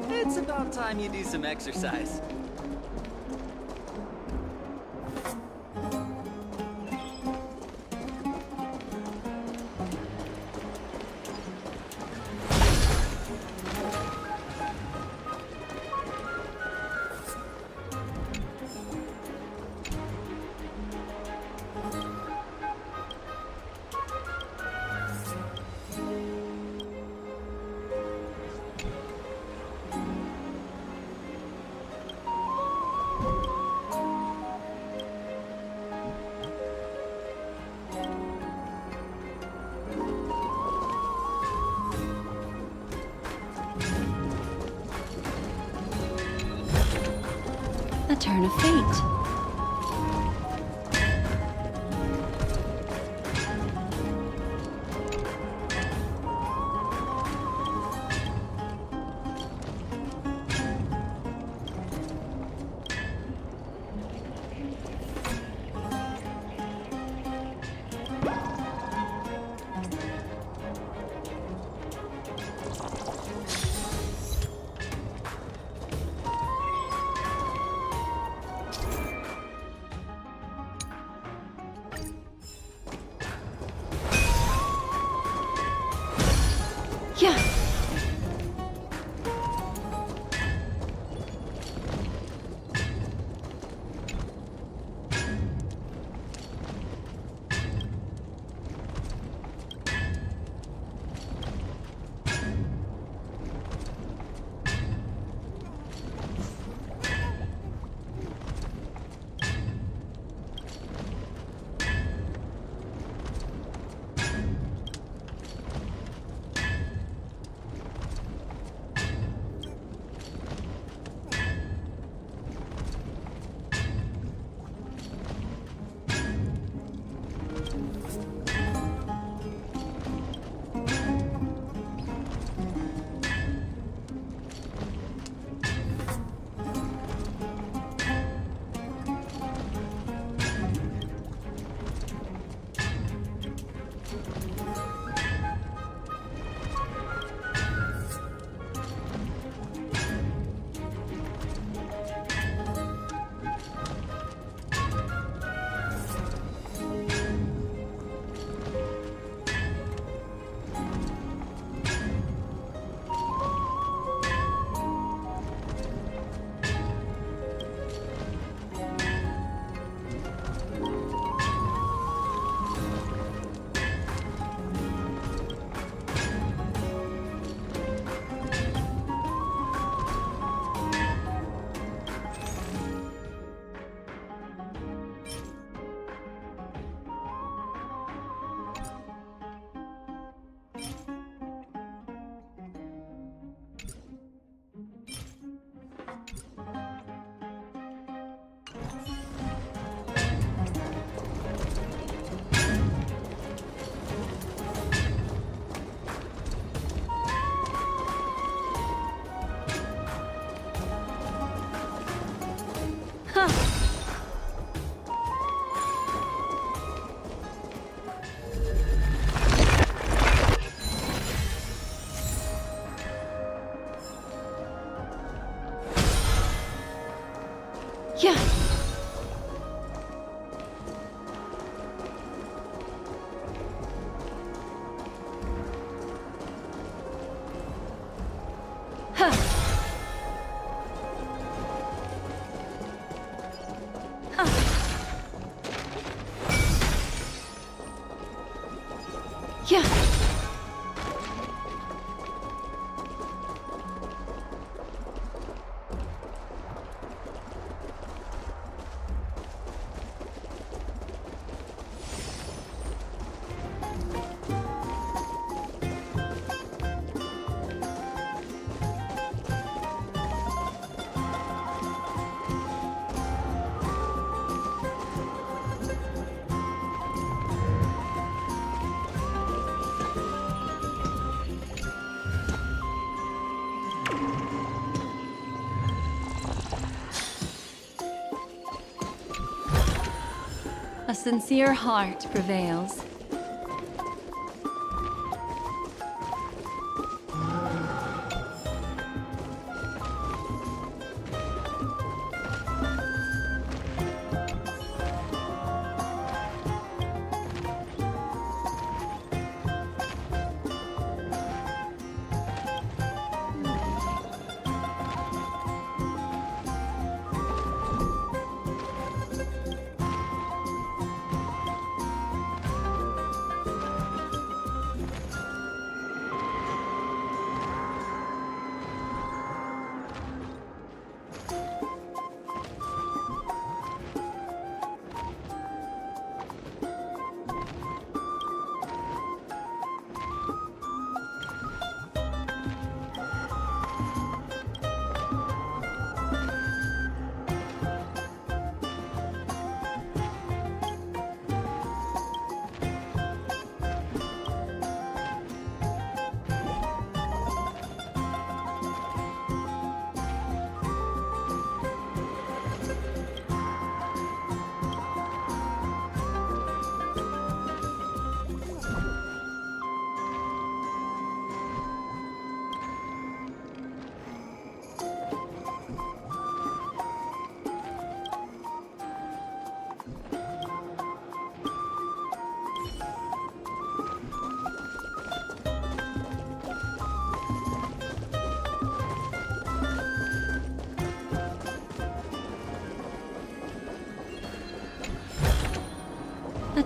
It's about time you do some exercise. A turn of fate. Yeah. Yeah. Huh. Huh. Yeah. A sincere heart prevails.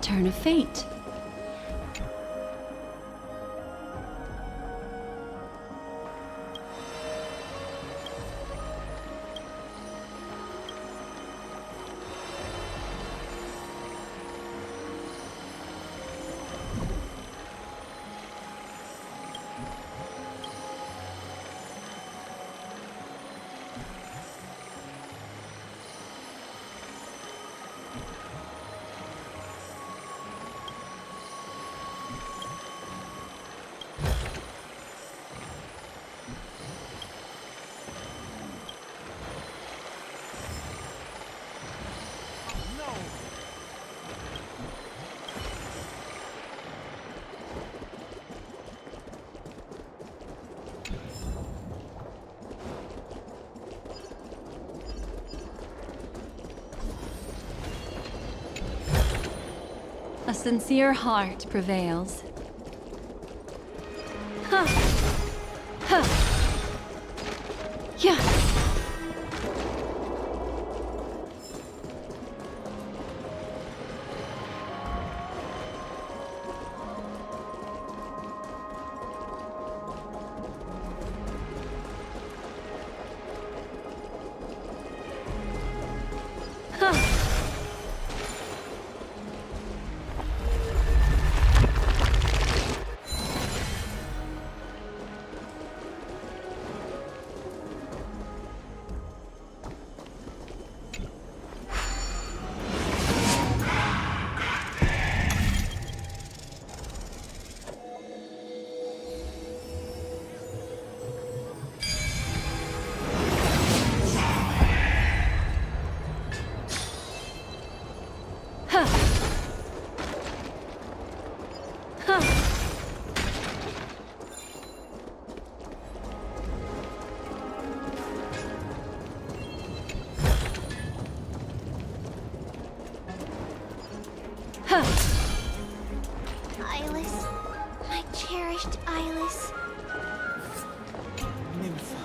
turn of fate. A sincere heart prevails. Huh. Huh. Yeah. Eyeless. My cherished Eyeless. Nympha.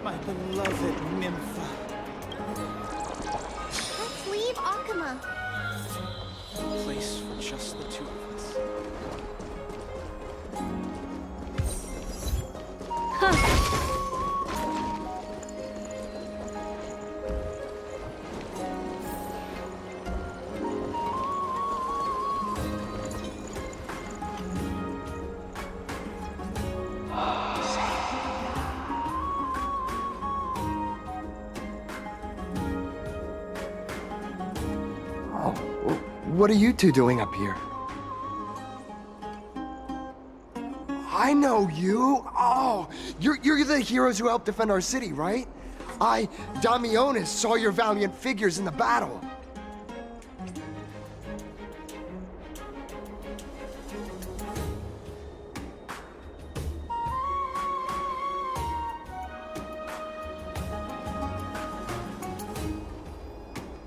My beloved Nympha. Let's leave Akuma. A place for just the two of us. What are you two doing up here? I know you! Oh, you're the heroes who helped defend our city, right? Damionis, saw your valiant figures in the battle.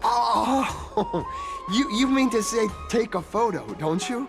Oh, you mean to say take a photo, don't you?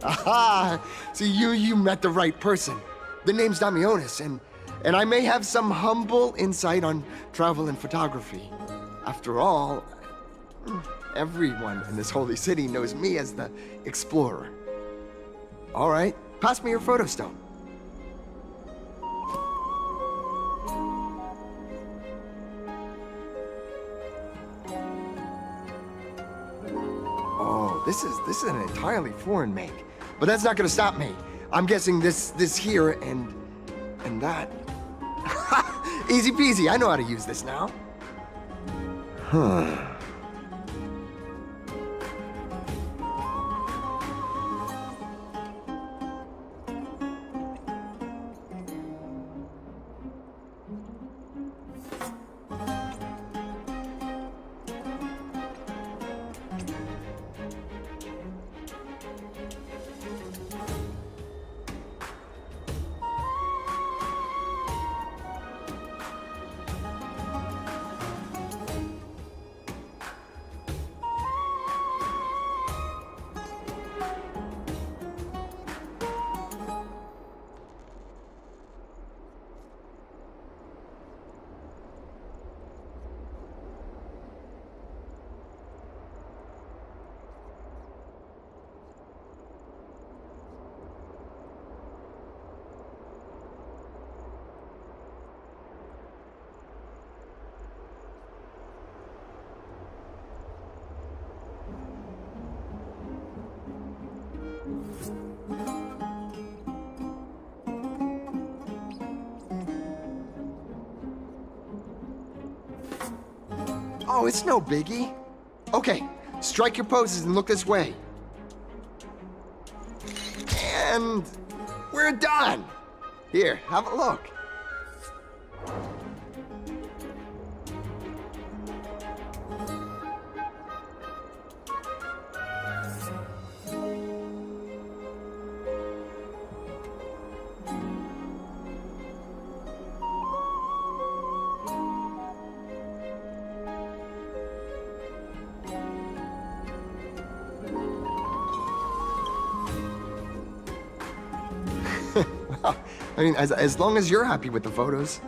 Aha! So you met the right person. The name's Damionis, and I may have some humble insight on travel and photography. After all, everyone in this holy city knows me as the explorer. All right, pass me your photo stone. Oh, this is an entirely foreign make. But that's not gonna stop me. I'm guessing this here and that. Easy peasy, I know how to use this now. Huh. Oh, it's no biggie. Okay, strike your poses and look this way. And we're done. Here, have a look. I mean, as long as you're happy with the photos.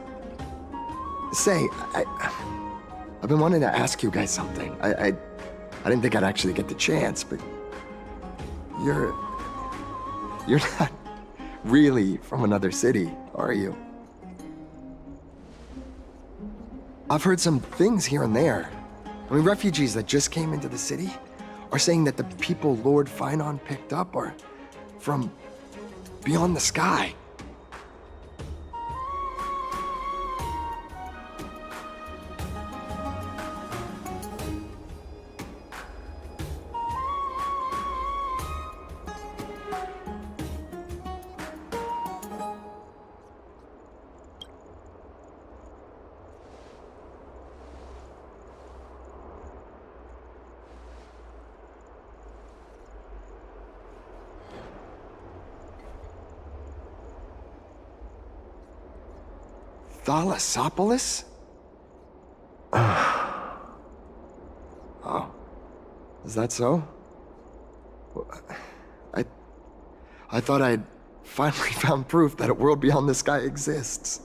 Say, I've been wanting to ask you guys something. I didn't think I'd actually get the chance, but you're not really from another city, are you? I've heard some things here and there. I mean, refugees that just came into the city are saying that the people Lord Finon picked up are from beyond the sky. Thalassopolis? Oh. Is that so? I thought I'd finally found proof that a world beyond the sky exists.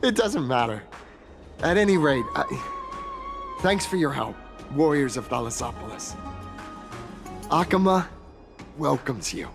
It doesn't matter. At any rate, thanks for your help, warriors of Thalassopolis. Akama welcomes you.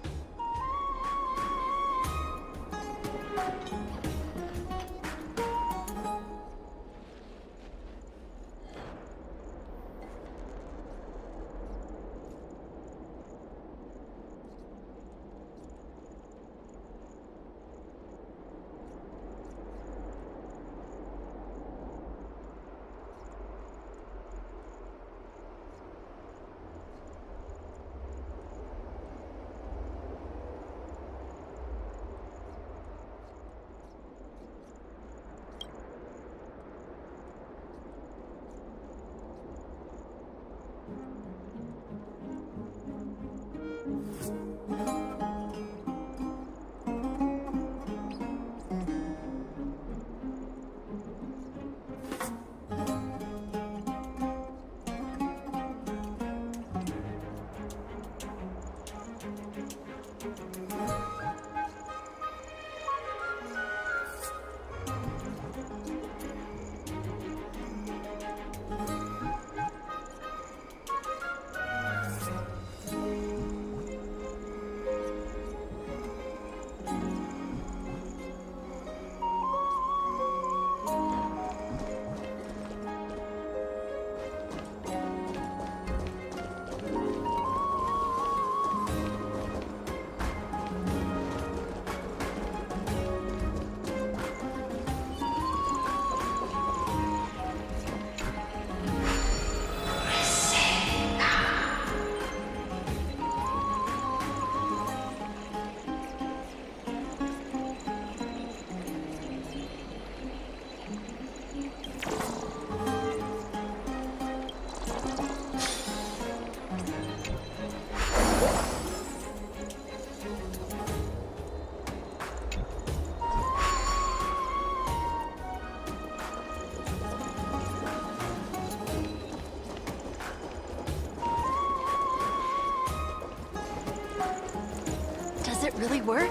Does it really work?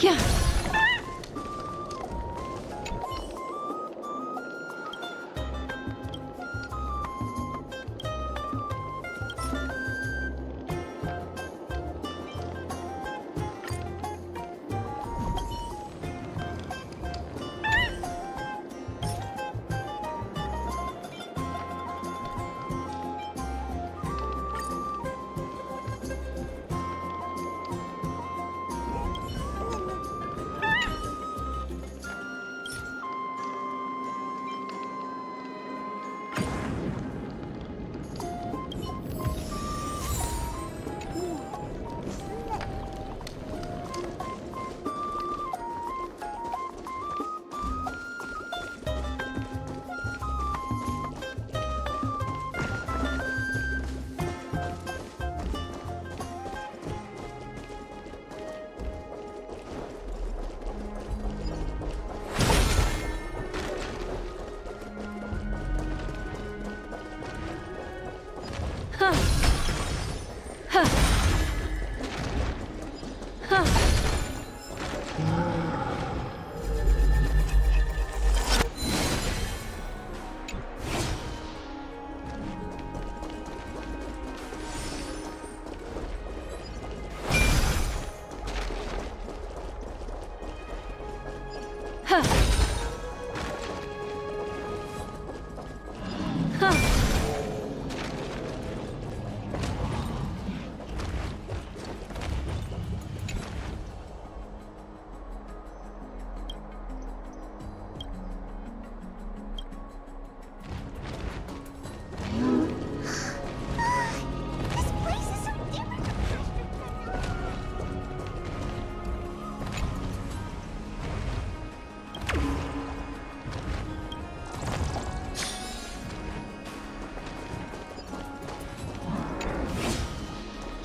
Yeah.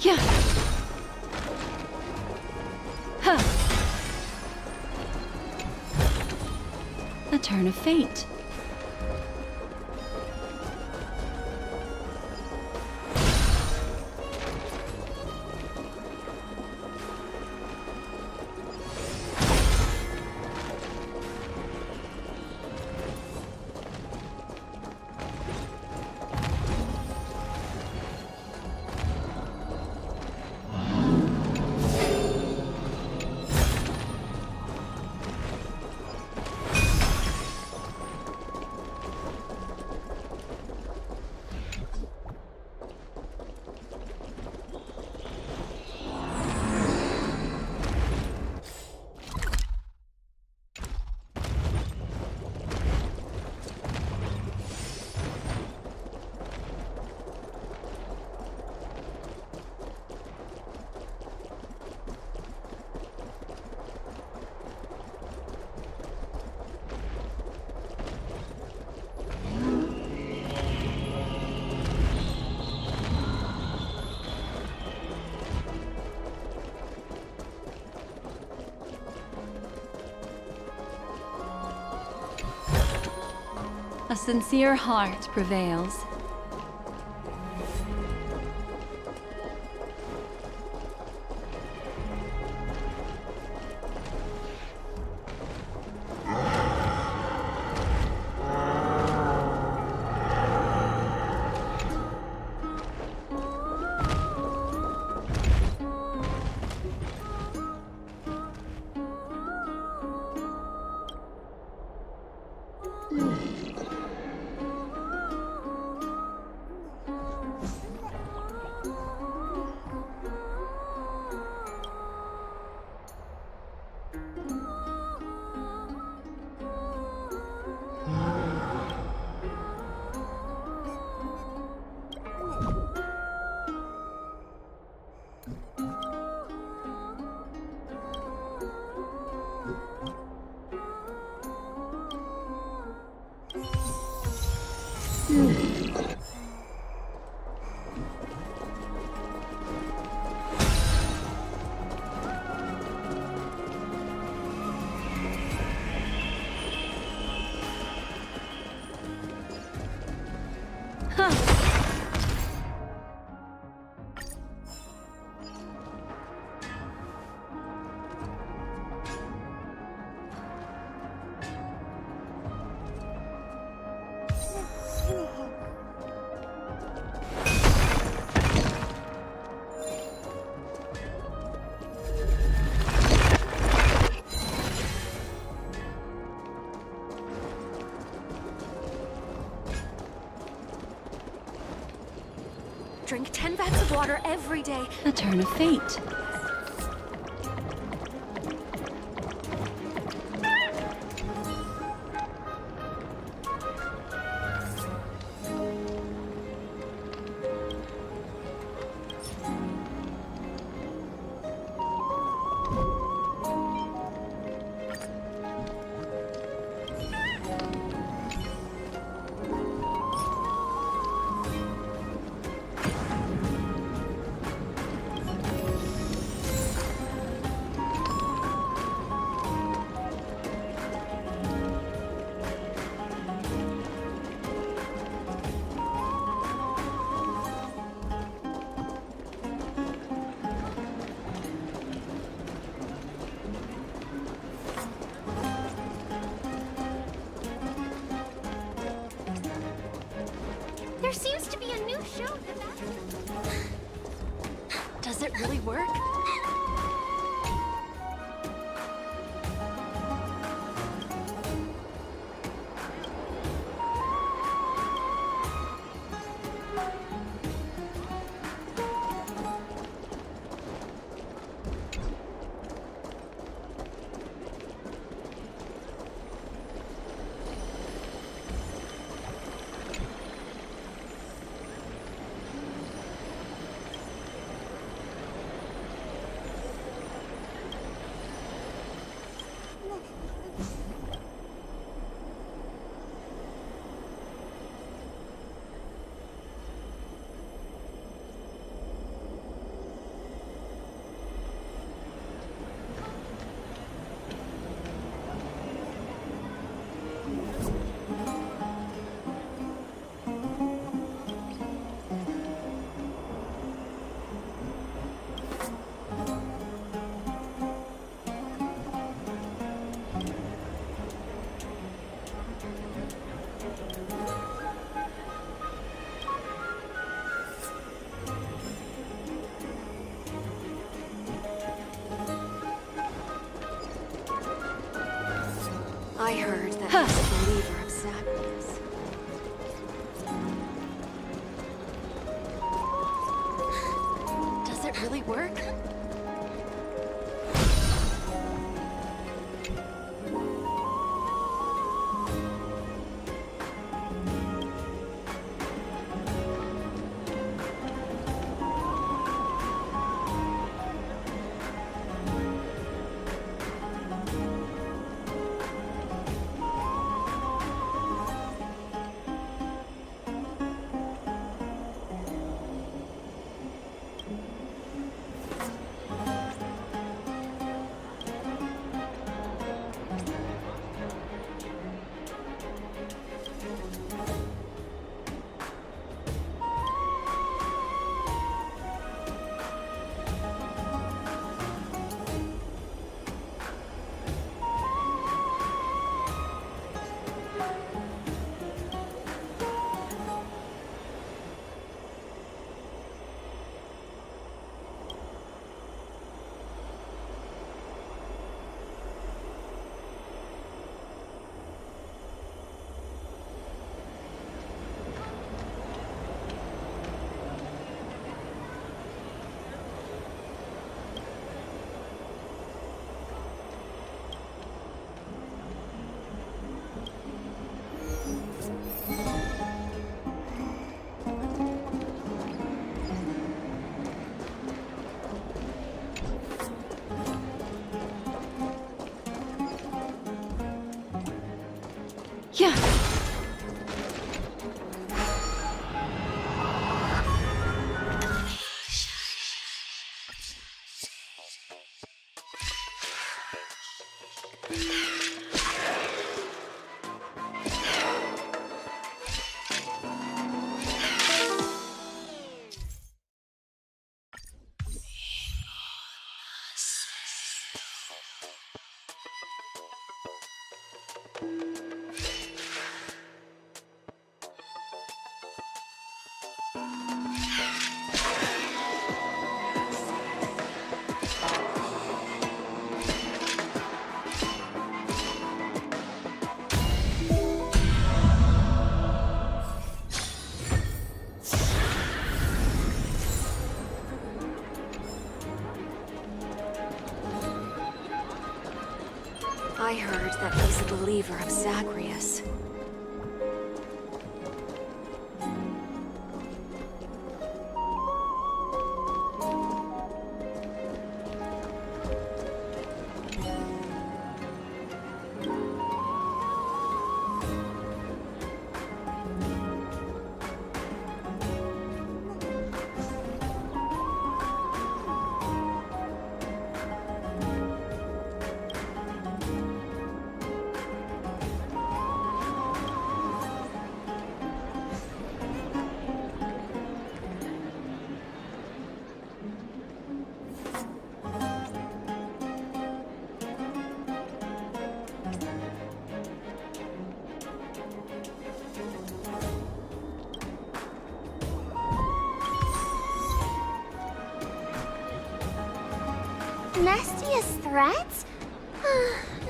Yeah. Huh. A turn of fate. A sincere heart prevails. 10 vats of water every day. A turn of fate. There seems to be a new show Does it really work? I heard that he's a believer of sadness. Does it really work? Yeah. I heard that he's a believer of Zagreus. Nastiest threats?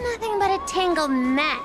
Nothing but a tangled mess.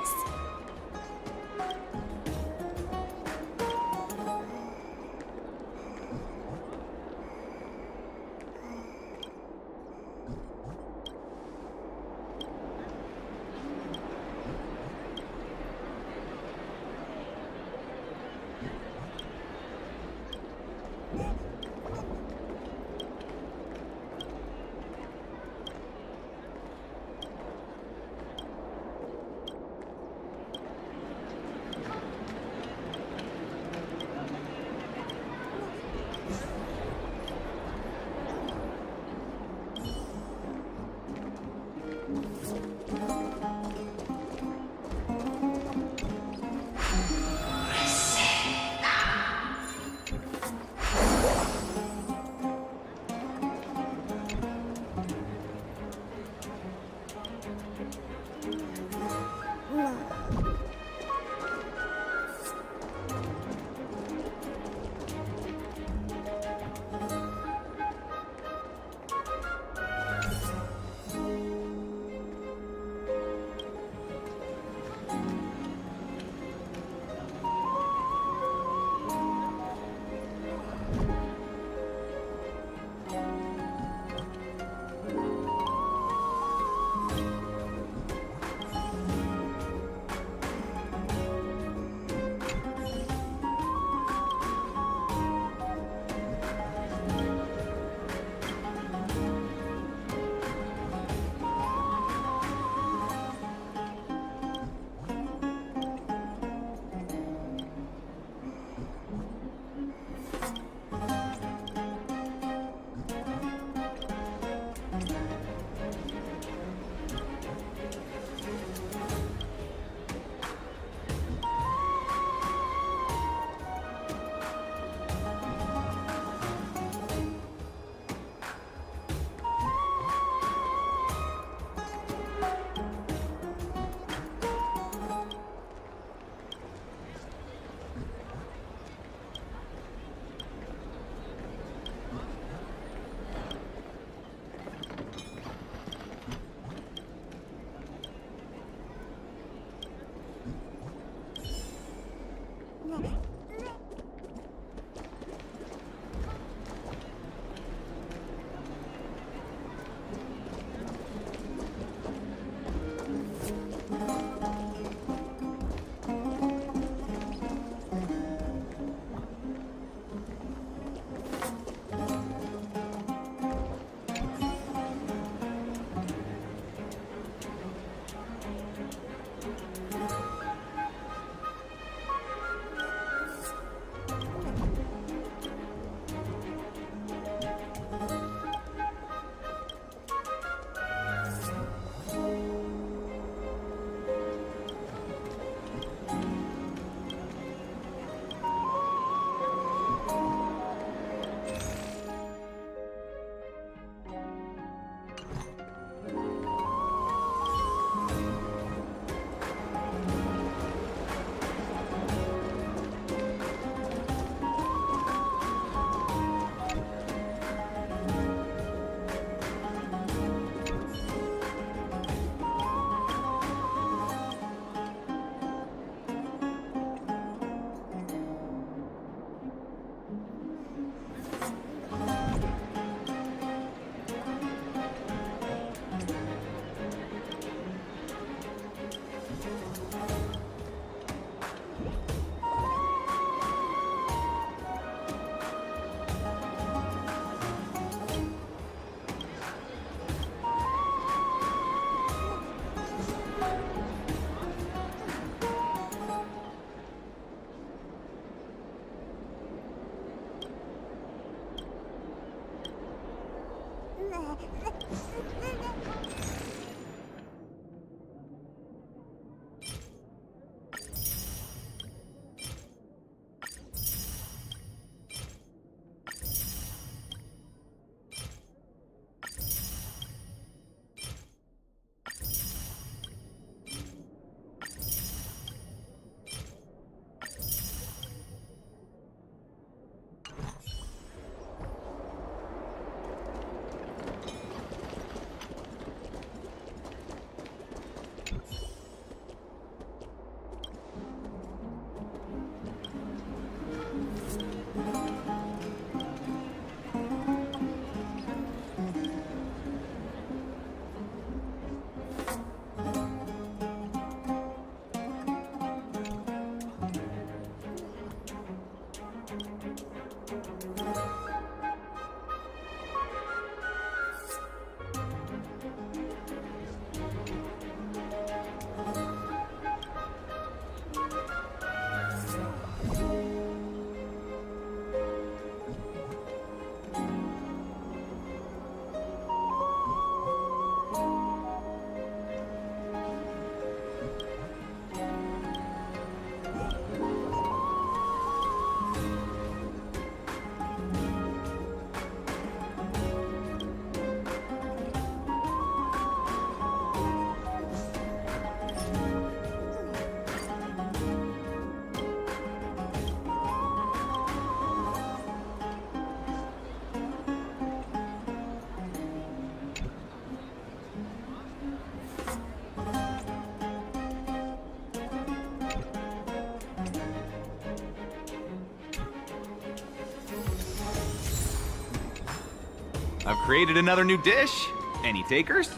I've created another new dish. Any takers?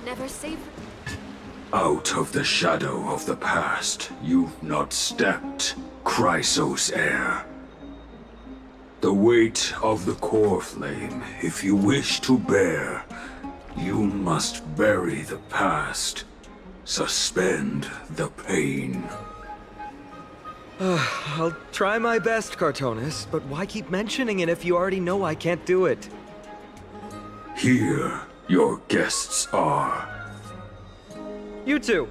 Never savor. Out of the shadow of the past, you've not stepped, Chrysos heir. The weight of the core flame, if you wish to bear, you must bury the past. Suspend the pain. I'll try my best, Cartonis, but why keep mentioning it if you already know I can't do it? Here, your guests are. You two.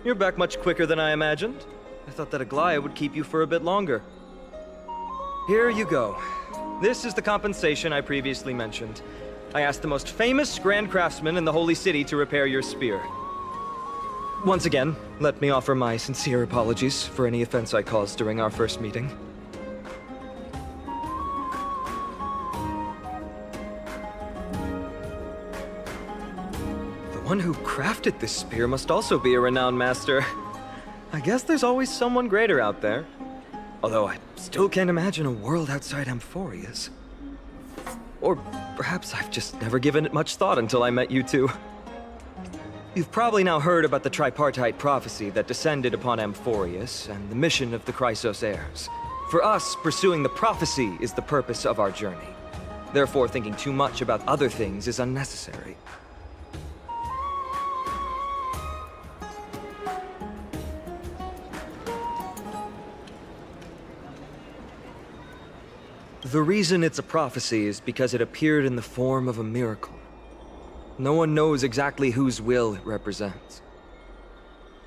You're back much quicker than I imagined. I thought that Aglaia would keep you for a bit longer. Here you go. This is the compensation I previously mentioned. I asked the most famous Grand Craftsman in the Holy City to repair your spear. Once again, let me offer my sincere apologies for any offense I caused during our first meeting. The one who crafted this spear must also be a renowned master. I guess there's always someone greater out there. Although I still can't imagine a world outside Amphorius. Or perhaps I've just never given it much thought until I met you two. You've probably now heard about the tripartite prophecy that descended upon Amphorius and the mission of the Chrysos heirs. For us, pursuing the prophecy is the purpose of our journey. Therefore, thinking too much about other things is unnecessary. The reason it's a prophecy is because it appeared in the form of a miracle. No one knows exactly whose will it represents.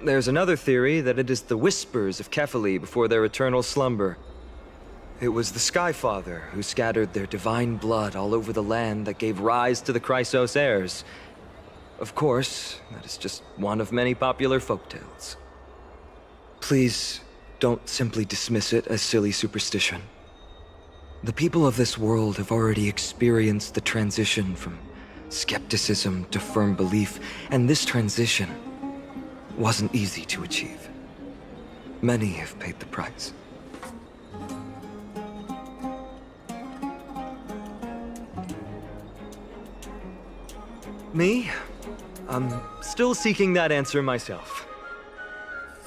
There's another theory that it is the whispers of Kembali before their eternal slumber. It was the Skyfather who scattered their divine blood all over the land that gave rise to the Chrysos heirs. Of course, that is just one of many popular folktales. Please, don't simply dismiss it as silly superstition. The people of this world have already experienced the transition from skepticism to firm belief, and this transition wasn't easy to achieve. Many have paid the price. Me? I'm still seeking that answer myself.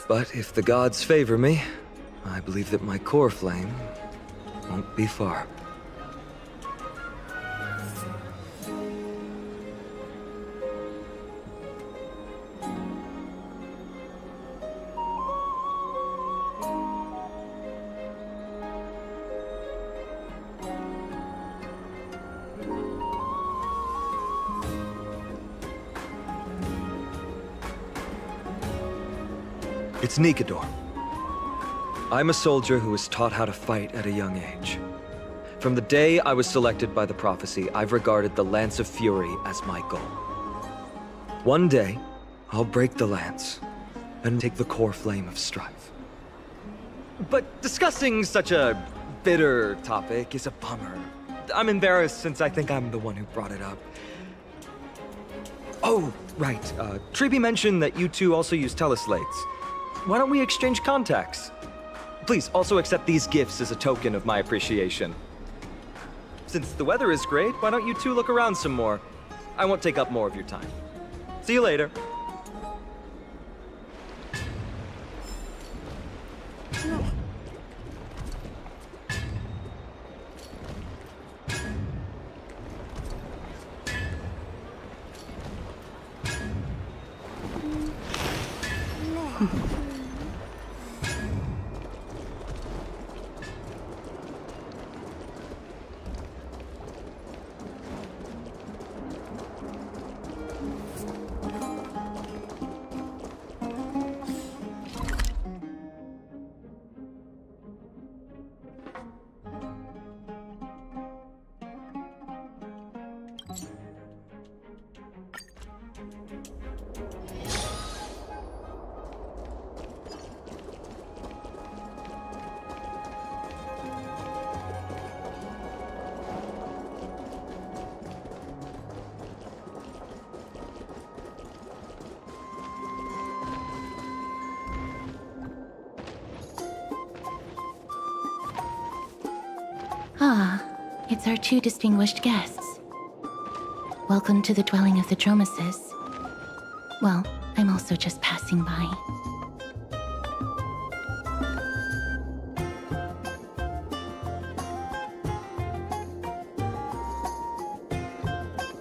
But if the gods favor me, I believe that my core flame won't be far. It's Nikador. I'm a soldier who was taught how to fight at a young age. From the day I was selected by the prophecy, I've regarded the Lance of Fury as my goal. One day, I'll break the lance and take the core flame of strife. But discussing such a bitter topic is a bummer. I'm embarrassed since I think I'm the one who brought it up. Oh, right. Treeby mentioned that you two also use teleslates. Why don't we exchange contacts? Please also accept these gifts as a token of my appreciation. Since the weather is great, why don't you two look around some more? I won't take up more of your time. See you later. Ah, it's our two distinguished guests. Welcome to the dwelling of the Dromeses. Well, I'm also just passing by.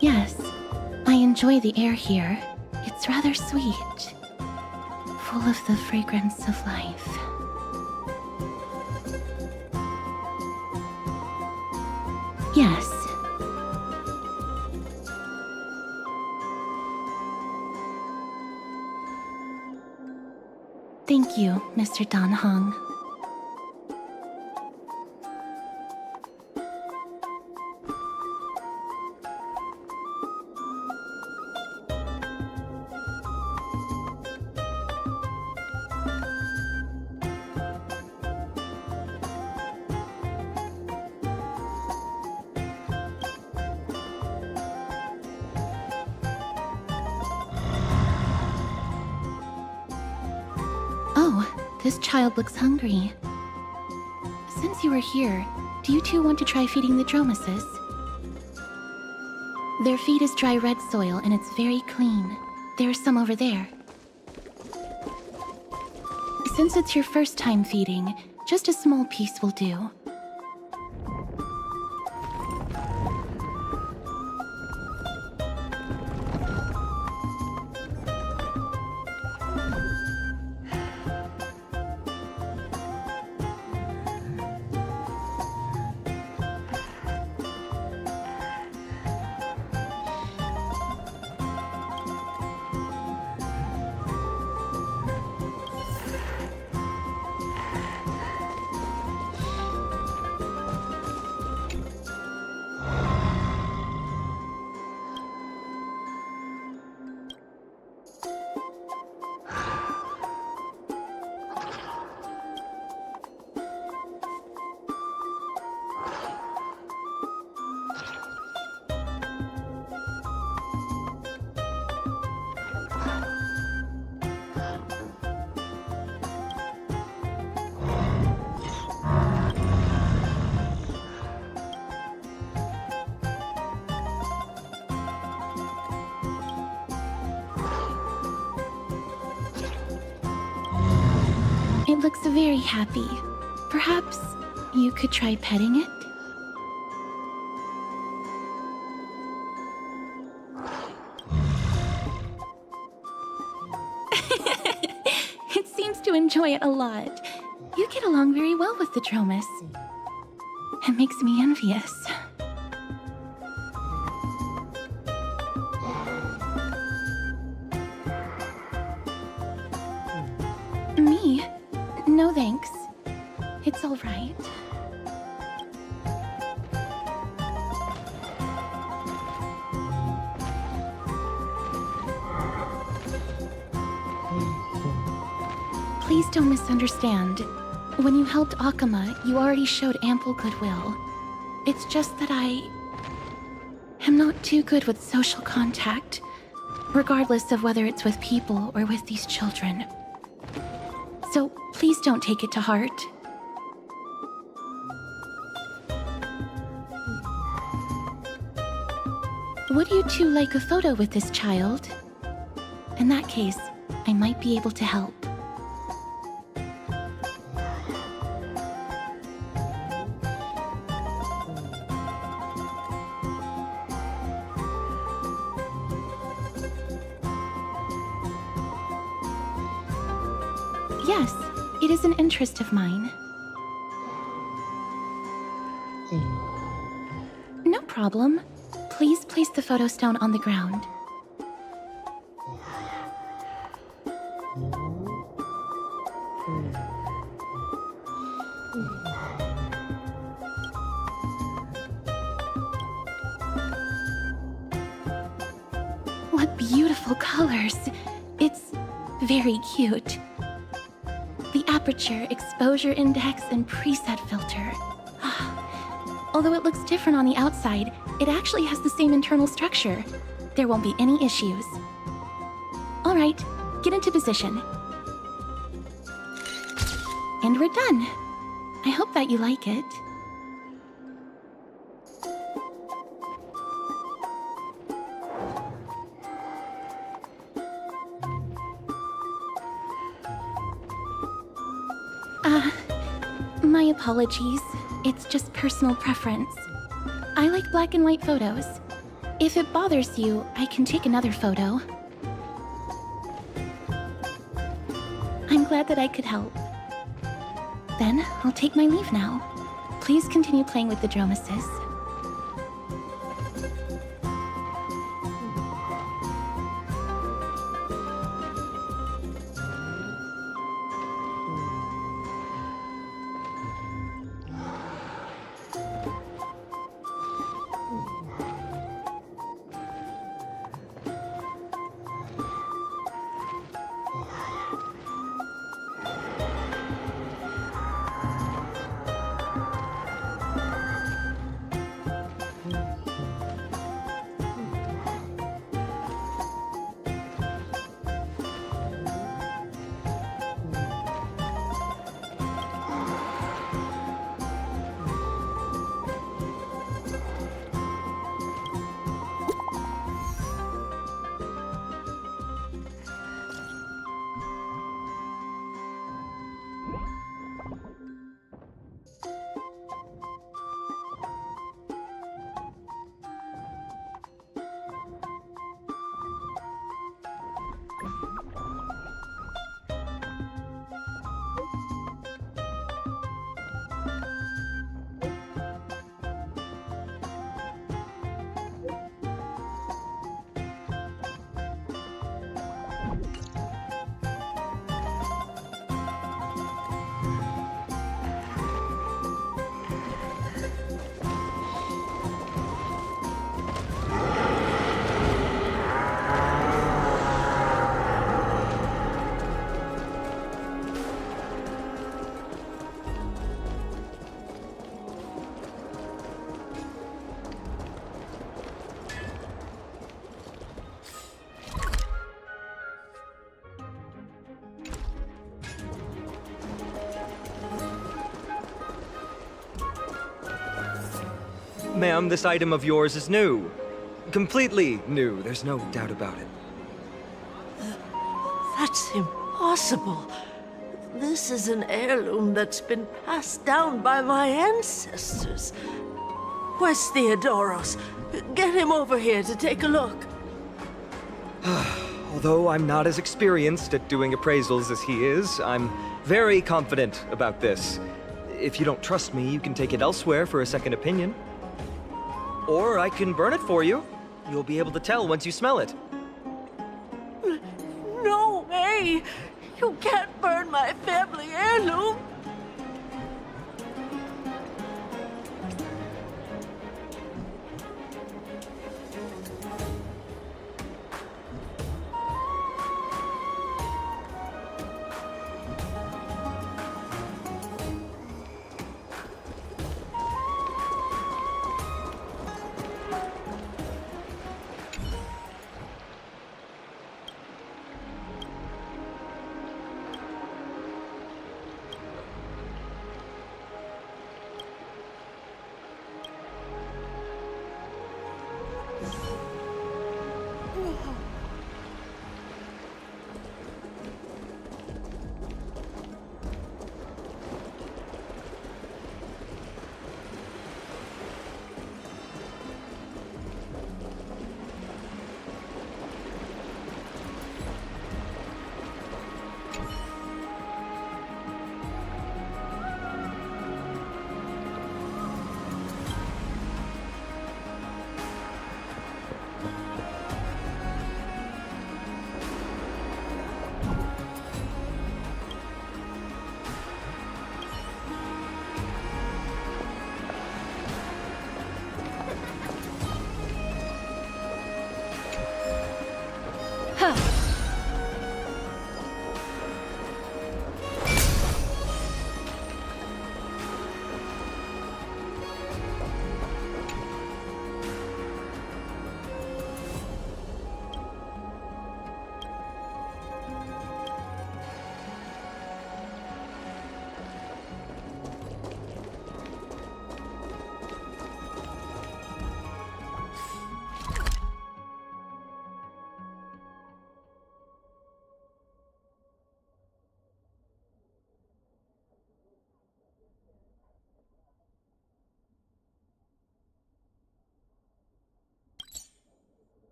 Yes, I enjoy the air here. It's rather sweet, full of the fragrance of life. Yes. Thank you, Mr. Dan Hong. This child looks hungry. Since you are here, do you two want to try feeding the Dromeses? Their feed is dry red soil and it's very clean. There's some over there. Since it's your first time feeding, just a small piece will do. It looks very happy. Perhaps you could try petting it? It seems to enjoy it a lot. You get along very well with the Dromes. It makes me envious. Me right. Please don't misunderstand. When you helped Akama, you already showed ample goodwill. It's just that I am not too good with social contact, regardless of whether it's with people or with these children. So please don't take it to heart. Would you two like a photo with this child? In that case, I might be able to help. Yes, it is an interest of mine. No problem. Please place the photo stone on the ground. What beautiful colors! It's very cute. The aperture, exposure index, and preset filter. Although it looks different on the outside, it actually has the same internal structure. There won't be any issues. All right, get into position. And we're done. I hope that you like it. My apologies. It's just personal preference. I like black and white photos. If it bothers you, I can take another photo. I'm glad that I could help. Then, I'll take my leave now. Please continue playing with the Dromesis. Ma'am, this item of yours is new. Completely new, there's no doubt about it. That's impossible. This is an heirloom that's been passed down by my ancestors. Where's Theodoros? Get him over here to take a look. Although I'm not as experienced at doing appraisals as he is, I'm very confident about this. If you don't trust me, you can take it elsewhere for a second opinion. Or I can burn it for you. You'll be able to tell once you smell it. No way! You can't burn my family heirloom!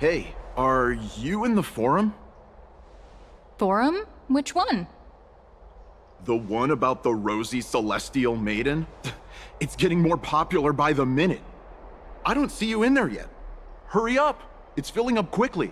Hey, are you in the forum? Forum? Which one? The one about the rosy celestial maiden? It's getting more popular by the minute. I don't see you in there yet. Hurry up! It's filling up quickly.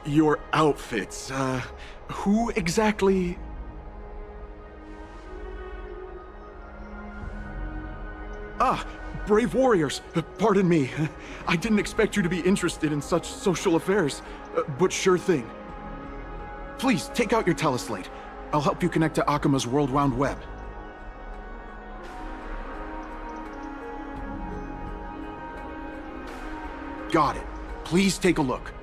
Your outfits, who exactly... Ah, brave warriors, pardon me. I didn't expect you to be interested in such social affairs, but sure thing. Please, take out your teleslate. I'll help you connect to Akima's World Round Web. Got it. Please take a look.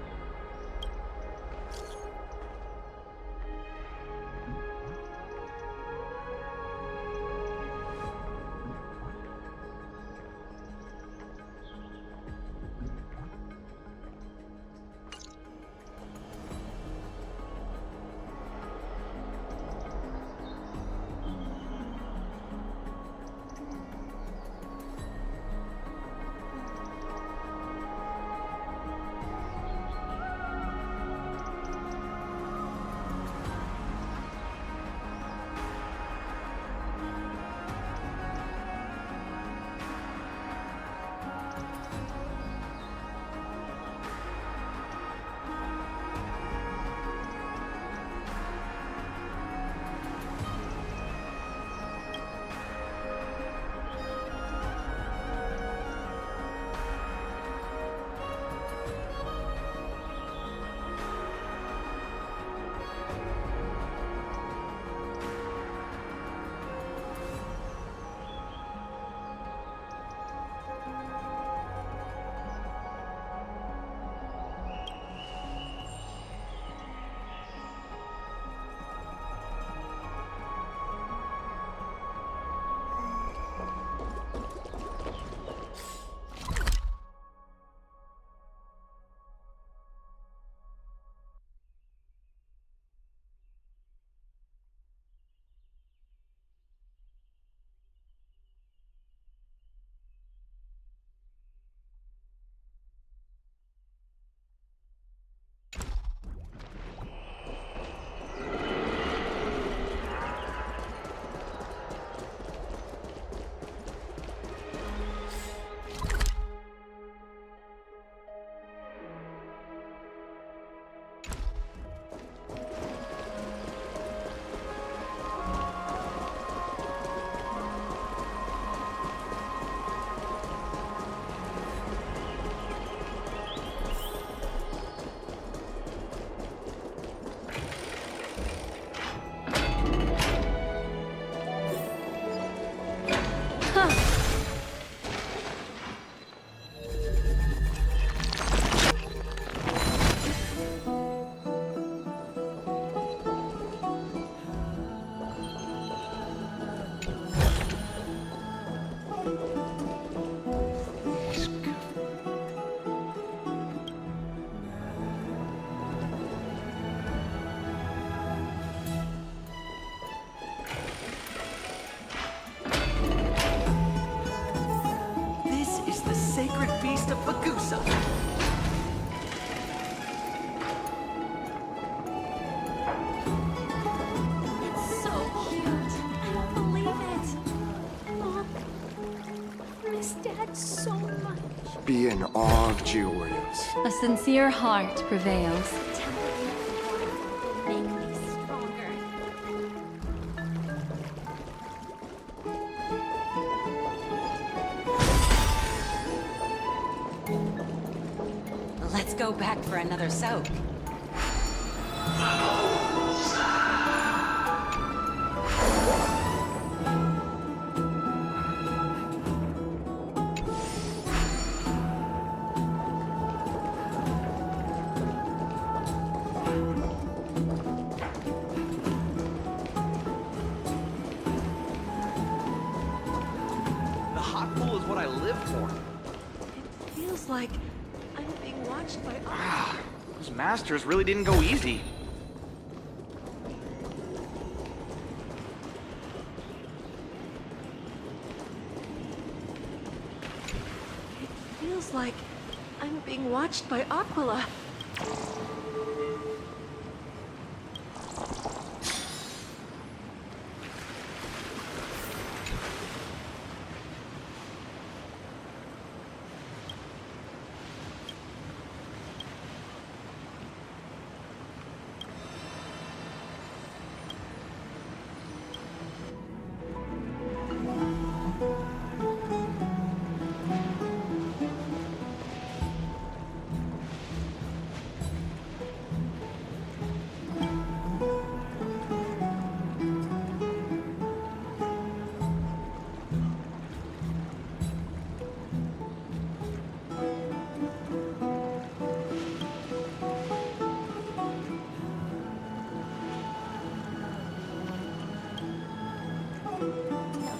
Be in awe of Geowarriors. A sincere heart prevails. Make me stronger. Let's go back for another soak. The hot pool is what I live for. It feels like I'm being watched by Ah, those masters really didn't go easy. It feels like I'm being watched by Aquila.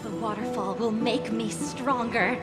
The waterfall will make me stronger.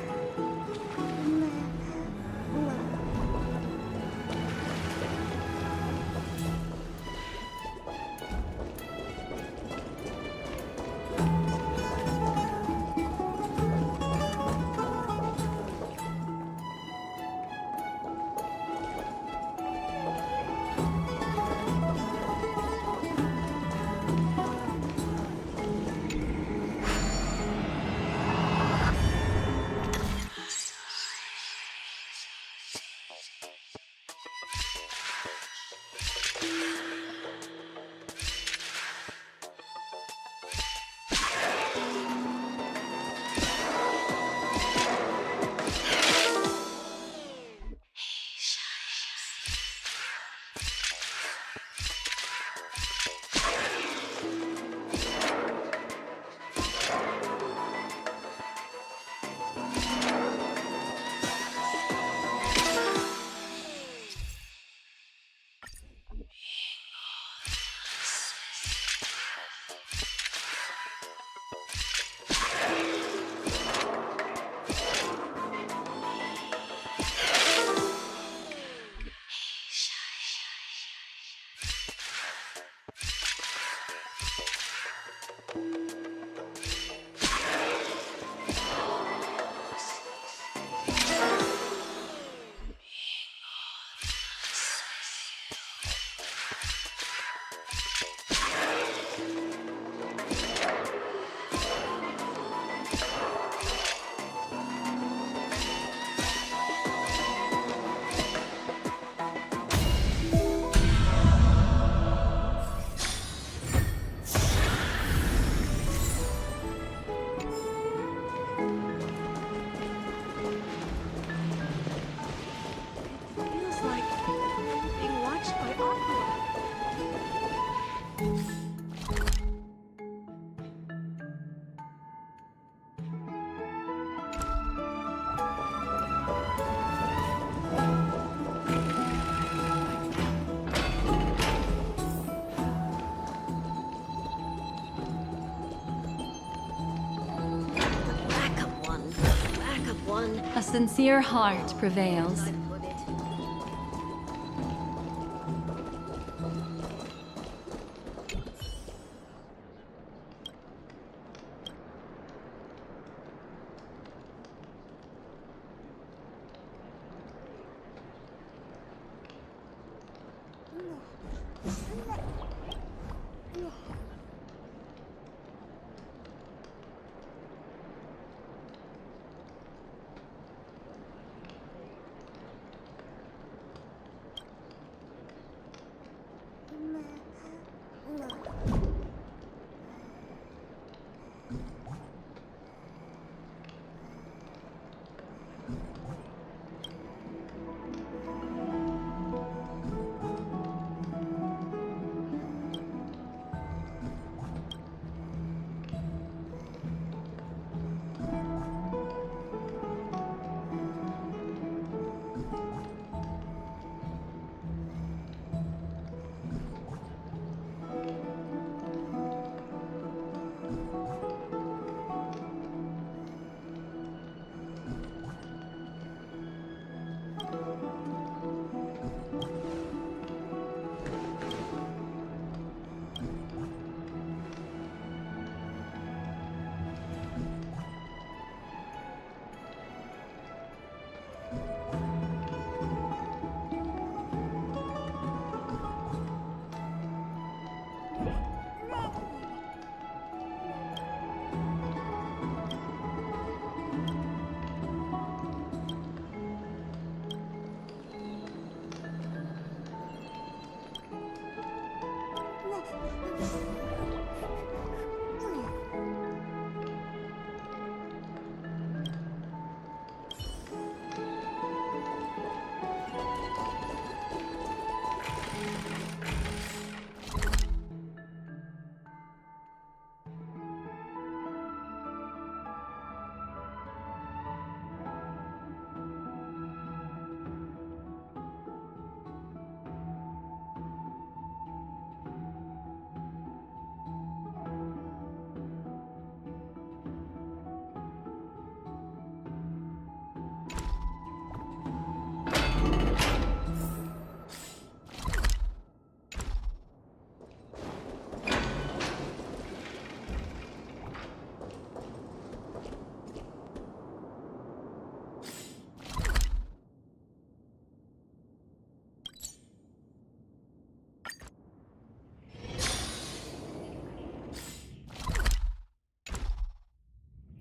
A sincere heart prevails.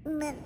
Please.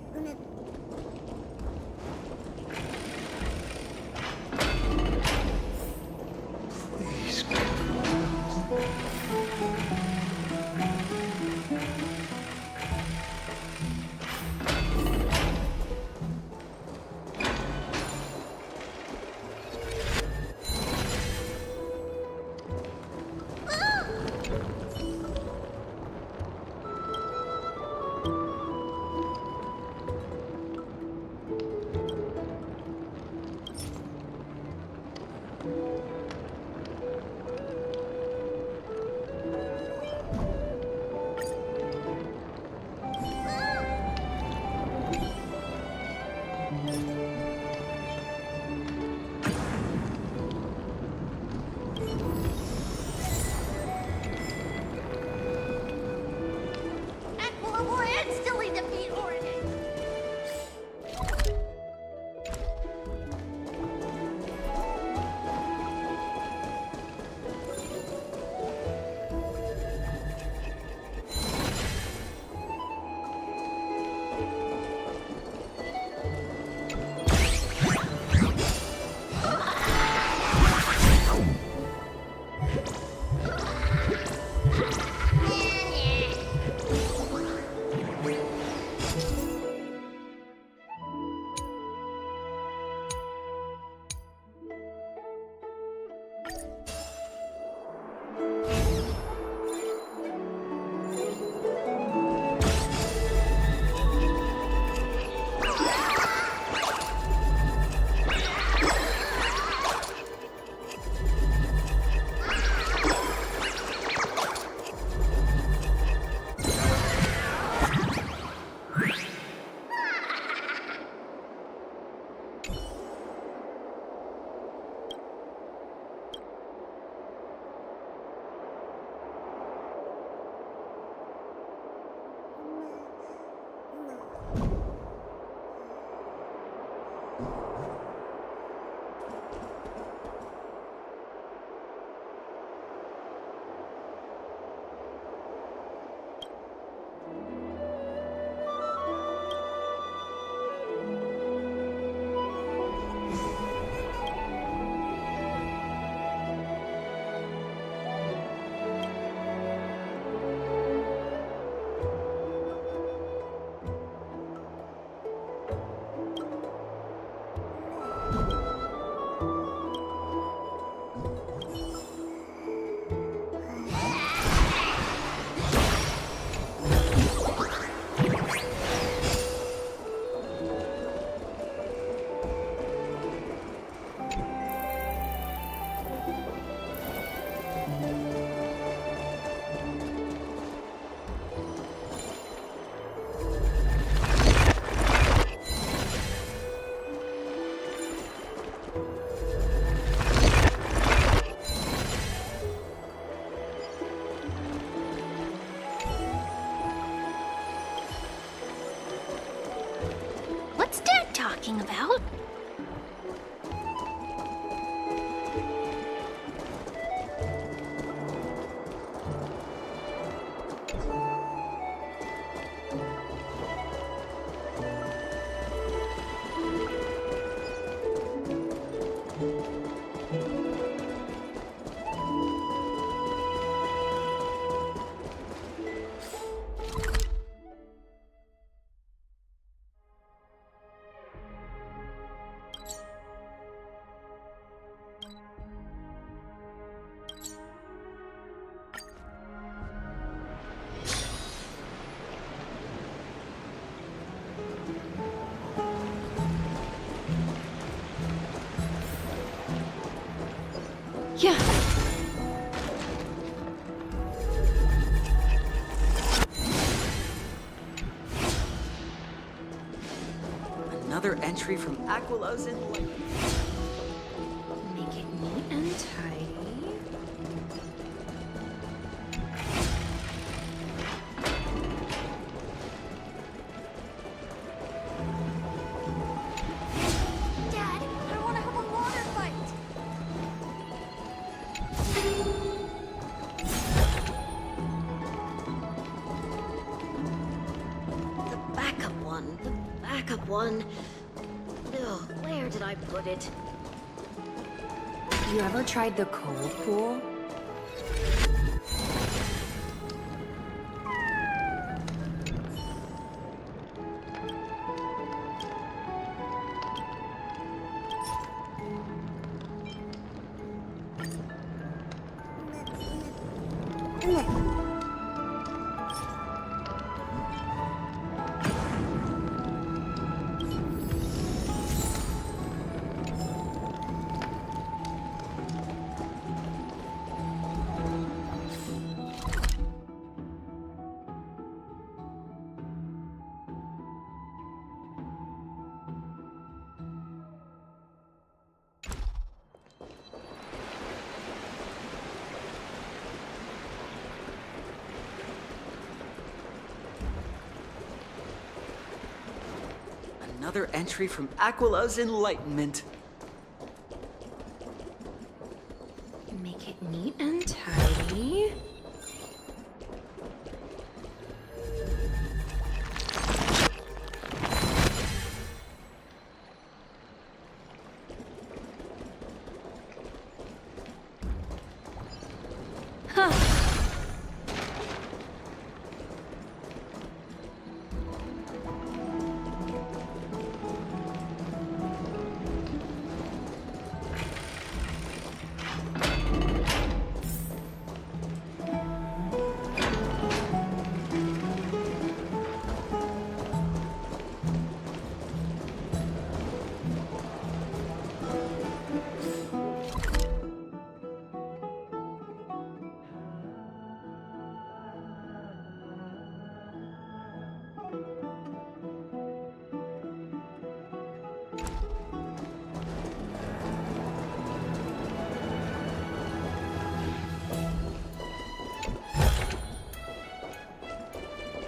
talking about? Yeah. Another entry from Aquila's in Make it neat and tidy. Dad, I want to have a water fight. The backup one. one, the backup one. Ugh, where did I put it? You ever tried the cold pool? Another entry from Aquila's Enlightenment. Make it neat and tidy.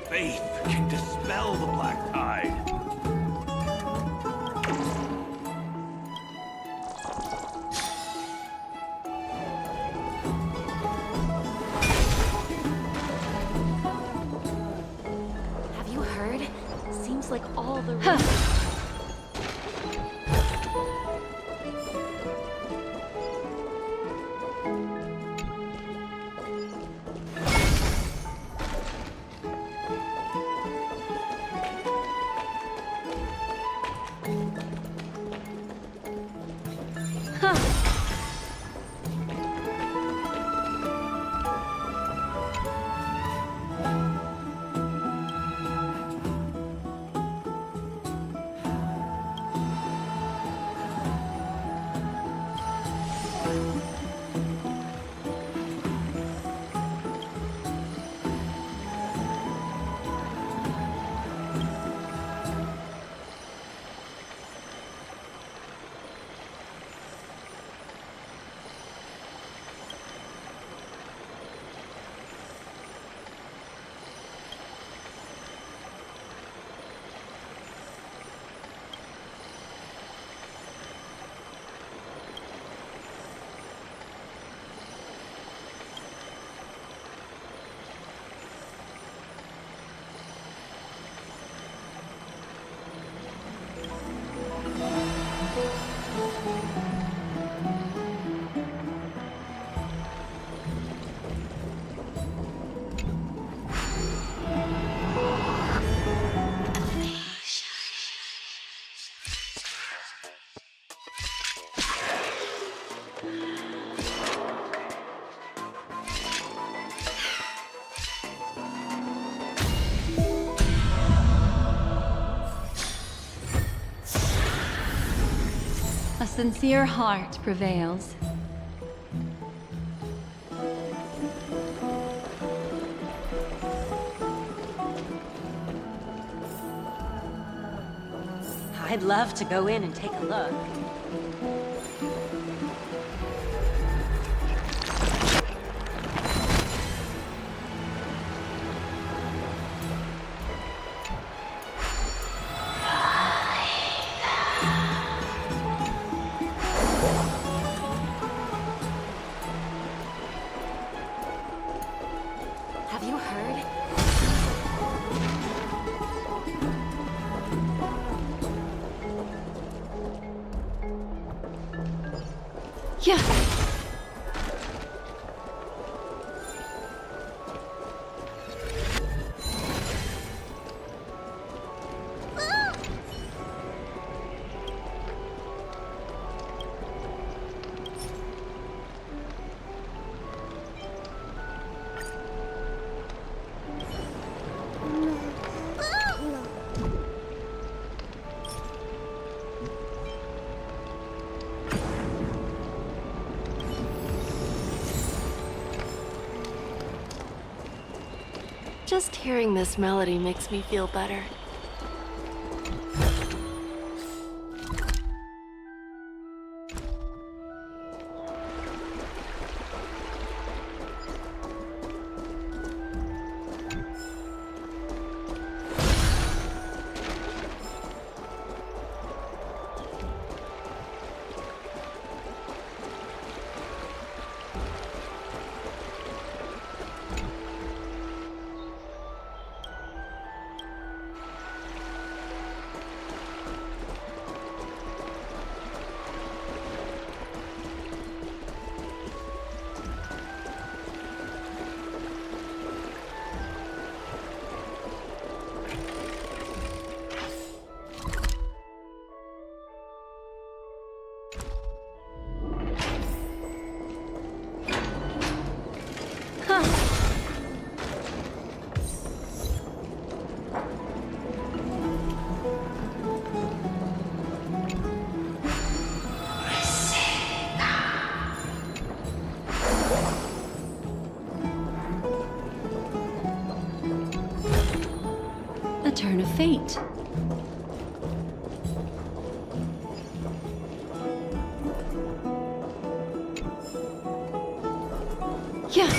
Faith can dispel the black tide. Have you heard? Seems like all the A sincere heart prevails. I'd love to go in and take a look. Have you heard? Yeah. Just hearing this melody makes me feel better. A turn of fate. Yeah.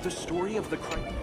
The story of the Christ.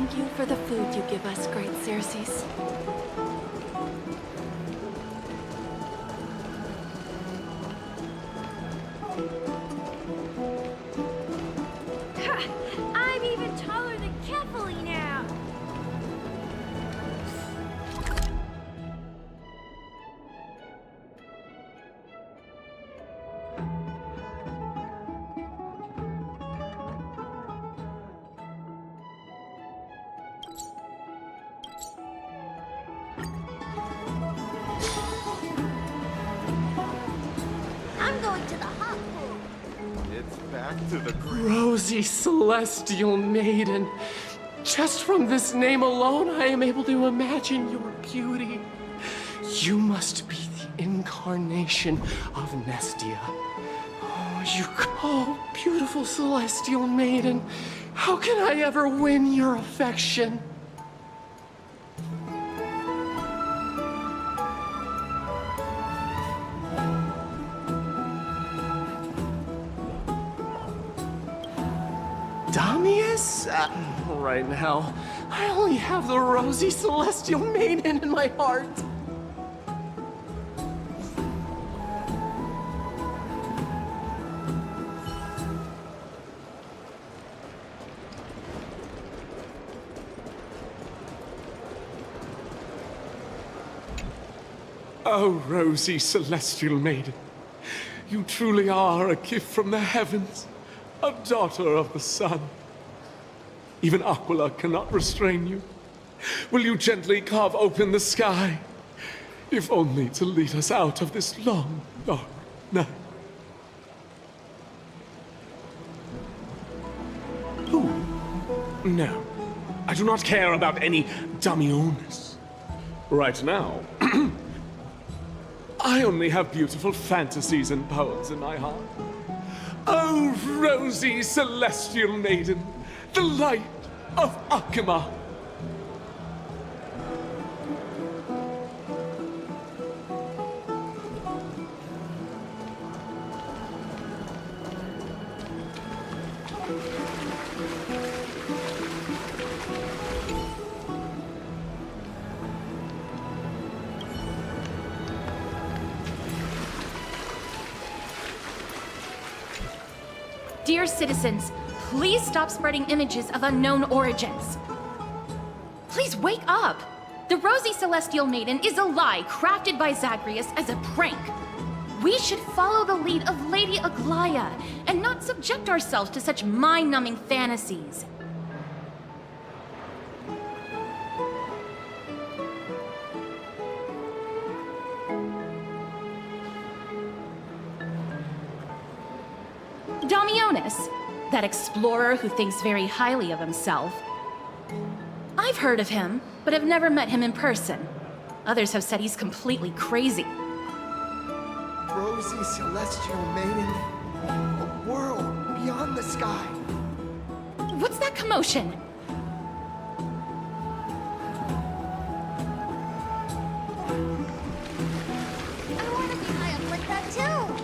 Thank you for the food you give us, great Xerxes. I'm even taller than Kembali now! I'm going to the hot pool! It's back to the Rosy Celestial Maiden. Just from this name alone, I am able to imagine your beauty. You must be the incarnation of Nestia. Oh, beautiful Celestial Maiden. How can I ever win your affection? Damius? Right now, I only have the rosy Celestial Maiden in my heart. Oh, rosy Celestial Maiden, you truly are a gift from the heavens. A daughter of the sun. Even Aquila cannot restrain you. Will you gently carve open the sky, if only to lead us out of this long, dark night? Who? No, I do not care about any Damiones. Right now, I only have beautiful fantasies and poems in my heart. Oh, rosy Celestial Maiden, the light of Akima. Dear citizens, please stop spreading images of unknown origins. Please wake up! The Rosy Celestial Maiden is a lie crafted by Zagreus as a prank. We should follow the lead of Lady Aglaya and not subject ourselves to such mind-numbing fantasies. Damiones, that explorer who thinks very highly of himself. I've heard of him, but have never met him in person. Others have said he's completely crazy. Rosy Celestial Maiden, a world beyond the sky. What's that commotion? I want to be high up like that too!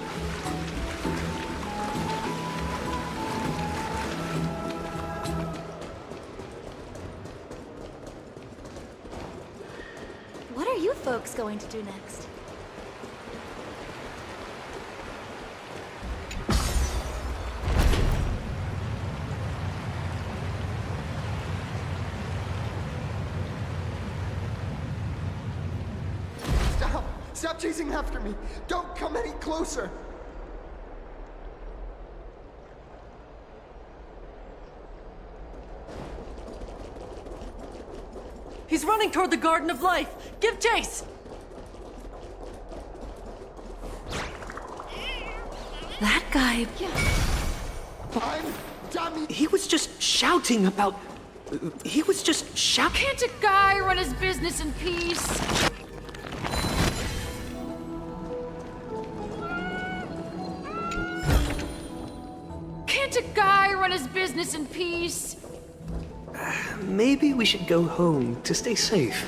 What are you folks going to do next? Stop! Stop chasing after me! Don't come any closer! He's running toward the Garden of Life. Give chase! That guy... He was just shouting about... He was just shouting... Can't a guy run his business in peace? Can't a guy run his business in peace? Maybe we should go home to stay safe.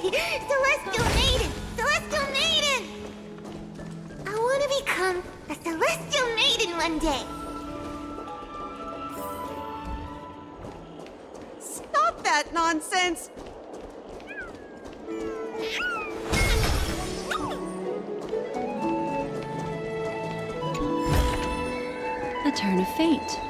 Celestial Maiden! Celestial Maiden! I want to become a Celestial Maiden one day. Stop that nonsense! A turn of fate.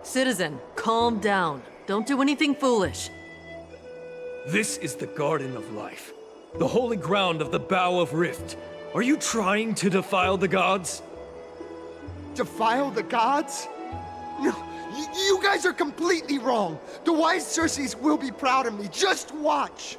Citizen, calm down. Don't do anything foolish. This is the Garden of Life, the holy ground of the Bow of Rift. Are you trying to defile the gods? Defile the gods? No, you guys are completely wrong. The wise Circes will be proud of me. Just watch.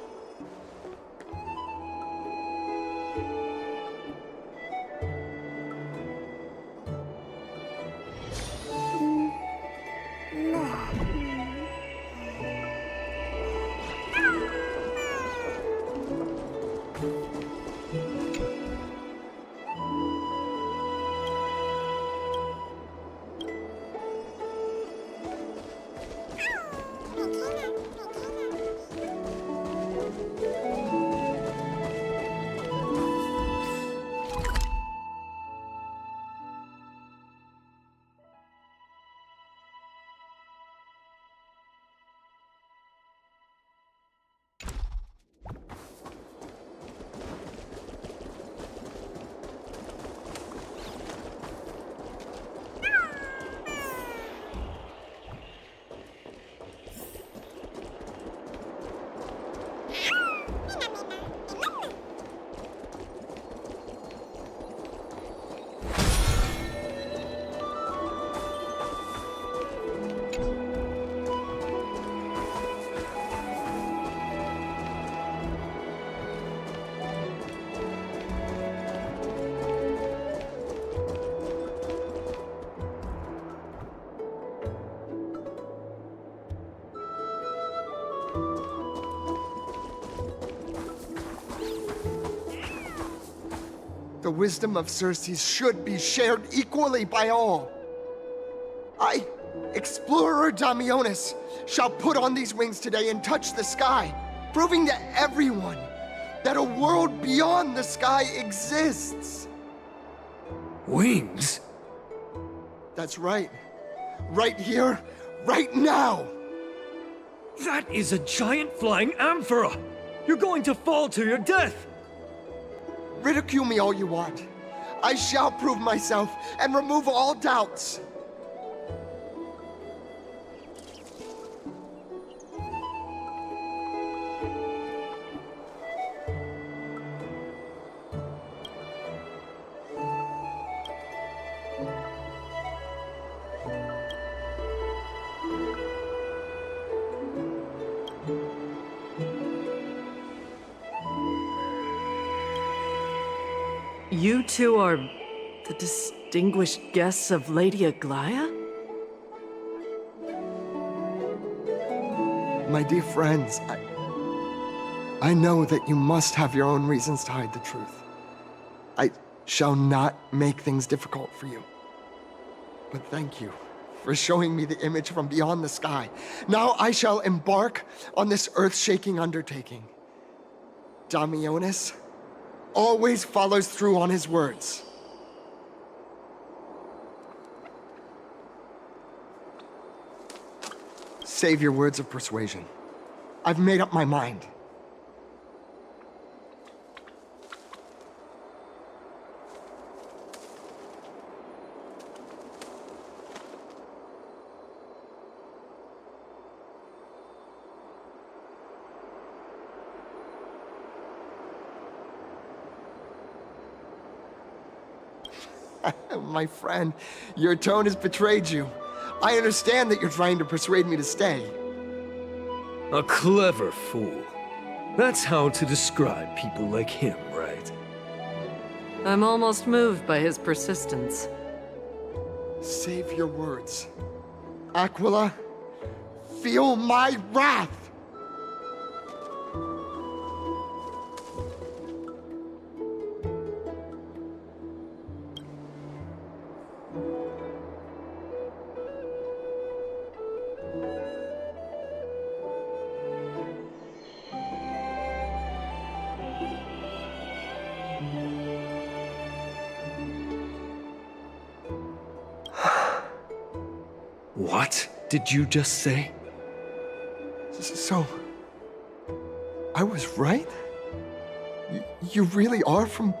The wisdom of Circes should be shared equally by all. I, Explorer Damionis, shall put on these wings today and touch the sky, proving to everyone that a world beyond the sky exists. Wings? That's right. Right here, right now. That is a giant flying amphora! You're going to fall to your death! Ridicule me all you want. I shall prove myself and remove all doubts. You two are the distinguished guests of Lady Aglaia? My dear friends, I know that you must have your own reasons to hide the truth. I shall not make things difficult for you. But thank you for showing me the image from beyond the sky. Now I shall embark on this earth-shaking undertaking. Damionis always follows through on his words. Save your words of persuasion. I've made up my mind. My friend, your tone has betrayed you. I understand that you're trying to persuade me to stay. A clever fool. That's how to describe people like him, right? I'm almost moved by his persistence. Save your words. Aquila, feel my wrath! What did you just say? So, I was right? You really are from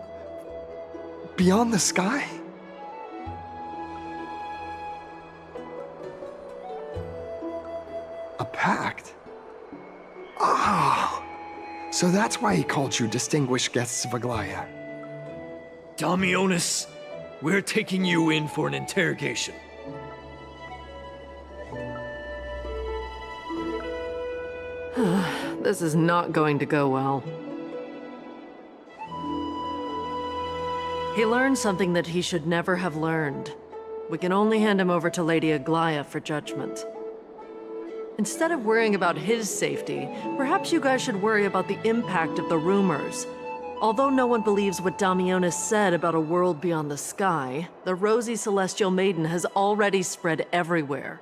beyond the sky? A pact? Ah, so that's why he called you distinguished guests of Aglaya. Damionis, we're taking you in for an interrogation. This is not going to go well. He learned something that he should never have learned. We can only hand him over to Lady Aglaya for judgment. Instead of worrying about his safety, perhaps you guys should worry about the impact of the rumors. Although no one believes what Damionis said about a world beyond the sky, the rosy celestial maiden has already spread everywhere.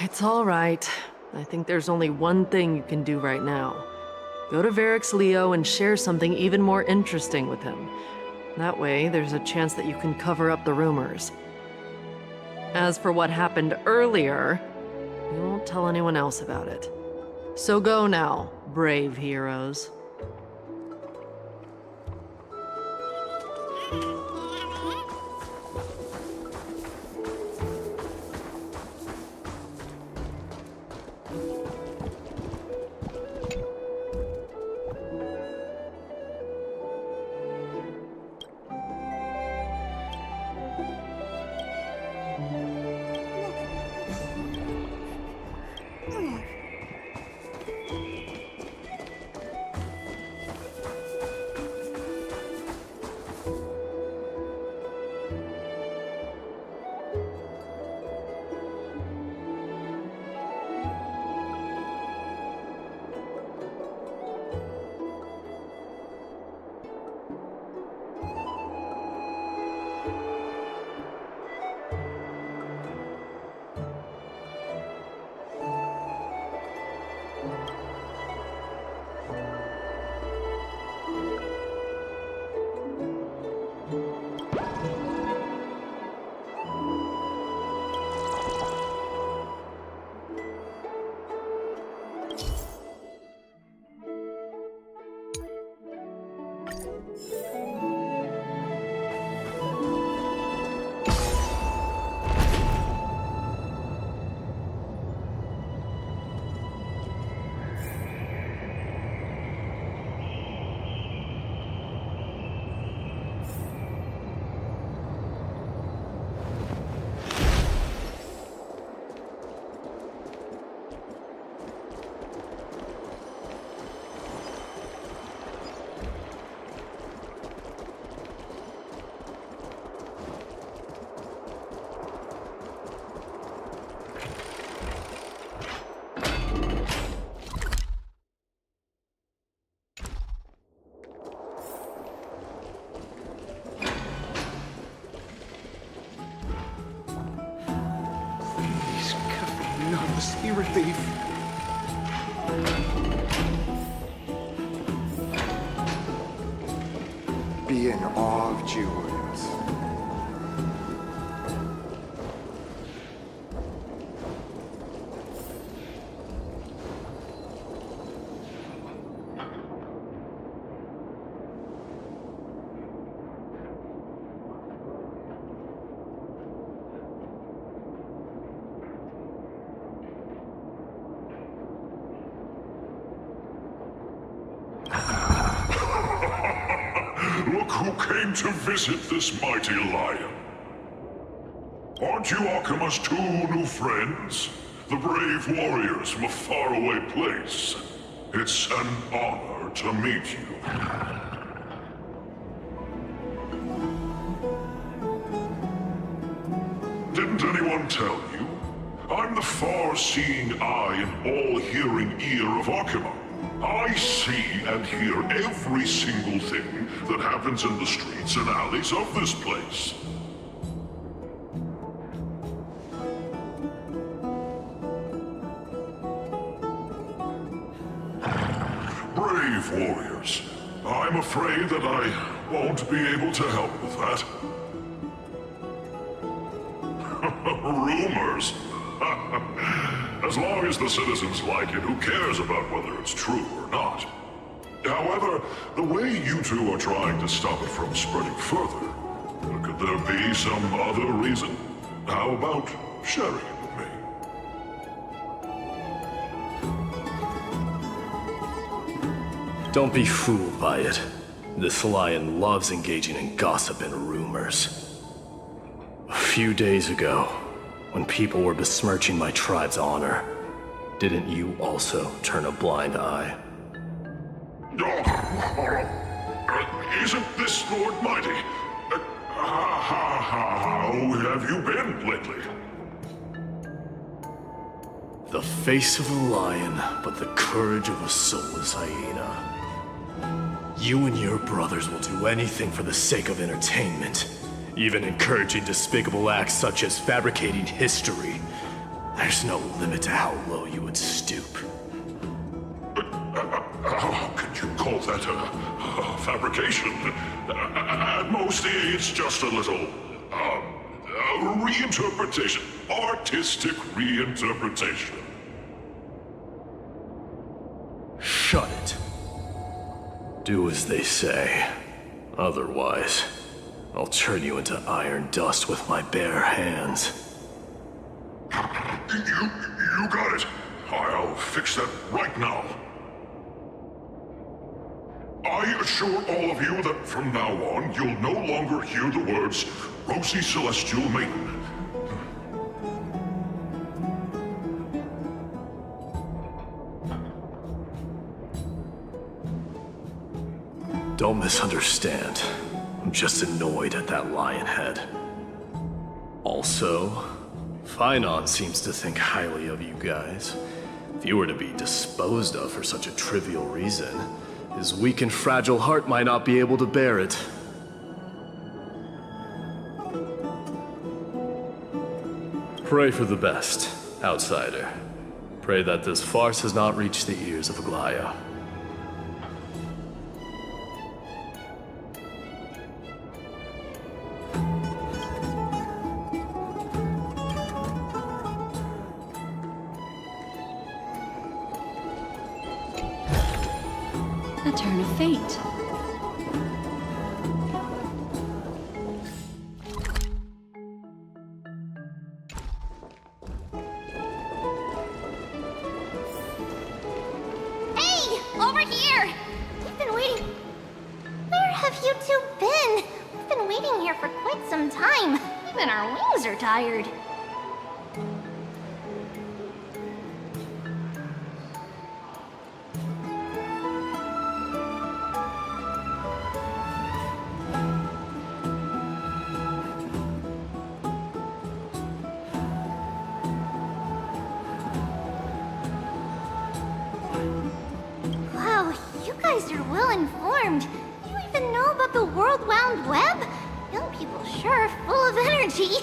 It's all right. I think there's only one thing you can do right now. Go to Varric's Leo and share something even more interesting with him. That way, there's a chance that you can cover up the rumors. As for what happened earlier, you won't tell anyone else about it. So go now, brave heroes. must be relief. Be in awe of Jews. Look who came to visit this mighty lion. Aren't you Akima's two new friends? The brave warriors from a faraway place. It's an honor to meet you. Didn't anyone tell you? I'm the far-seeing eye and all-hearing ear of Akima. I see and hear every single thing that happens in the streets and alleys of this place. Brave warriors. I'm afraid that I won't be able to help with that. Rumors. As long as the citizens like it, who cares about whether it's true or not? However, the way you two are trying to stop it from spreading further, could there be some other reason? How about sharing it with me? Don't be fooled by it. This lion loves engaging in gossip and rumors. A few days ago, when people were besmirching my tribe's honor, didn't you also turn a blind eye? Isn't this Lord Mighty? How have you been lately? The face of a lion, but the courage of a soulless hyena. You and your brothers will do anything for the sake of entertainment, even encouraging despicable acts such as fabricating history. There's no limit to how low you would stoop. How could you call that a fabrication? At most, it's just a little reinterpretation. Artistic reinterpretation. Shut it. Do as they say. Otherwise, I'll turn you into iron dust with my bare hands. You got it. I'll fix that right now. I assure all of you that from now on, you'll no longer hear the words, Rosy Celestial Maiden. Don't misunderstand. I'm just annoyed at that lion head. Also, Finon seems to think highly of you guys. If you were to be disposed of for such a trivial reason, his weak and fragile heart might not be able to bear it. Pray for the best, outsider. Pray that this farce has not reached the ears of Illia. A turn of fate. Hey! Over here! We've been waiting. Where have you two been? We've been waiting here for quite some time. Even our wings are tired. Wow, you guys are well informed. You even know about the World Wound Web? Young people sure are full of energy.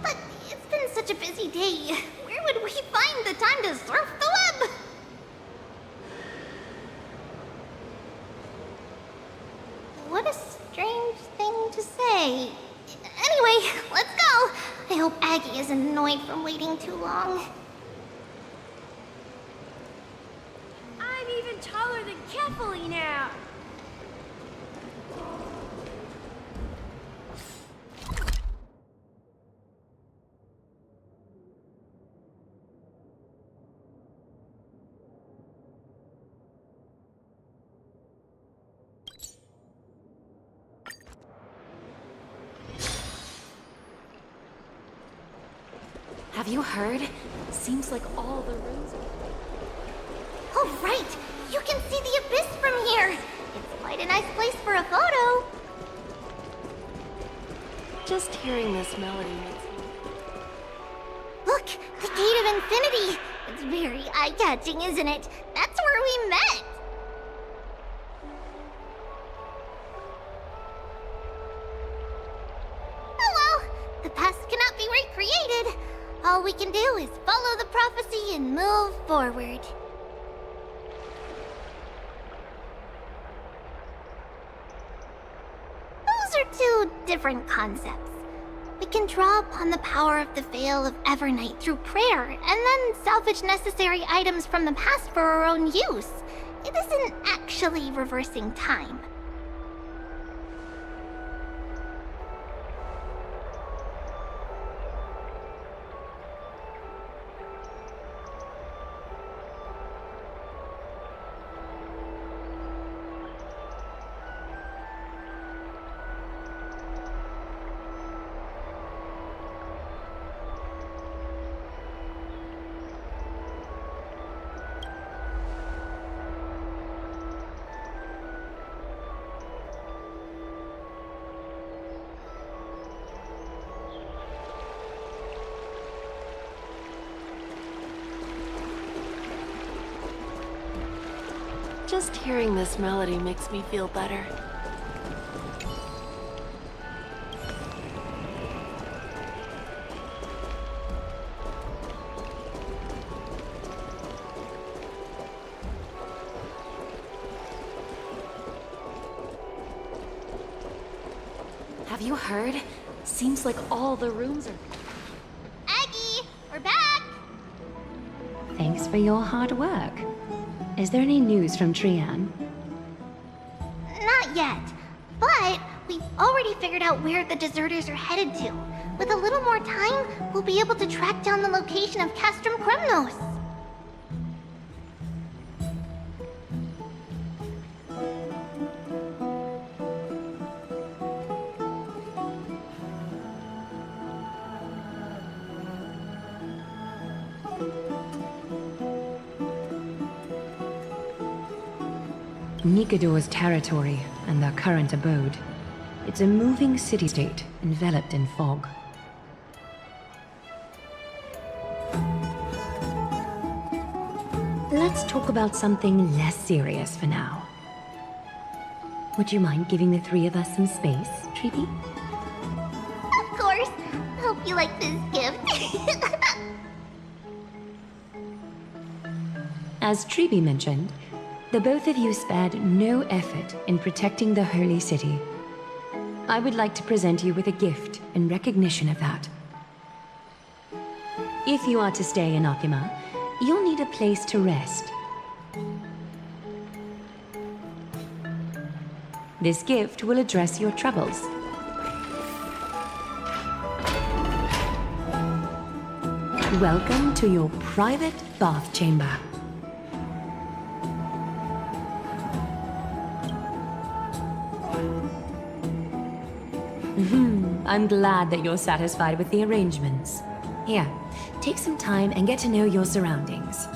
But it's been such a busy day. Where would we find the time annoyed from waiting too long. I'm even taller than Kembali now! Have you heard? Seems like all the rooms... Oh, right! You can see the abyss from here! It's quite a nice place for a photo! Just hearing this melody makes me... Look! The Gate of Infinity! It's very eye-catching, isn't it? That's where we met! Oh well! The past cannot be recreated! All we can do is follow the prophecy and move forward. Those are two different concepts. We can draw upon the power of the Veil of Evernight through prayer, and then salvage necessary items from the past for our own use. It isn't actually reversing time. Just hearing this melody makes me feel better. Have you heard? Seems like all the rooms are... Aggie, we're back! Thanks for your hard work. Is there any news from Trian? Not yet, but we've already figured out where the deserters are headed to. With a little more time, we'll be able to track down the location of Castrum Kremnos. Nikador's territory and their current abode. It's a moving city-state enveloped in fog. Let's talk about something less serious for now. Would you mind giving the three of us some space, Treeby? Of course. Hope you like this gift. As Treeby mentioned, the both of you spared no effort in protecting the Holy City. I would like to present you with a gift in recognition of that. If you are to stay in Akima, you'll need a place to rest. This gift will address your troubles. Welcome to your private bath chamber. I'm glad that you're satisfied with the arrangements. Here, take some time and get to know your surroundings.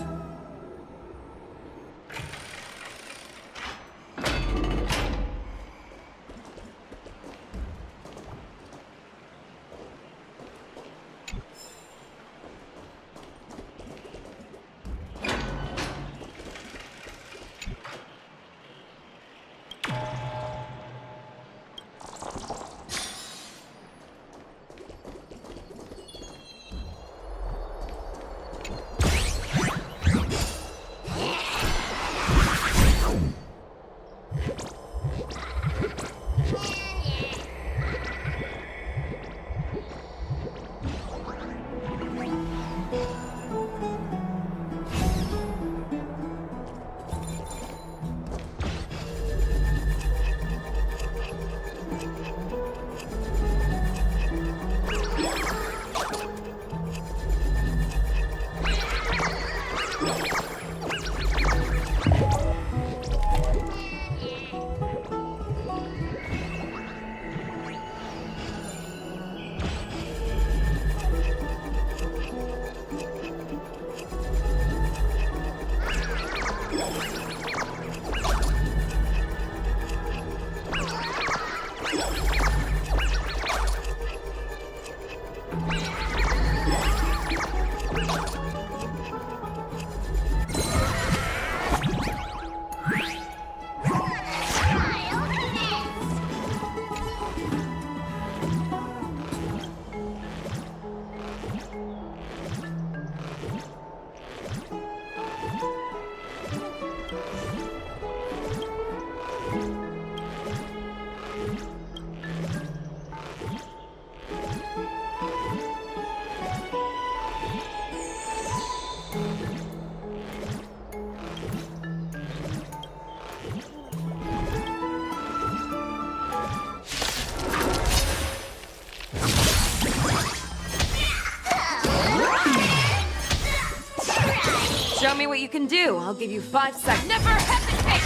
Show me what you can do. I'll give you 5 seconds. Never hesitate!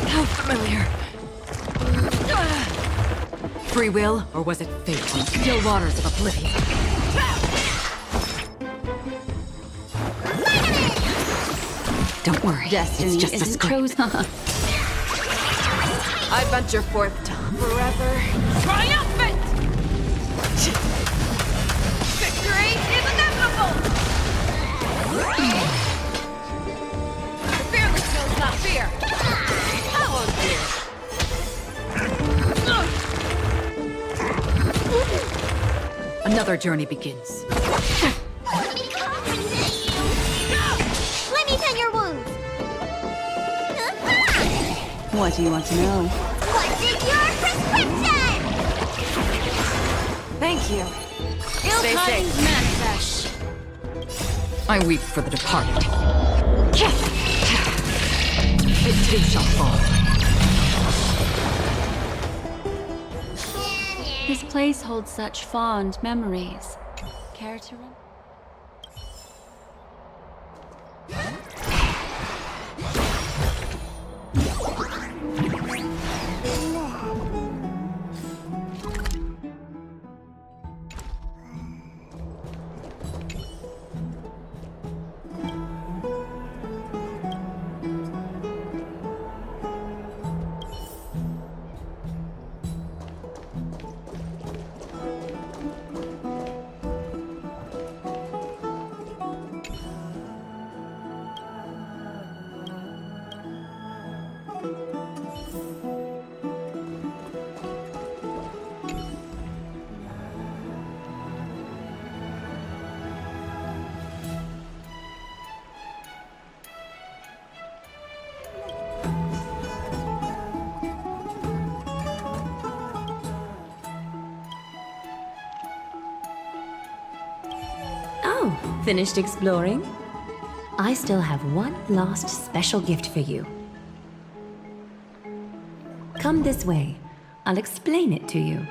How familiar. Free will, or was it fate on still waters of oblivion? Don't worry, Destiny it's just a isn't script. chosen. I venture forth to forever triumphant! Victory is inevitable! The fearless knows not fear. Hello, dear. Another journey begins. Let me tend your wounds. What do you want to know? What's in your prescription? Thank you. Stay safe. Manifest. I weep for the departed. It too shall fall. This place holds such fond memories. Care to run? Oh, finished exploring? I still have one last special gift for you. Come this way. I'll explain it to you.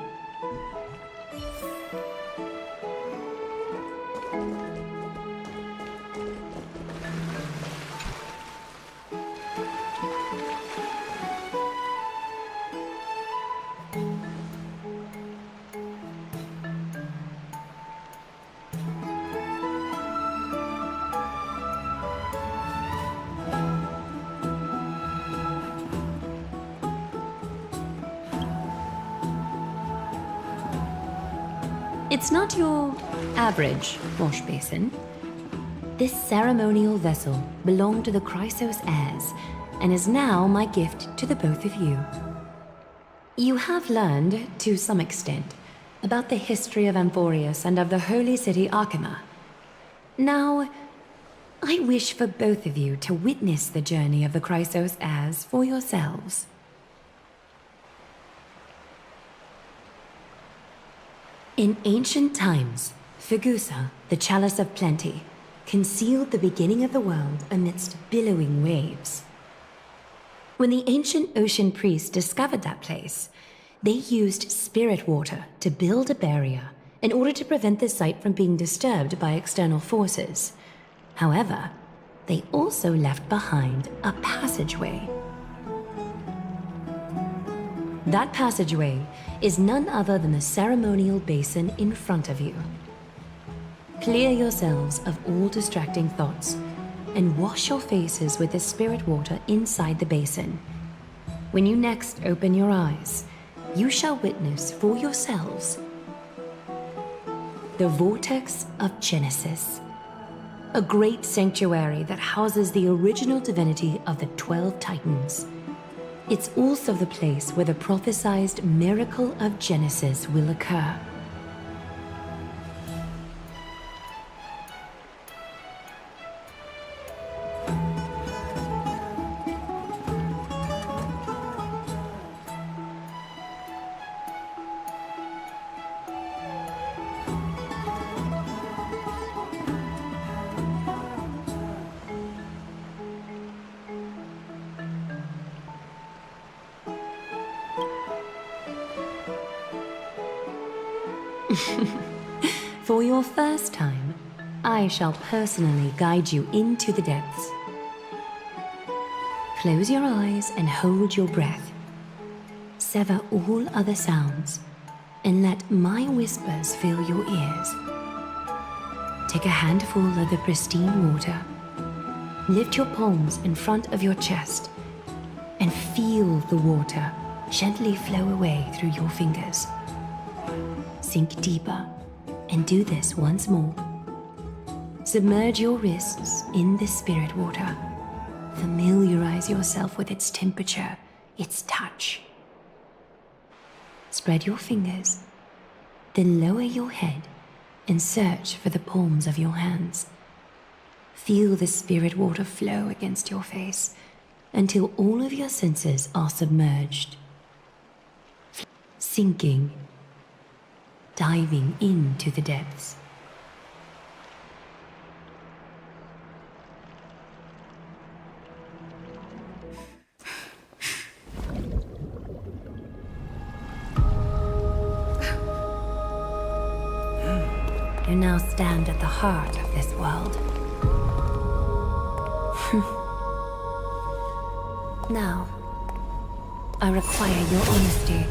It's not your average wash basin. This ceremonial vessel belonged to the Chrysos heirs and is now my gift to the both of you. You have learned, to some extent, about the history of Amphorius and of the holy city Arkema. Now, I wish for both of you to witness the journey of the Chrysos heirs for yourselves. In ancient times, Fegusa, the Chalice of Plenty, concealed the beginning of the world amidst billowing waves. When the ancient ocean priests discovered that place, they used spirit water to build a barrier in order to prevent the site from being disturbed by external forces. However, they also left behind a passageway. That passageway is none other than the ceremonial basin in front of you. Clear yourselves of all distracting thoughts and wash your faces with the spirit water inside the basin. When you next open your eyes, you shall witness for yourselves the Vortex of Genesis, a great sanctuary that houses the original divinity of the 12 Titans. It's also the place where the prophesied miracle of Genesis will occur. For your first time, I shall personally guide you into the depths. Close your eyes and hold your breath. Sever all other sounds and let my whispers fill your ears. Take a handful of the pristine water. Lift your palms in front of your chest and feel the water gently flow away through your fingers. Sink deeper and do this once more. Submerge your wrists in the spirit water. Familiarize yourself with its temperature, its touch. Spread your fingers, then lower your head and search for the palms of your hands. Feel the spirit water flow against your face until all of your senses are submerged. Sinking, diving into the depths. You now stand at the heart of this world. Now, I require your honesty.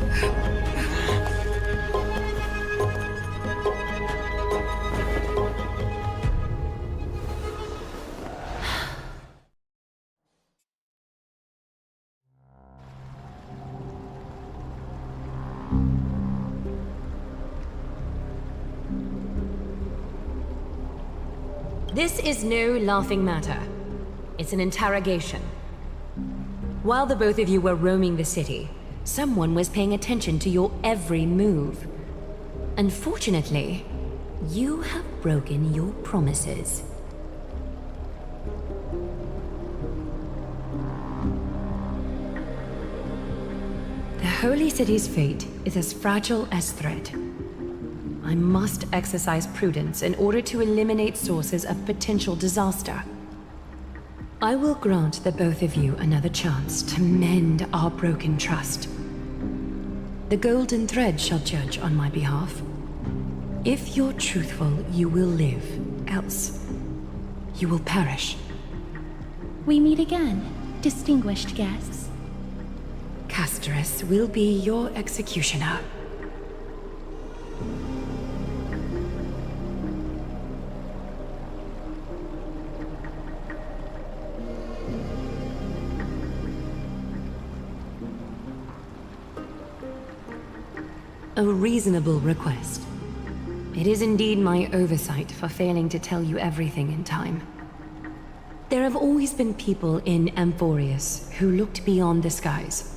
This is no laughing matter. It's an interrogation. While the both of you were roaming the city, someone was paying attention to your every move. Unfortunately, you have broken your promises. The Holy City's fate is as fragile as thread. I must exercise prudence in order to eliminate sources of potential disaster. I will grant the both of you another chance to mend our broken trust. The golden thread shall judge on my behalf. If you're truthful, you will live. Else, you will perish. We meet again, distinguished guests. Castorus will be your executioner. A reasonable request. It is indeed my oversight for failing to tell you everything in time. There have always been people in Amphorius who looked beyond the skies.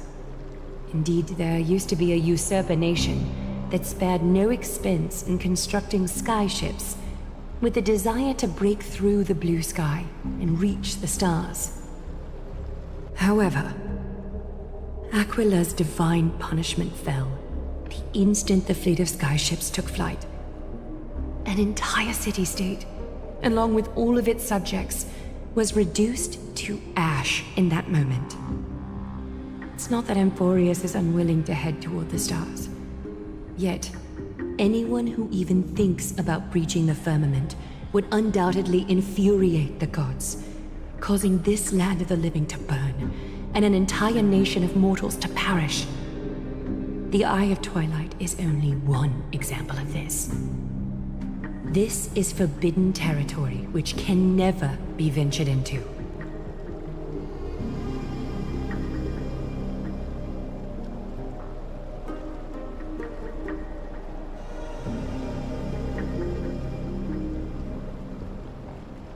Indeed, there used to be a usurper nation that spared no expense in constructing skyships with the desire to break through the blue sky and reach the stars. However, Aquila's divine punishment fell the instant the fleet of skyships took flight. An entire city-state, along with all of its subjects, was reduced to ash in that moment. It's not that Amphorius is unwilling to head toward the stars. Yet, Anyone who even thinks about breaching the firmament would undoubtedly infuriate the gods, causing this land of the living to burn, and an entire nation of mortals to perish. The Eye of Twilight is only one example of this. This is forbidden territory which can never be ventured into.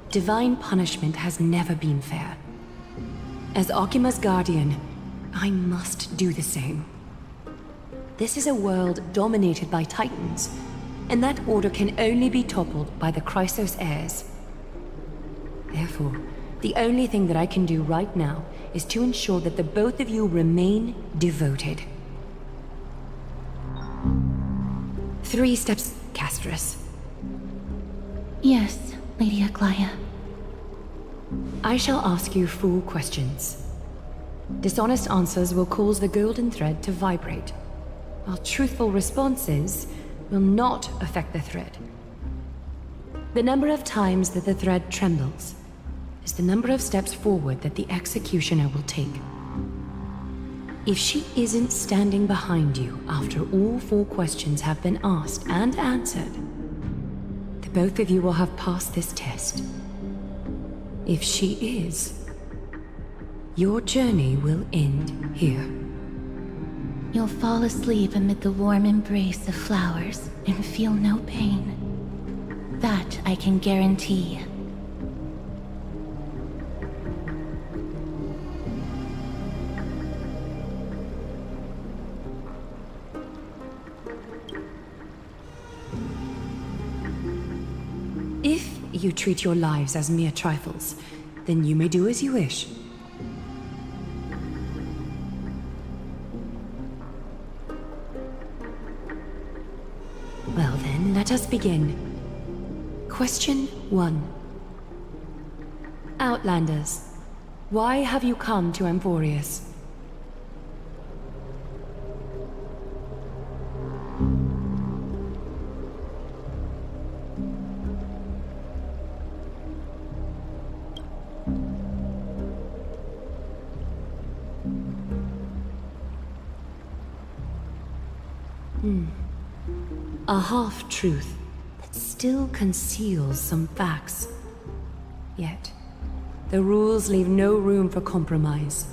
Divine punishment has never been fair. As Akima's guardian, I must do the same. This is a world dominated by Titans, and that order can only be toppled by the Chrysos heirs. Therefore, the only thing that I can do right now is to ensure that the both of you remain devoted. 3 steps, Castris. Yes, Lady Aglaia. I shall ask you 4 questions. Dishonest answers will cause the golden thread to vibrate, while truthful responses will not affect the thread. The number of times that the thread trembles is the number of steps forward that the executioner will take. If she isn't standing behind you after all 4 questions have been asked and answered, the both of you will have passed this test. If she is, your journey will end here. You'll fall asleep amid the warm embrace of flowers and feel no pain. That I can guarantee. If you treat your lives as mere trifles, then you may do as you wish. Well then, let us begin. Question 1. Outlanders, why have you come to Amphorius? A half-truth that still conceals some facts. Yet, the rules leave no room for compromise.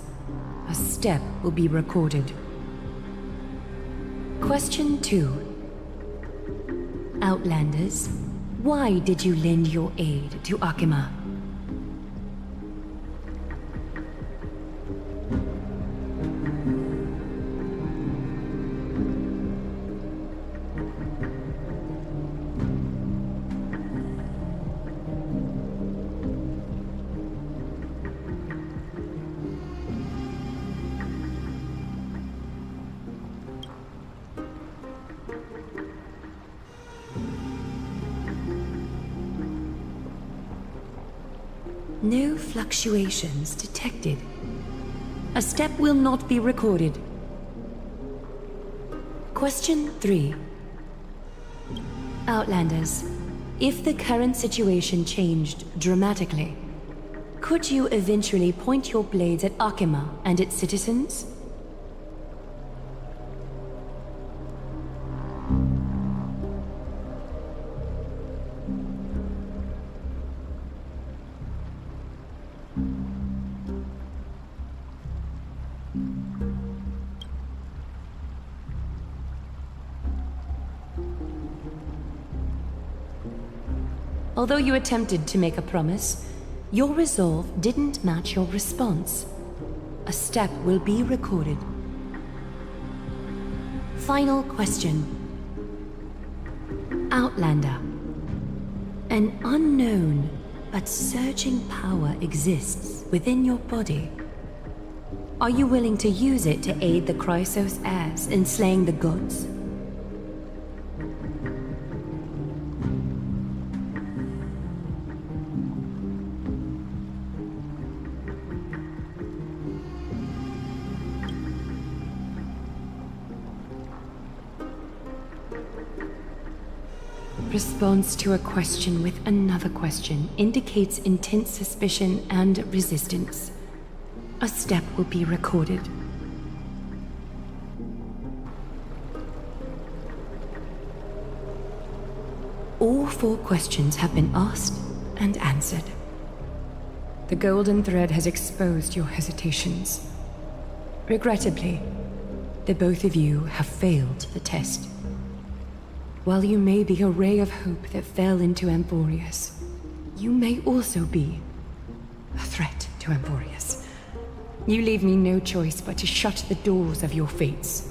A step will be recorded. Question 2. Outlanders, why did you lend your aid to Akima? No fluctuations detected. A step will not be recorded. Question 3. Outlanders, if the current situation changed dramatically, could you eventually point your blades at Akima and its citizens? Although you attempted to make a promise, your resolve didn't match your response. A step will be recorded. Final question. Outlander. An unknown but surging power exists within your body. Are you willing to use it to aid the Chrysos heirs in slaying the gods? response to a question with another question indicates intense suspicion and resistance. A step will be recorded. All 4 questions have been asked and answered. The golden thread has exposed your hesitations. Regrettably, the both of you have failed the test. While you may be a ray of hope that fell into Amphorius, you may also be a threat to Amphorius. You leave me no choice but to shut the doors of your fates.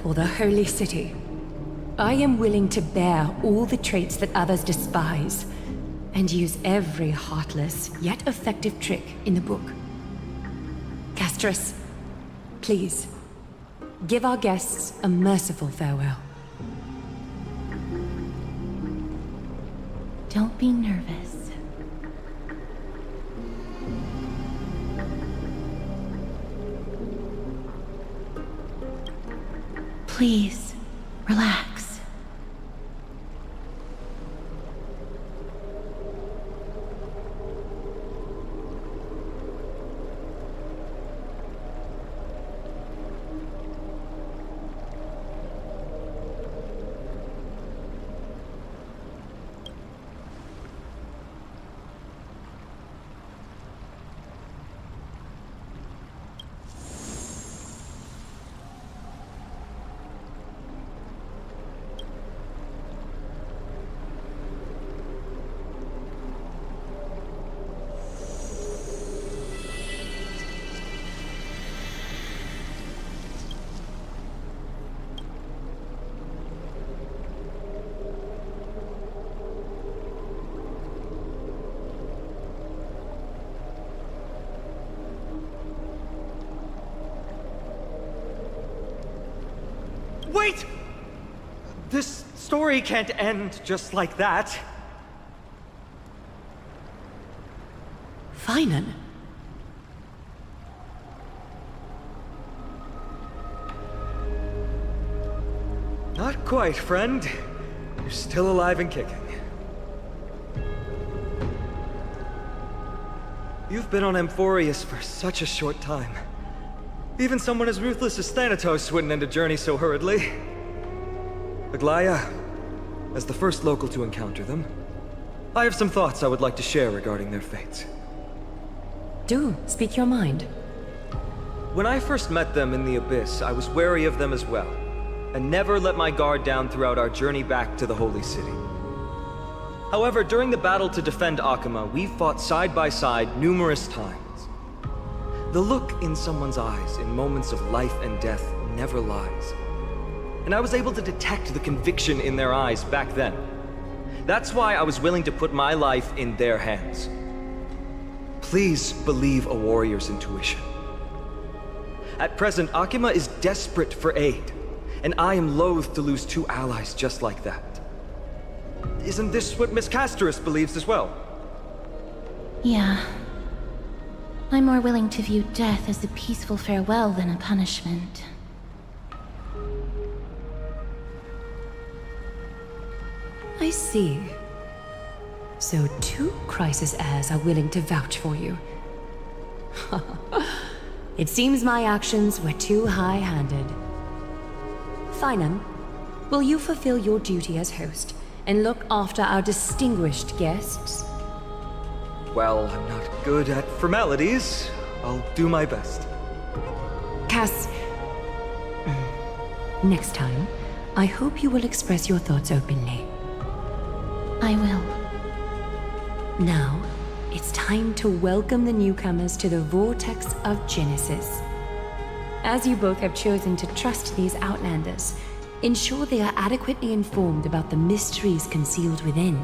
For the Holy City, I am willing to bear all the traits that others despise, and use every heartless yet effective trick in the book. Castris, please, give our guests a merciful farewell. Don't be nervous. Please, relax. Wait! This story can't end just like that. Finan? Not quite, friend. You're still alive and kicking. You've been on Amphorius for such a short time. Even someone as ruthless as Thanatos wouldn't end a journey so hurriedly. Aglaia, as the first local to encounter them, I have some thoughts I would like to share regarding their fates. Do, speak your mind. When I first met them in the Abyss, I was wary of them as well, and never let my guard down throughout our journey back to the Holy City. However, during the battle to defend Akama, we fought side by side numerous times. The look in someone's eyes in moments of life and death never lies. And I was able to detect the conviction in their eyes back then. That's why I was willing to put my life in their hands. Please believe a warrior's intuition. At present, Akama is desperate for aid, and I am loath to lose 2 allies just like that. Isn't this what Miss Castris believes as well? Yeah. I'm more willing to view death as a peaceful farewell than a punishment. I see. So 2 crisis heirs are willing to vouch for you. It seems my actions were too high-handed. Finan, will you fulfill your duty as host and look after our distinguished guests? Well, I'm not good at formalities. I'll do my best. Cass, next time, I hope you will express your thoughts openly. I will. Now, it's time to welcome the newcomers to the Vortex of Genesis. As you both have chosen to trust these Outlanders, ensure they are adequately informed about the mysteries concealed within.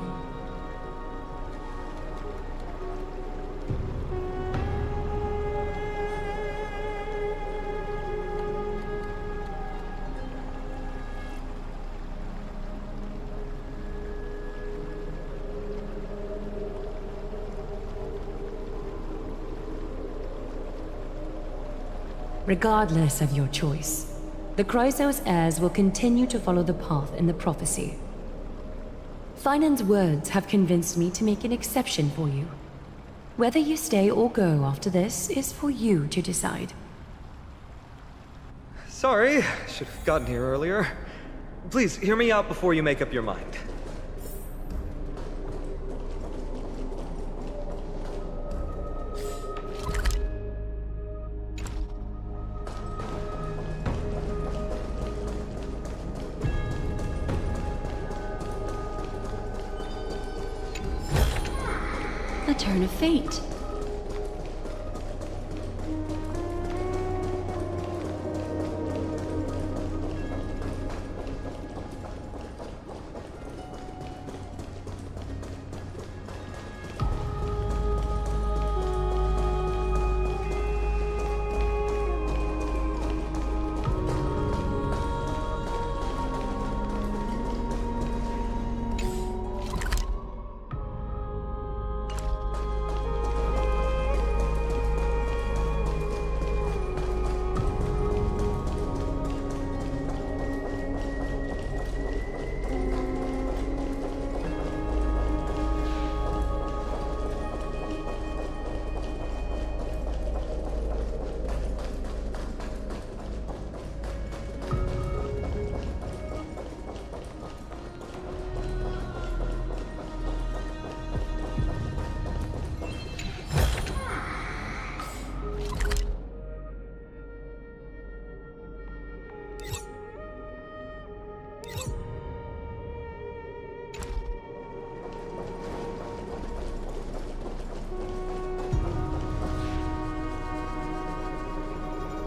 Regardless of your choice, the Chrysos heirs will continue to follow the path in the prophecy. Finan's words have convinced me to make an exception for you. Whether you stay or go after this is for you to decide. Sorry, should have gotten here earlier. Please, hear me out before you make up your mind. A turn of fate.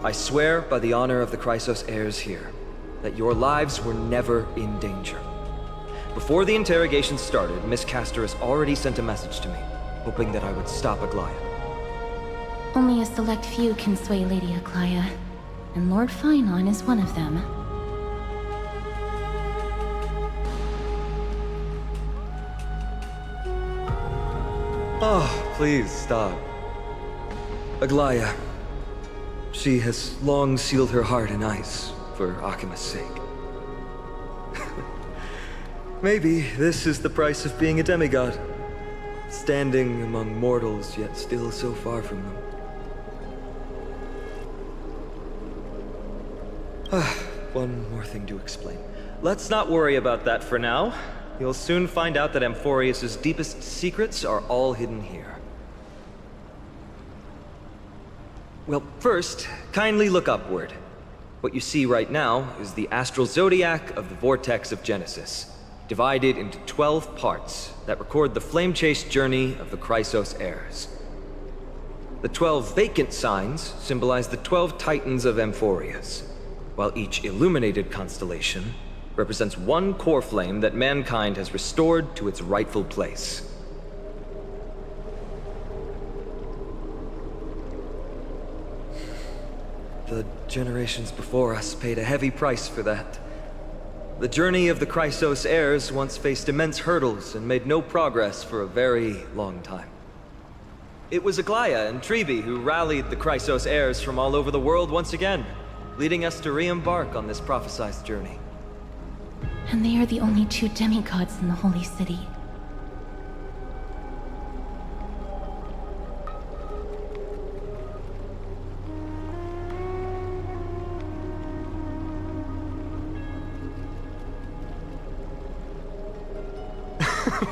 I swear by the honor of the Chrysos heirs here, that your lives were never in danger. Before the interrogation started, Miss Castor has already sent a message to me, hoping that I would stop Aglaia. Only a select few can sway Lady Aglaia, and Lord Finon is one of them. Oh, please stop. Aglaia. She has long sealed her heart in ice for Akima's sake. Maybe this is the price of being a demigod. Standing among mortals, yet still so far from them. One more thing to explain. Let's not worry about that for now. You'll soon find out that Amphorius' deepest secrets are all hidden here. Well, first, kindly look upward. What you see right now is the astral zodiac of the vortex of Genesis, divided into 12 parts that record the flame-chased journey of the Chrysos heirs. The 12 vacant signs symbolize the 12 titans of Amphorius, while each illuminated constellation represents one core flame that mankind has restored to its rightful place. The generations before us paid a heavy price for that. The journey of the Chrysos heirs once faced immense hurdles and made no progress for a very long time. It was Aglaia and Tribi who rallied the Chrysos heirs from all over the world once again, leading us to re-embark on this prophesized journey. And they are the only two demigods in the Holy City.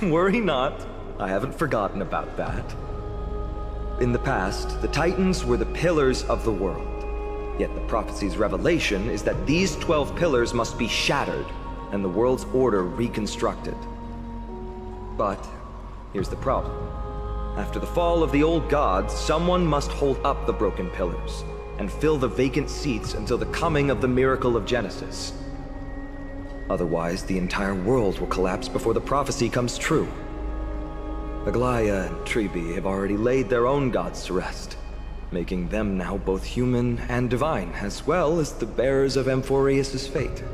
Worry not. I haven't forgotten about that. In the past, the Titans were the pillars of the world. Yet the prophecy's revelation is that these 12 pillars must be shattered and the world's order reconstructed. But here's the problem. After the fall of the old gods, someone must hold up the broken pillars and fill the vacant seats until the coming of the miracle of Genesis. Otherwise, the entire world will collapse before the prophecy comes true. Aglaia and Tribi have already laid their own gods to rest, making them now both human and divine, as well as the bearers of Amphorius' fate.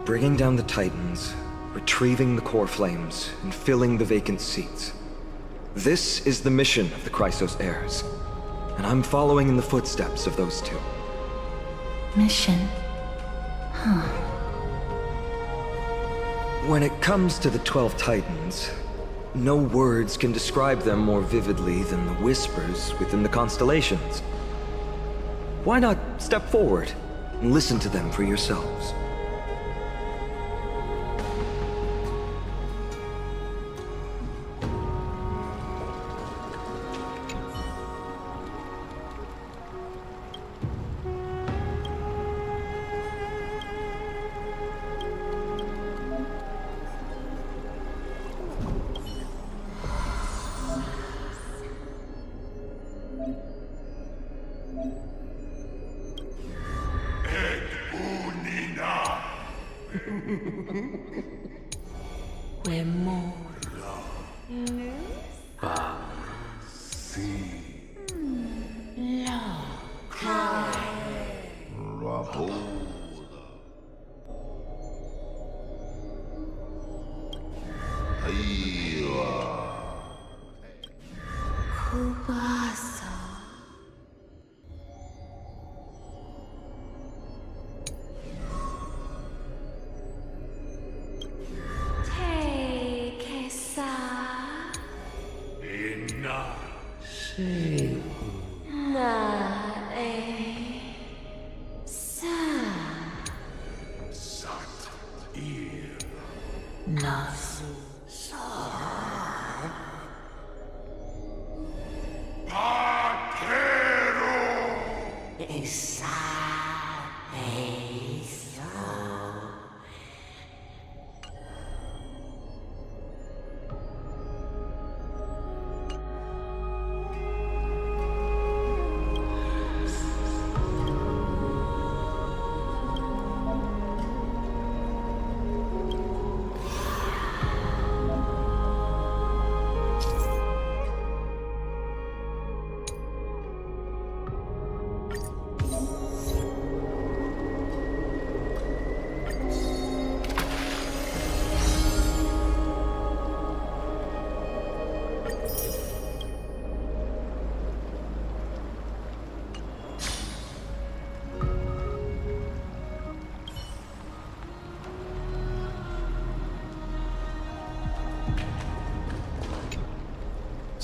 Bringing down the Titans, retrieving the core flames, and filling the vacant seats. This is the mission of the Chrysos heirs, and I'm following in the footsteps of those two. Mission? Huh. When it comes to the 12 Titans, no words can describe them more vividly than the whispers within the constellations. Why not step forward and listen to them for yourselves?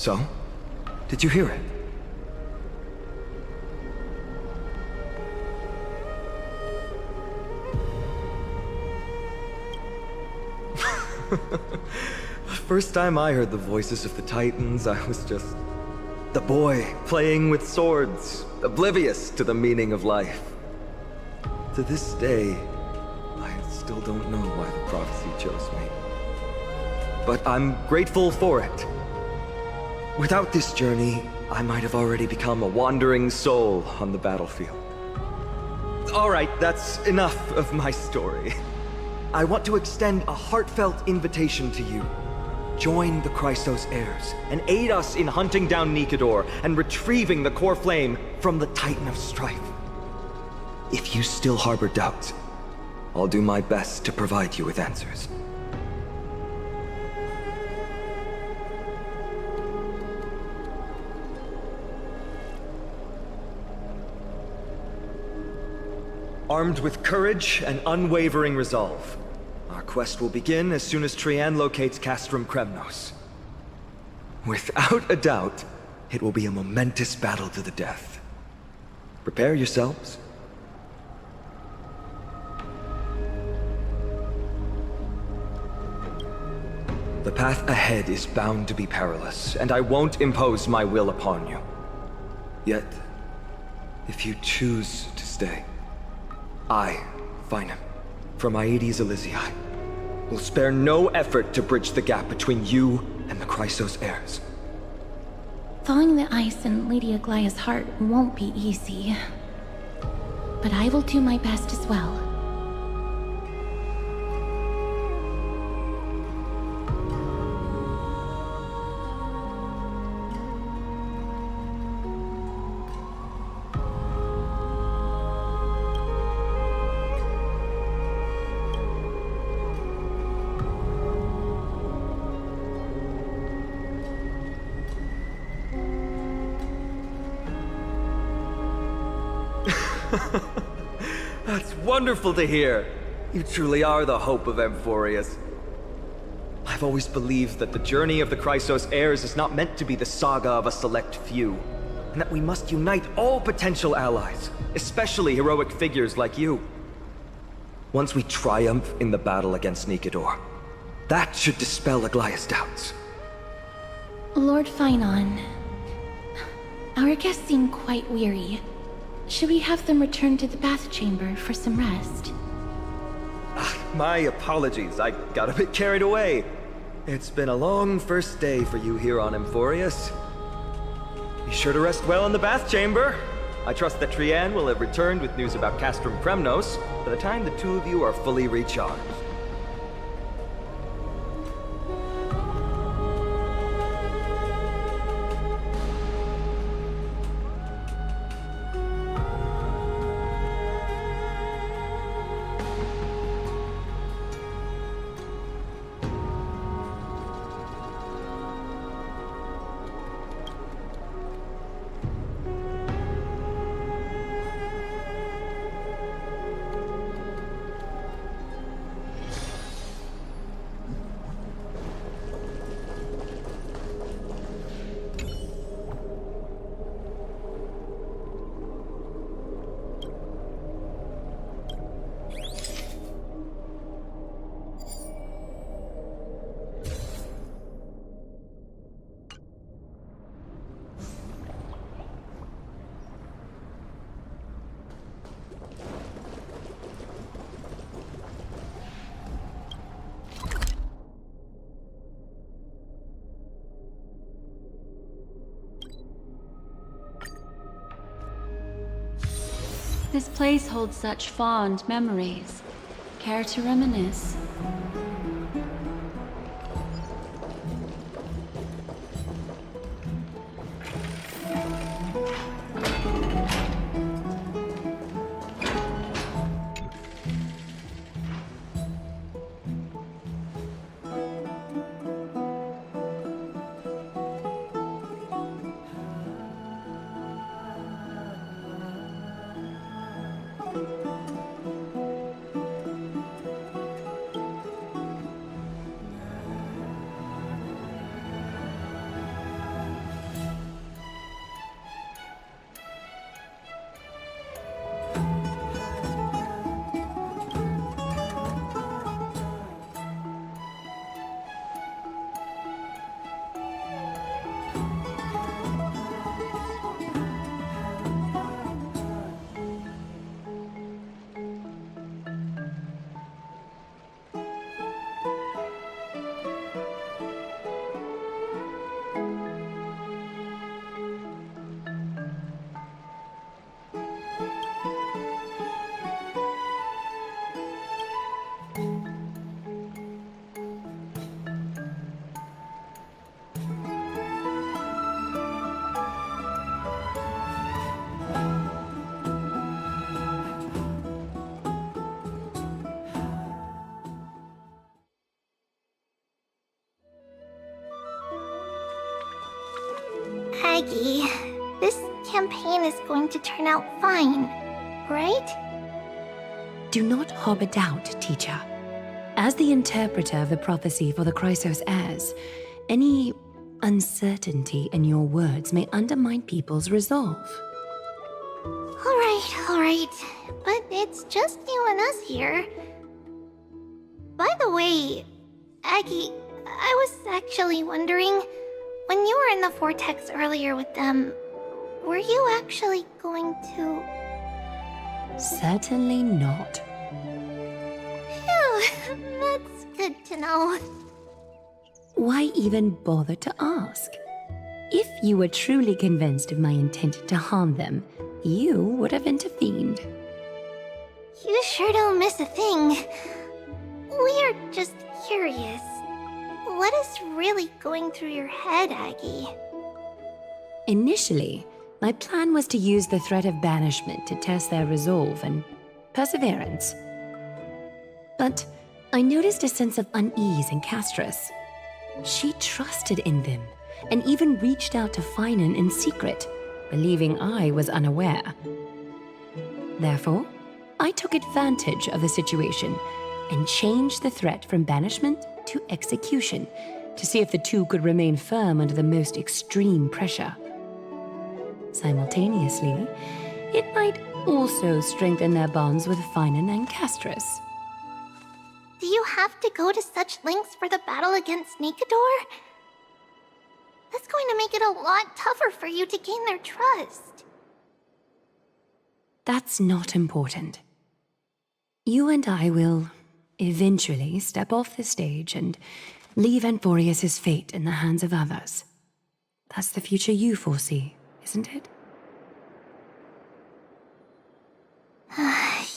So? Did you hear it? First time I heard the voices of the Titans, I was just the boy playing with swords, oblivious to the meaning of life. To this day, I still don't know why the prophecy chose me. But I'm grateful for it. Without this journey, I might have already become a wandering soul on the battlefield. All right, that's enough of my story. I want to extend a heartfelt invitation to you. Join the Chrysos heirs and aid us in hunting down Nikador and retrieving the core flame from the Titan of Strife. If you still harbor doubts, I'll do my best to provide you with answers. Armed with courage and unwavering resolve, our quest will begin as soon as Trian locates Castrum Kremnos. Without a doubt, it will be a momentous battle to the death. Prepare yourselves. The path ahead is bound to be perilous, and I won't impose my will upon you. Yet, if you choose to stay, I, Finam, from Aedes Elysiae, will spare no effort to bridge the gap between you and the Chrysos heirs. Thawing the ice in Lady Aglaya's heart won't be easy. But I will do my best as well. That's wonderful to hear. You truly are the hope of Amphorius. I've always believed that the journey of the Chrysos heirs is not meant to be the saga of a select few, and that we must unite all potential allies, especially heroic figures like you. Once we triumph in the battle against Nikedor, that should dispel Aglaya's doubts. Lord Finon, our guests seem quite weary. Should we have them return to the bath chamber for some rest? My apologies, I got a bit carried away. It's been a long first day for you here on Amphorius. Be sure to rest well in the bath chamber. I trust that Trianne will have returned with news about Castrum Premnos by the time the two of you are fully recharged. This place holds such fond memories. Care to reminisce? Aggie, this campaign is going to turn out fine, right? Do not harbor doubt, teacher. As the interpreter of the prophecy for the Chrysos heirs, any uncertainty in your words may undermine people's resolve. Alright. But it's just you and us here. By the way, Aggie, I was actually wondering, when you were in the vortex earlier with them, were you actually going to... Certainly not. Phew, that's good to know. Why even bother to ask? If you were truly convinced of my intent to harm them, you would have intervened. You sure don't miss a thing. We are just curious. What is really going through your head, Aggie? Initially, my plan was to use the threat of banishment to test their resolve and perseverance. But I noticed a sense of unease in Castris. She trusted in them, and even reached out to Finan in secret, believing I was unaware. Therefore, I took advantage of the situation and changed the threat from banishment to execution to see if the two could remain firm under the most extreme pressure. Simultaneously, it might also strengthen their bonds with Finan and Castris. Do you have to go to such lengths for the battle against Nikador? That's going to make it a lot tougher for you to gain their trust. That's not important. You and I will eventually step off the stage and leave Anforius' fate in the hands of others. That's the future you foresee, isn't it?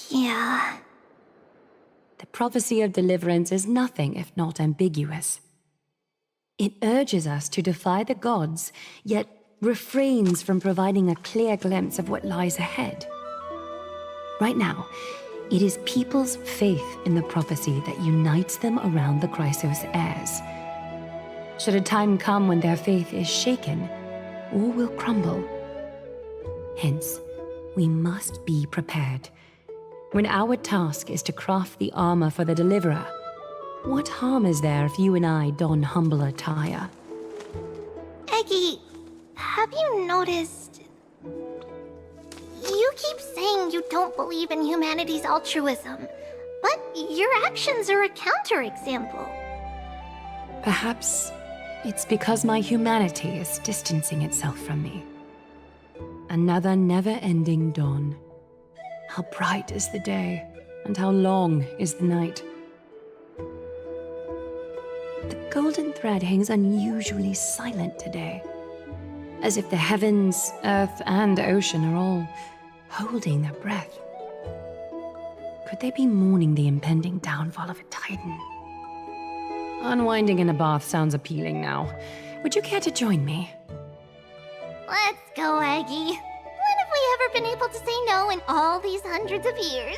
Yeah. The prophecy of deliverance is nothing if not ambiguous. It urges us to defy the gods, yet refrains from providing a clear glimpse of what lies ahead. Right now, it is people's faith in the prophecy that unites them around the Chrysos heirs. Should a time come when their faith is shaken, all will crumble. Hence, we must be prepared. When our task is to craft the armor for the Deliverer, what harm is there if you and I don humble attire? Eggy, have you noticed... You keep saying you don't believe in humanity's altruism, but your actions are a counterexample. Perhaps it's because my humanity is distancing itself from me. Another never-ending dawn. How bright is the day, and how long is the night. The golden thread hangs unusually silent today, as if the heavens, earth, and ocean are all holding their breath. Could they be mourning the impending downfall of a titan? Unwinding in a bath sounds appealing now. Would you care to join me? Let's go, Eggy. When have we ever been able to say no in all these hundreds of years?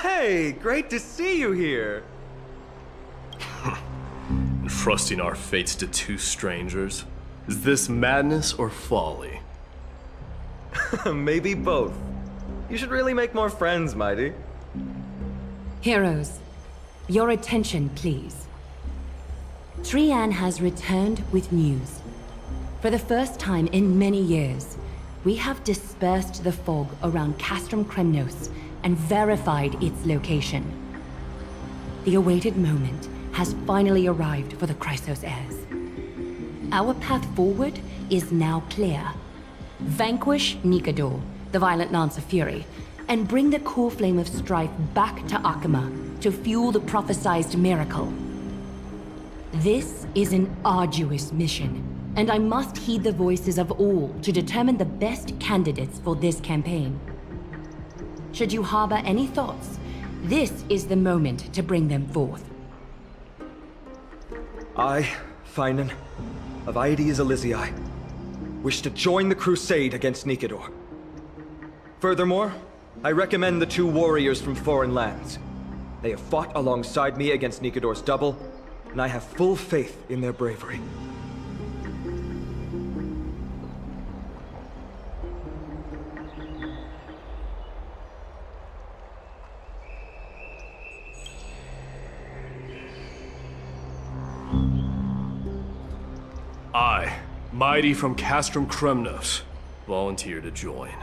Hey, great to see you here. Entrusting our fates to two strangers? Is this madness or folly? Maybe both. You should really make more friends, Mighty. Heroes, your attention, please. Trian has returned with news. For the first time in many years, we have dispersed the fog around Castrum Kremnos and verified its location. The awaited moment has finally arrived for the Chrysos heirs. Our path forward is now clear. Vanquish Nikador, the violent Lance of Fury, and bring the core flame of strife back to Akama to fuel the prophesized miracle. This is an arduous mission, and I must heed the voices of all to determine the best candidates for this campaign. Should you harbor any thoughts, this is the moment to bring them forth. I, Finan, of Aedes Elysiae, wish to join the crusade against Nikador. Furthermore, I recommend the 2 warriors from foreign lands. They have fought alongside me against Nikador's double, and I have full faith in their bravery. I, Mighty from Castrum Kremnos, volunteer to join.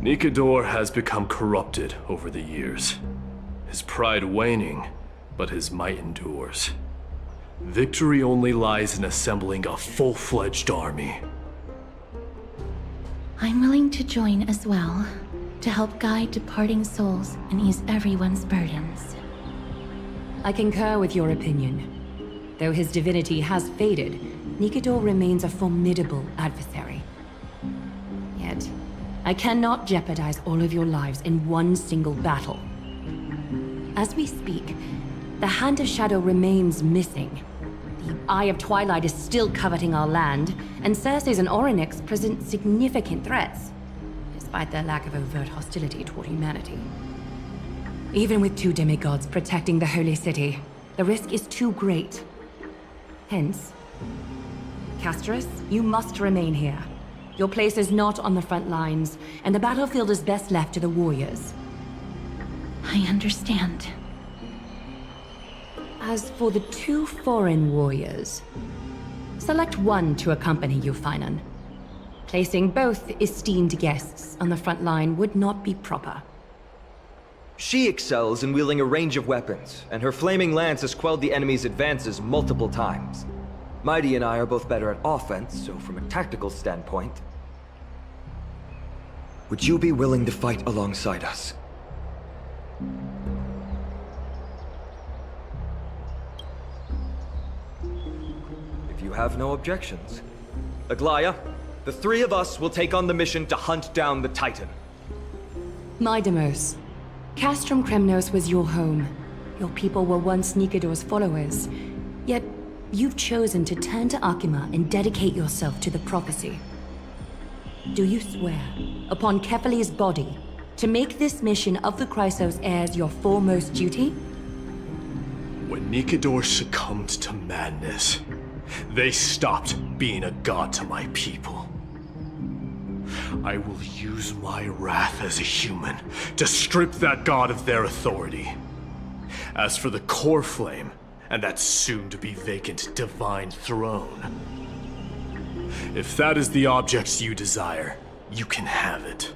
Nikador has become corrupted over the years. His pride waning, but his might endures. Victory only lies in assembling a full-fledged army. I'm willing to join as well, to help guide departing souls and ease everyone's burdens. I concur with your opinion. Though his divinity has faded, Nikador remains a formidable adversary. Yet, I cannot jeopardize all of your lives in one single battle. As we speak, the Hand of Shadow remains missing. The Eye of Twilight is still coveting our land, and Circes and Orynyx present significant threats, despite their lack of overt hostility toward humanity. Even with 2 demigods protecting the Holy City, the risk is too great. Hence, Casterus, you must remain here. Your place is not on the front lines, and the battlefield is best left to the warriors. I understand. As for the 2 foreign warriors, select one to accompany you, Finan. Placing both esteemed guests on the front line would not be proper. She excels in wielding a range of weapons, and her flaming lance has quelled the enemy's advances multiple times. Mighty and I are both better at offense, so from a tactical standpoint... Would you be willing to fight alongside us? If you have no objections. Aglaia, the 3 of us will take on the mission to hunt down the Titan. Mydemos, Castrum Kremnos was your home. Your people were once Nikador's followers. Yet, you've chosen to turn to Akima and dedicate yourself to the prophecy. Do you swear, upon Kefali's body, to make this mission of the Chrysos heirs your foremost duty? When Nikador succumbed to madness, they stopped being a god to my people. I will use my wrath as a human to strip that god of their authority. As for the core flame, and that soon-to-be vacant divine throne, if that is the object you desire, you can have it.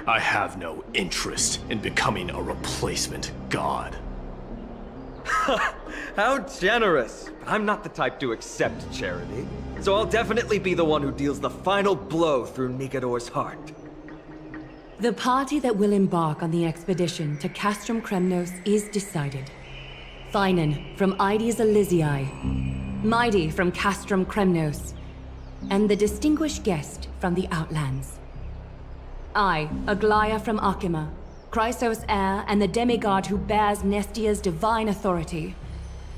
I have no interest in becoming a replacement god. How generous! I'm not the type to accept charity, so I'll definitely be the one who deals the final blow through Nikador's heart. The party that will embark on the expedition to Castrum Kremnos is decided. Finan from Aedes Elysiae, Mighty from Castrum Kremnos, and the distinguished guest from the Outlands. I, Aglaia from Akima, Chrysos heir and the demigod who bears Nestia's divine authority,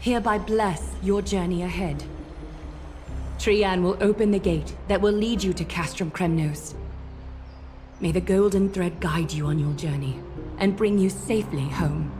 hereby bless your journey ahead. Trian will open the gate that will lead you to Castrum Kremnos. May the golden thread guide you on your journey and bring you safely home.